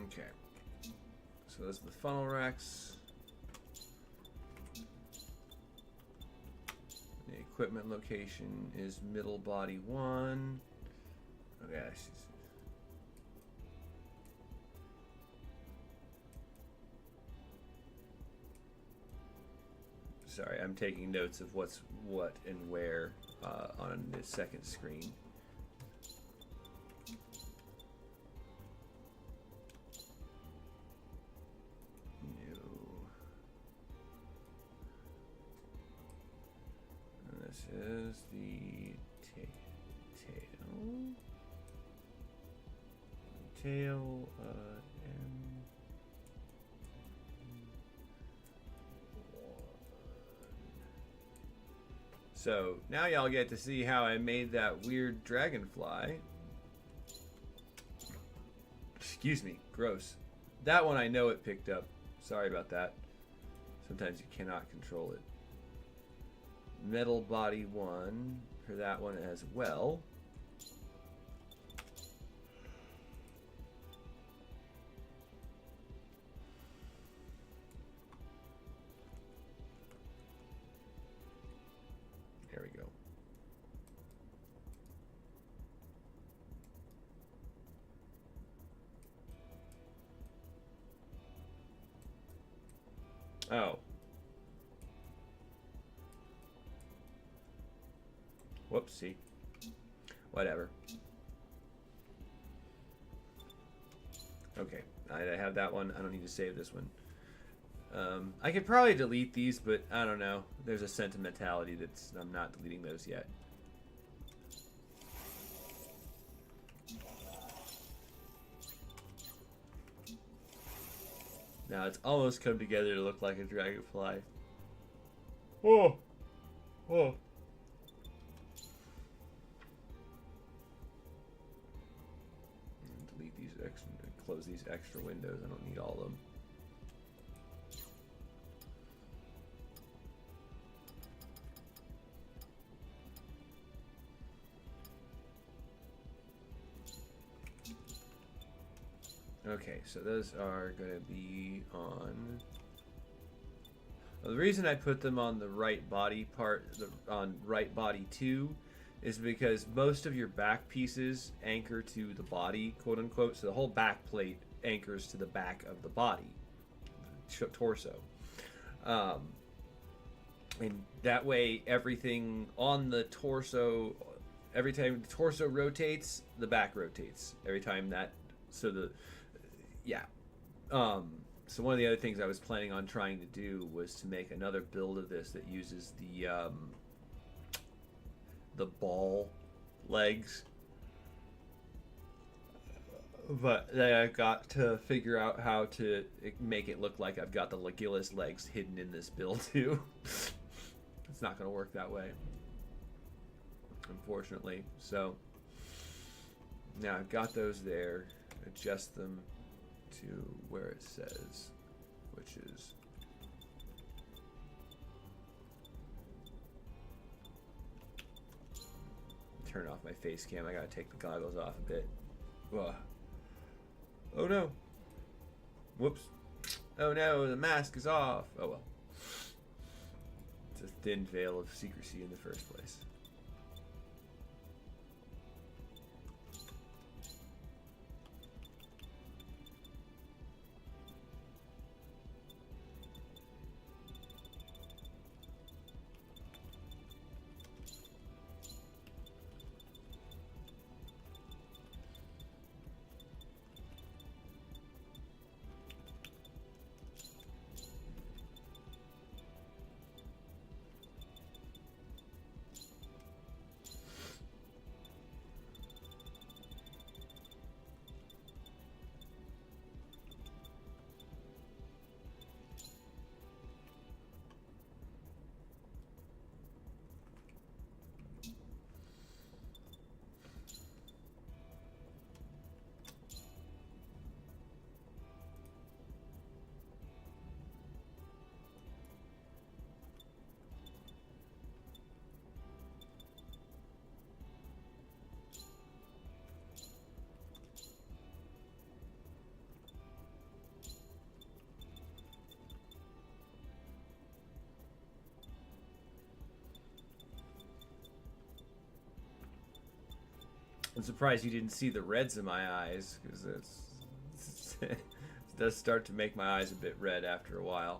Okay, so those are the funnel racks. The equipment location is middle body 1. Okay, sorry, I'm taking notes of what's what and where on the second screen. Is the tail, M. So now y'all get to see how I made that weird dragonfly. Excuse me, gross. That one I know it picked up. Sorry about that. Sometimes you cannot control it. Metal body 1 for that one as well. There we go. Oh. Whoopsie. Whatever. Okay, I have that one. I don't need to save this one. I could probably delete these, but I don't know. There's a sentimentality that's... I'm not deleting those yet. Now it's almost come together to look like a dragonfly. Oh! Oh! Delete these extra... Close these extra windows. I don't need all of them. Okay, so those are going to be on... Well, the reason I put them on the right body part, on right body 2, is because most of your back pieces anchor to the body, quote unquote. So the whole back plate anchors to the back of the body, the torso. And that way, everything on the torso, every time the torso rotates, the back rotates. Every time that, so the... Yeah. So one of the other things I was planning on trying to do was to make another build of this that uses the ball legs. But then I got to figure out how to make it look like I've got the Legillis legs hidden in this build too. It's not going to work that way, unfortunately. So now I've got those there. Adjust them to where it says, which is turn off my face cam. I gotta take the goggles off a bit. Ugh. Oh no. Whoops. Oh no, the mask is off. Oh well. It's a thin veil of secrecy in the first place. I'm surprised you didn't see the reds in my eyes, because it does start to make my eyes a bit red after a while.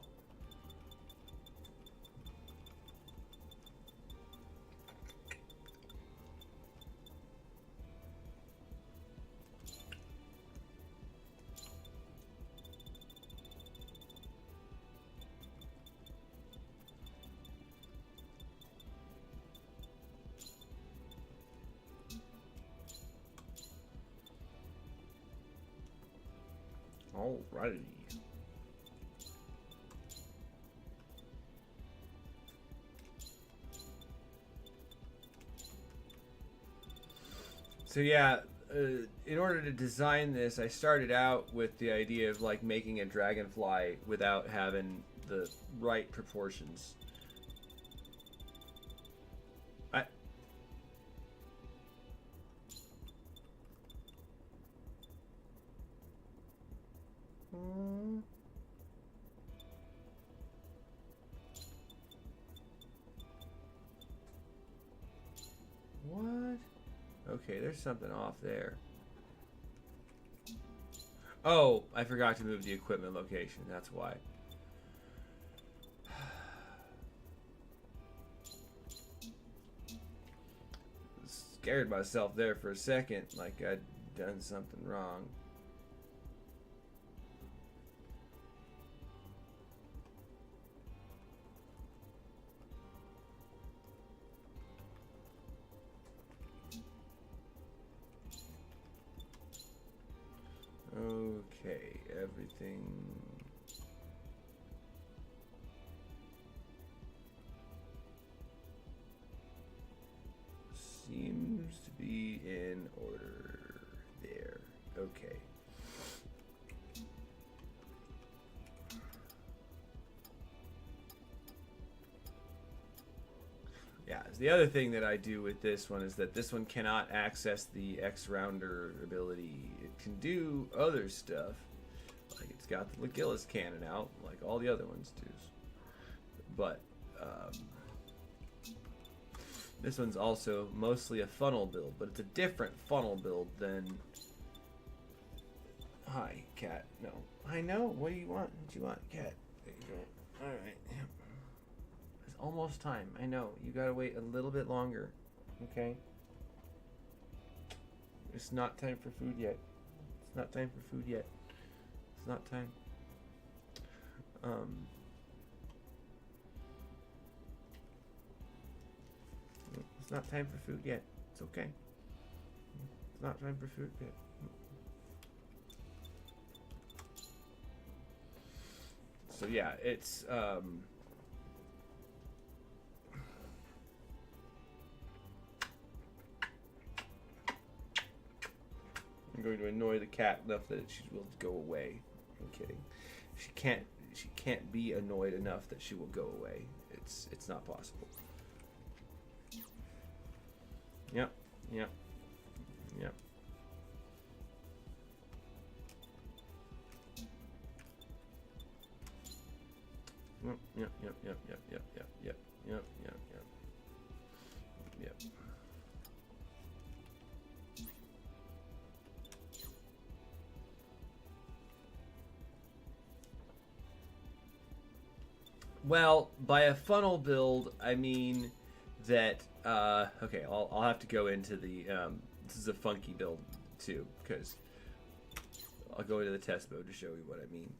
Alrighty. So yeah, in order to design this, I started out with the idea of like making a dragonfly without having the right proportions. What? Okay, there's something off there. Oh, I forgot to move the equipment location. That's why. Scared myself there for a second, like I'd done something wrong. Okay, everything seems to be in order there. Okay. Yeah, the other thing that I do with this one is that this one cannot access the X rounder ability. It can do other stuff. Like it's got the Legillis cannon out, like all the other ones do. But this one's also mostly a funnel build, but it's a different funnel build than... Hi, cat. No. I know. What do you want? What do you want, cat? There you go. Alright. It's almost time. I know. You gotta wait a little bit longer. Okay? It's not time for food yet. It's not time for food yet. It's not time. It's not time for food yet. It's okay. It's not time for food yet. So yeah, it's I'm going to annoy the cat enough that she will go away. I'm kidding. She can't be annoyed enough that she will go away. It's not possible. Yep. Yep. Yep. Yep. Yep. Yep. Yep. Yep. Yep. Yep. Yep. Yep. Yep. Yep. Well, by a funnel build, I mean that okay, I'll have to go into the this is a funky build too, because I'll go into the test mode to show you what I mean.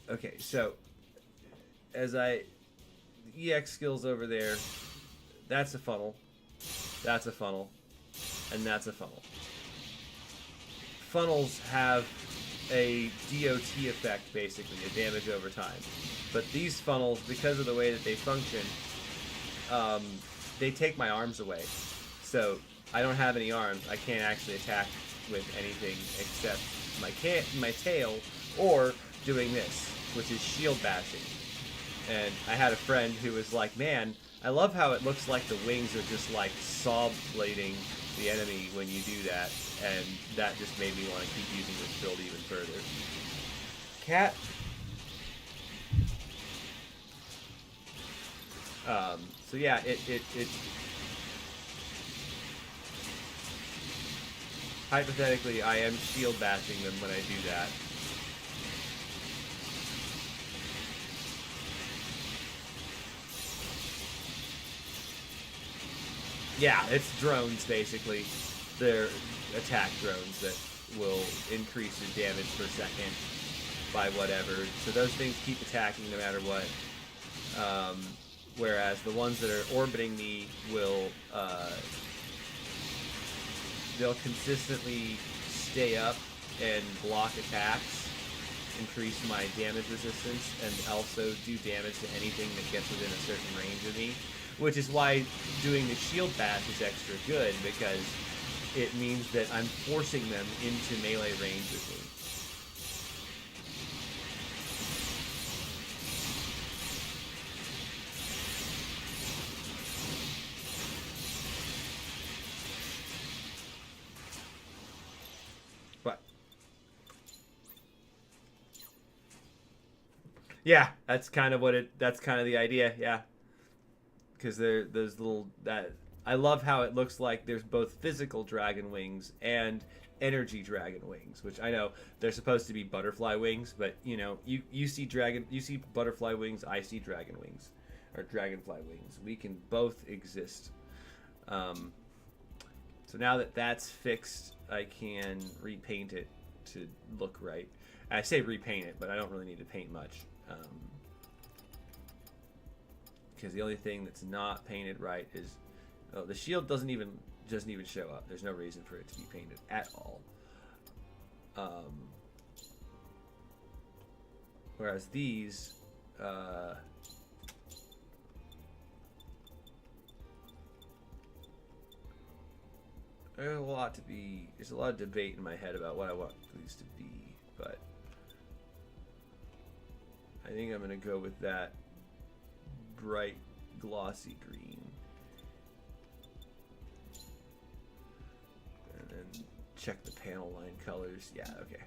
Okay, so as the EX skills over there, that's a funnel, that's a funnel, and that's a funnel. Funnels have a DOT effect, basically, a damage over time. But these funnels, because of the way that they function, they take my arms away. So I don't have any arms. I can't actually attack with anything except my tail, or doing this, which is shield bashing. And I had a friend who was like, man, I love how it looks like the wings are just like saw blading the enemy when you do that. And that just made me want to keep using this build even further. Cat. So yeah, it hypothetically, I am shield bashing them when I do that. Yeah, it's drones basically. They're attack drones that will increase your damage per second by whatever. So those things keep attacking no matter what. Whereas the ones that are orbiting me will they'll consistently stay up and block attacks, increase my damage resistance, and also do damage to anything that gets within a certain range of me. Which is why doing the shield path is extra good, because it means that I'm forcing them into melee range with me. But yeah, that's kind of the idea, yeah. Because there's little that I love how it looks like there's both physical dragon wings and energy dragon wings, which I know they're supposed to be butterfly wings, but you see butterfly wings, I see dragon wings or dragonfly wings. We can both exist. So now that that's fixed, I can repaint it to look right. I say repaint it, but I don't really need to paint much. Because the only thing that's not painted right is the shield doesn't even show up. There's no reason for it to be painted at all. Whereas these there's a lot of debate in my head about what I want these to be, but I think I'm gonna go with that bright glossy green, and then check the panel line colors. Yeah, okay.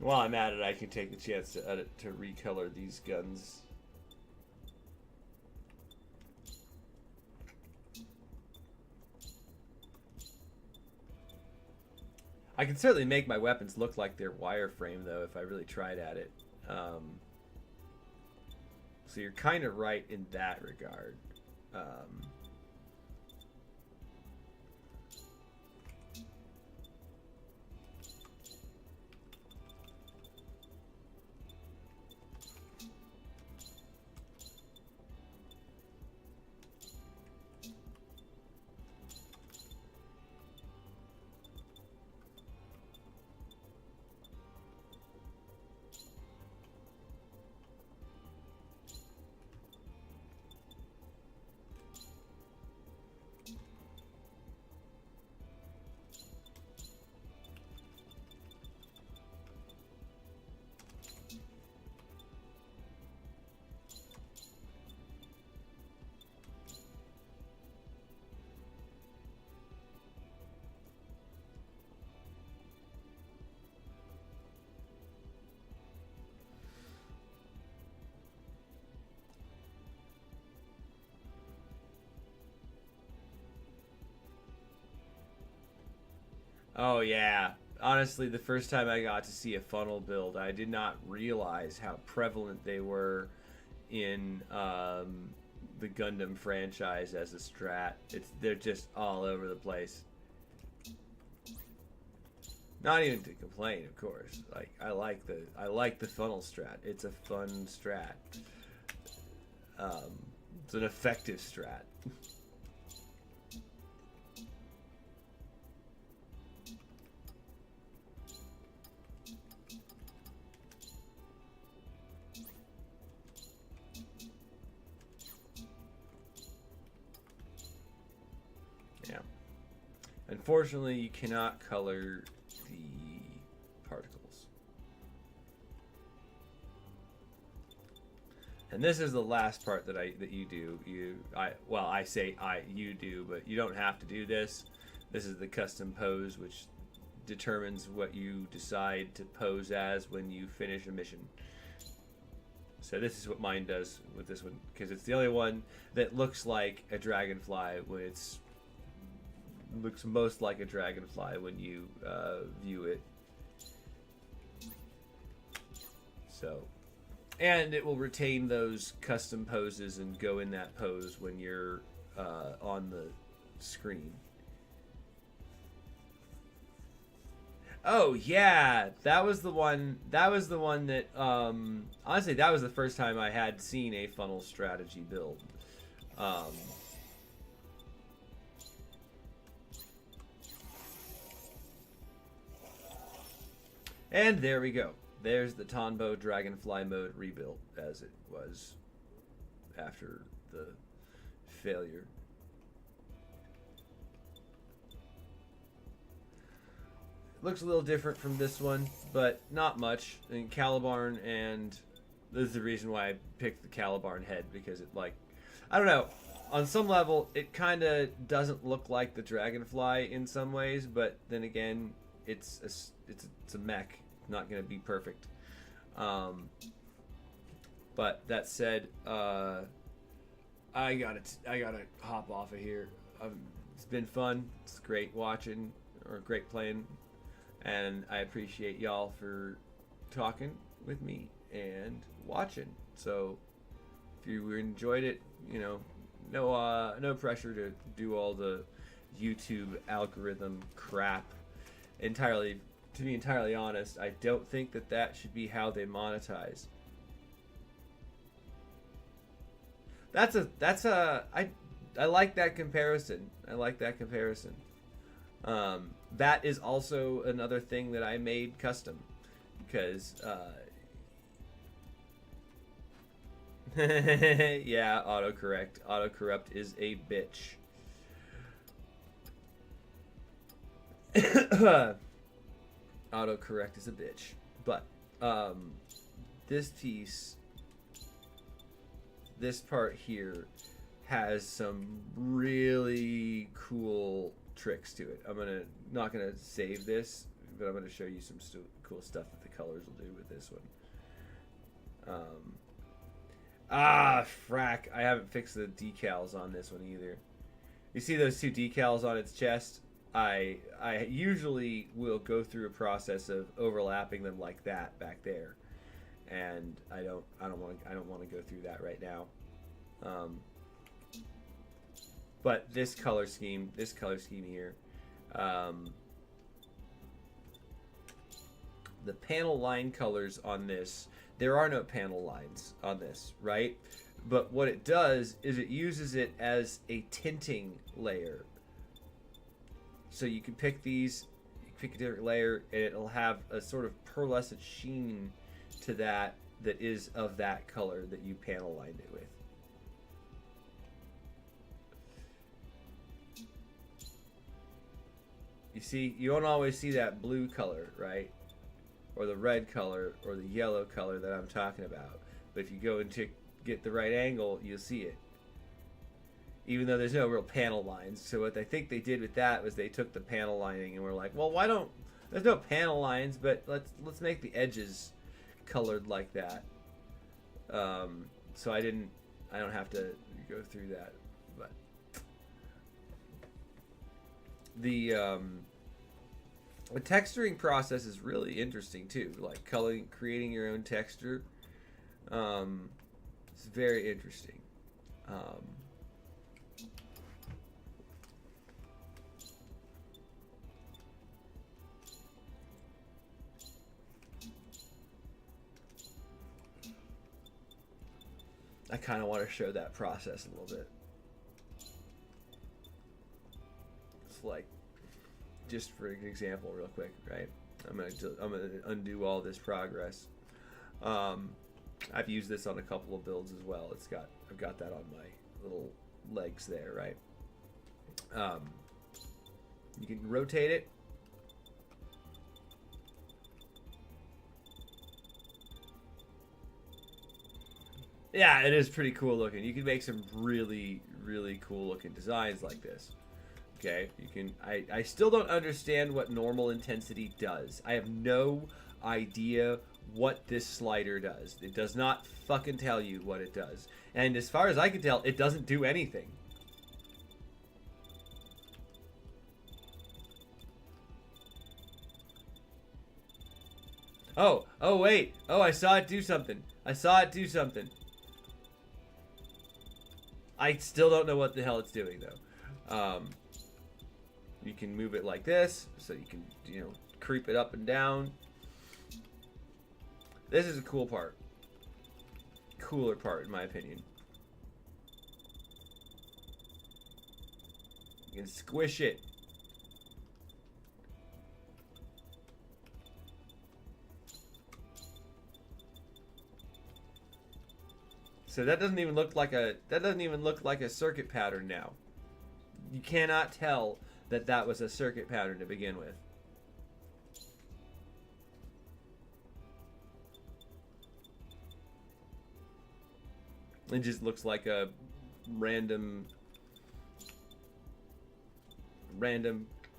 While I'm at it, I can take the chance to edit to recolor these guns. I can certainly make my weapons look like they're wireframe, though, if I really tried at it. So you're kind of right in that regard. Oh yeah. Honestly, the first time I got to see a funnel build, I did not realize how prevalent they were in the Gundam franchise as a strat. They're just all over the place. Not even to complain, of course. Like I like the funnel strat. It's a fun strat. It's an effective strat. Unfortunately, you cannot color the particles. And this is the last part that you do. You do, but you don't have to do this. This is the custom pose, which determines what you decide to pose as when you finish a mission. So this is what mine does with this one, because it's the only one that looks like a dragonfly when it's looks most like a dragonfly when you view it. So And it will retain those custom poses and go in that pose when you're on the screen. Oh yeah, that was the one. That was the one that honestly, that was the first time I had seen a funnel strategy build. And there we go. There's the Tonbo Dragonfly mode rebuilt as it was after the failure. Looks a little different from this one, but not much. I mean, Calibarn, and this is the reason why I picked the Calibarn head, because it, like, I don't know, on some level it kind of doesn't look like the Dragonfly in some ways, but then again, it's a mech, not gonna be perfect. But that said, I gotta hop off of here. It's been fun. It's great watching, or great playing. And I appreciate y'all for talking with me and watching. So if you enjoyed it, you know, no pressure to do all the YouTube algorithm crap. Entirely, to be entirely honest, I don't think that should be how they monetize. I like that comparison. I like that comparison. That is also another thing that I made custom, because yeah, autocorrect is a bitch. Autocorrect is a bitch. But this piece, this part here, has some really cool tricks to it. I'm not gonna save this, but I'm gonna show you some cool stuff that the colors will do with this one. Frack! I haven't fixed the decals on this one either. You see those two decals on its chest? I usually will go through a process of overlapping them like that back there, and I don't want to go through that right now. But this color scheme here, the panel line colors on this, there are no panel lines on this, right? But what it does is it uses it as a tinting layer. So you can pick these, you pick a different layer, and it'll have a sort of pearlescent sheen to that is of that color that you panel lined it with. You see, you don't always see that blue color, right? Or the red color, or the yellow color that I'm talking about. But if you go and get the right angle, you'll see it. Even though there's no real panel lines. So what I think they did with that was they took the panel lining and were like, well, why don't, there's no panel lines, but let's make the edges colored like that. So I don't have to go through that. But the texturing process is really interesting too, like creating your own texture. It's very interesting. I kind of want to show that process a little bit. It's like, just for an example real quick, right? I'm gonna undo all this progress. I've used this on a couple of builds as well. I've got that on my little legs there, right? You can rotate it. Yeah, it is pretty cool looking. You can make some really, really cool looking designs like this. Okay, you can. I still don't understand what normal intensity does. I have no idea what this slider does. It does not fucking tell you what it does. And as far as I can tell, it doesn't do anything. Oh wait. Oh, I saw it do something. I saw it do something. I still don't know what the hell it's doing, though. You can move it like this, so you can, you know, creep it up and down. This is a cool part. Cooler part, in my opinion. You can squish it. So that doesn't even look like a circuit pattern now. You cannot tell that that was a circuit pattern to begin with. It just looks like a random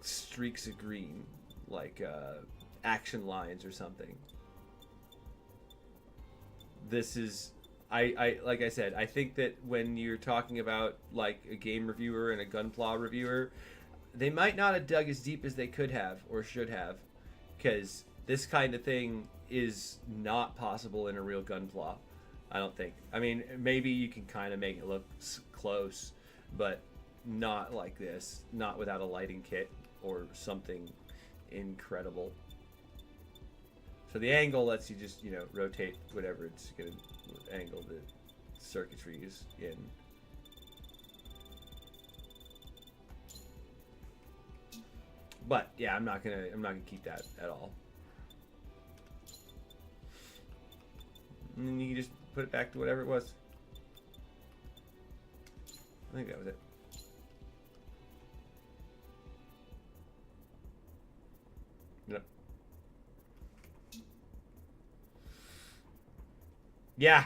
streaks of green, like action lines or something. This is, I like I said, I think that when you're talking about like a game reviewer and a Gunpla reviewer, they might not have dug as deep as they could have or should have, because this kind of thing is not possible in a real Gunpla. I don't think. I mean, maybe you can kind of make it look close, but not like this. Not without a lighting kit or something incredible. So the angle lets you just, you know, rotate whatever it's going to angle the circuitry is in. But yeah, I'm not gonna keep that at all. And then you can just put it back to whatever it was. I think that was it. Yep. Yeah,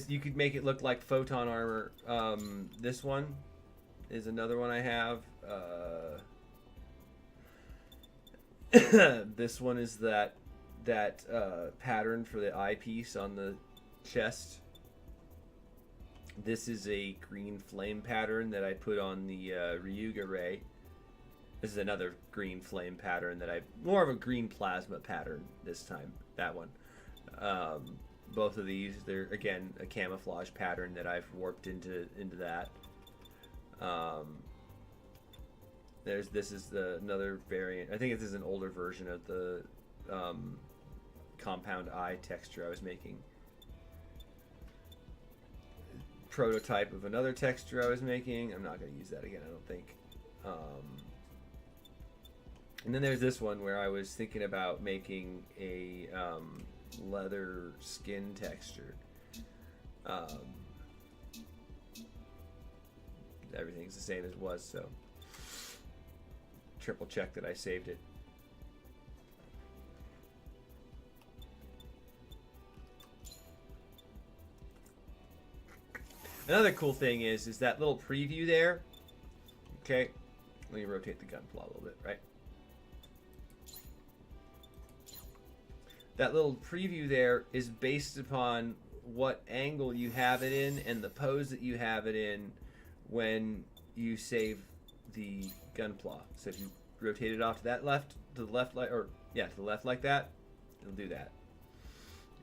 you could make it look like photon armor. This one is another one I have. This one is that pattern for the eyepiece on the chest. This is a green flame pattern that I put on the Ryuga Ray. This is another green flame pattern that more of a green plasma pattern this time. That one. Both of these, they're again a camouflage pattern that I've warped into that. This is another variant. I think this is an older version of the compound eye texture I was making. Prototype of another texture I was making. I'm not going to use that again, I don't think. And then there's this one where I was thinking about making a leather skin texture. Everything's the same as it was, so triple check that I saved it. Another cool thing is that little preview there. Okay, let me rotate the Gunpla a little bit, right? That little preview there is based upon what angle you have it in and the pose that you have it in when you save the Gunpla. So if you rotate it off to the left like that, it'll do that.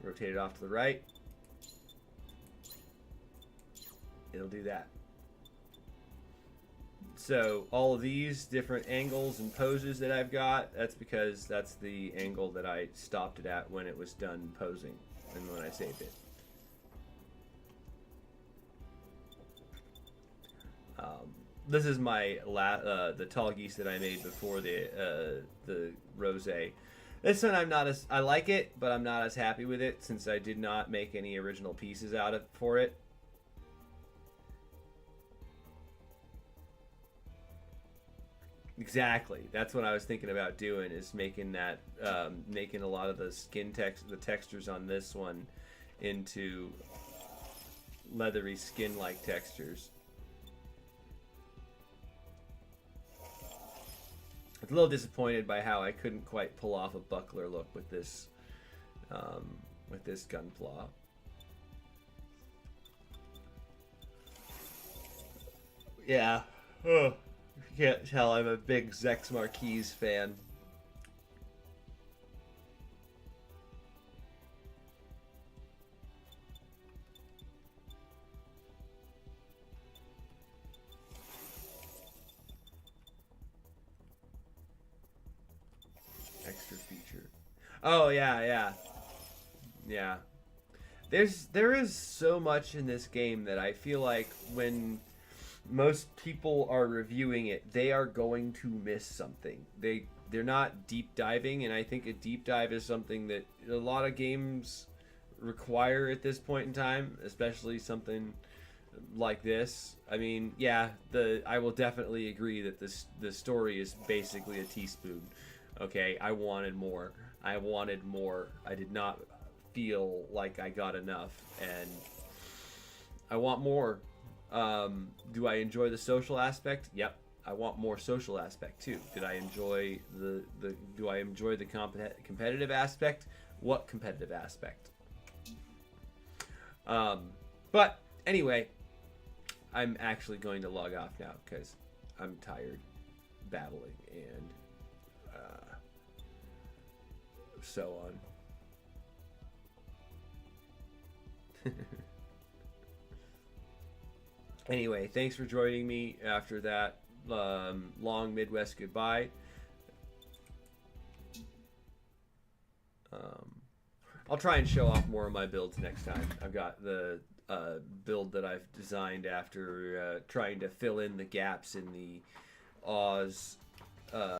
Rotate it off to the right, it'll do that. So all of these different angles and poses that I've got, that's because that's the angle that I stopped it at when it was done posing and when I saved it. This is my the tall geese that I made before the rosé. This one I like it, but I'm not as happy with it since I did not make any original pieces out of for it. Exactly. That's what I was thinking about doing, is making that making a lot of the the textures on this one into leathery skin-like textures. I was a little disappointed by how I couldn't quite pull off a buckler look with this Gunpla. Yeah. Ugh. If you can't tell, I'm a big Zex Marquise fan. Oh yeah. There is so much in this game that I feel like when most people are reviewing it, they are going to miss something. They're not deep diving, and I think a deep dive is something that a lot of games require at this point in time, especially something like this. I mean, yeah, I will definitely agree that the story is basically a teaspoon. Okay, I wanted more. I wanted more. I did not feel like I got enough, and I want more. Do I enjoy the social aspect? Yep. I want more social aspect too. Did I enjoy do I enjoy the competitive aspect? What competitive aspect? But anyway, I'm actually going to log off now because I'm tired babbling and so on. Anyway, thanks for joining me after that long Midwest goodbye. I'll try and show off more of my builds next time. I've got the build that I've designed after trying to fill in the gaps in the Oz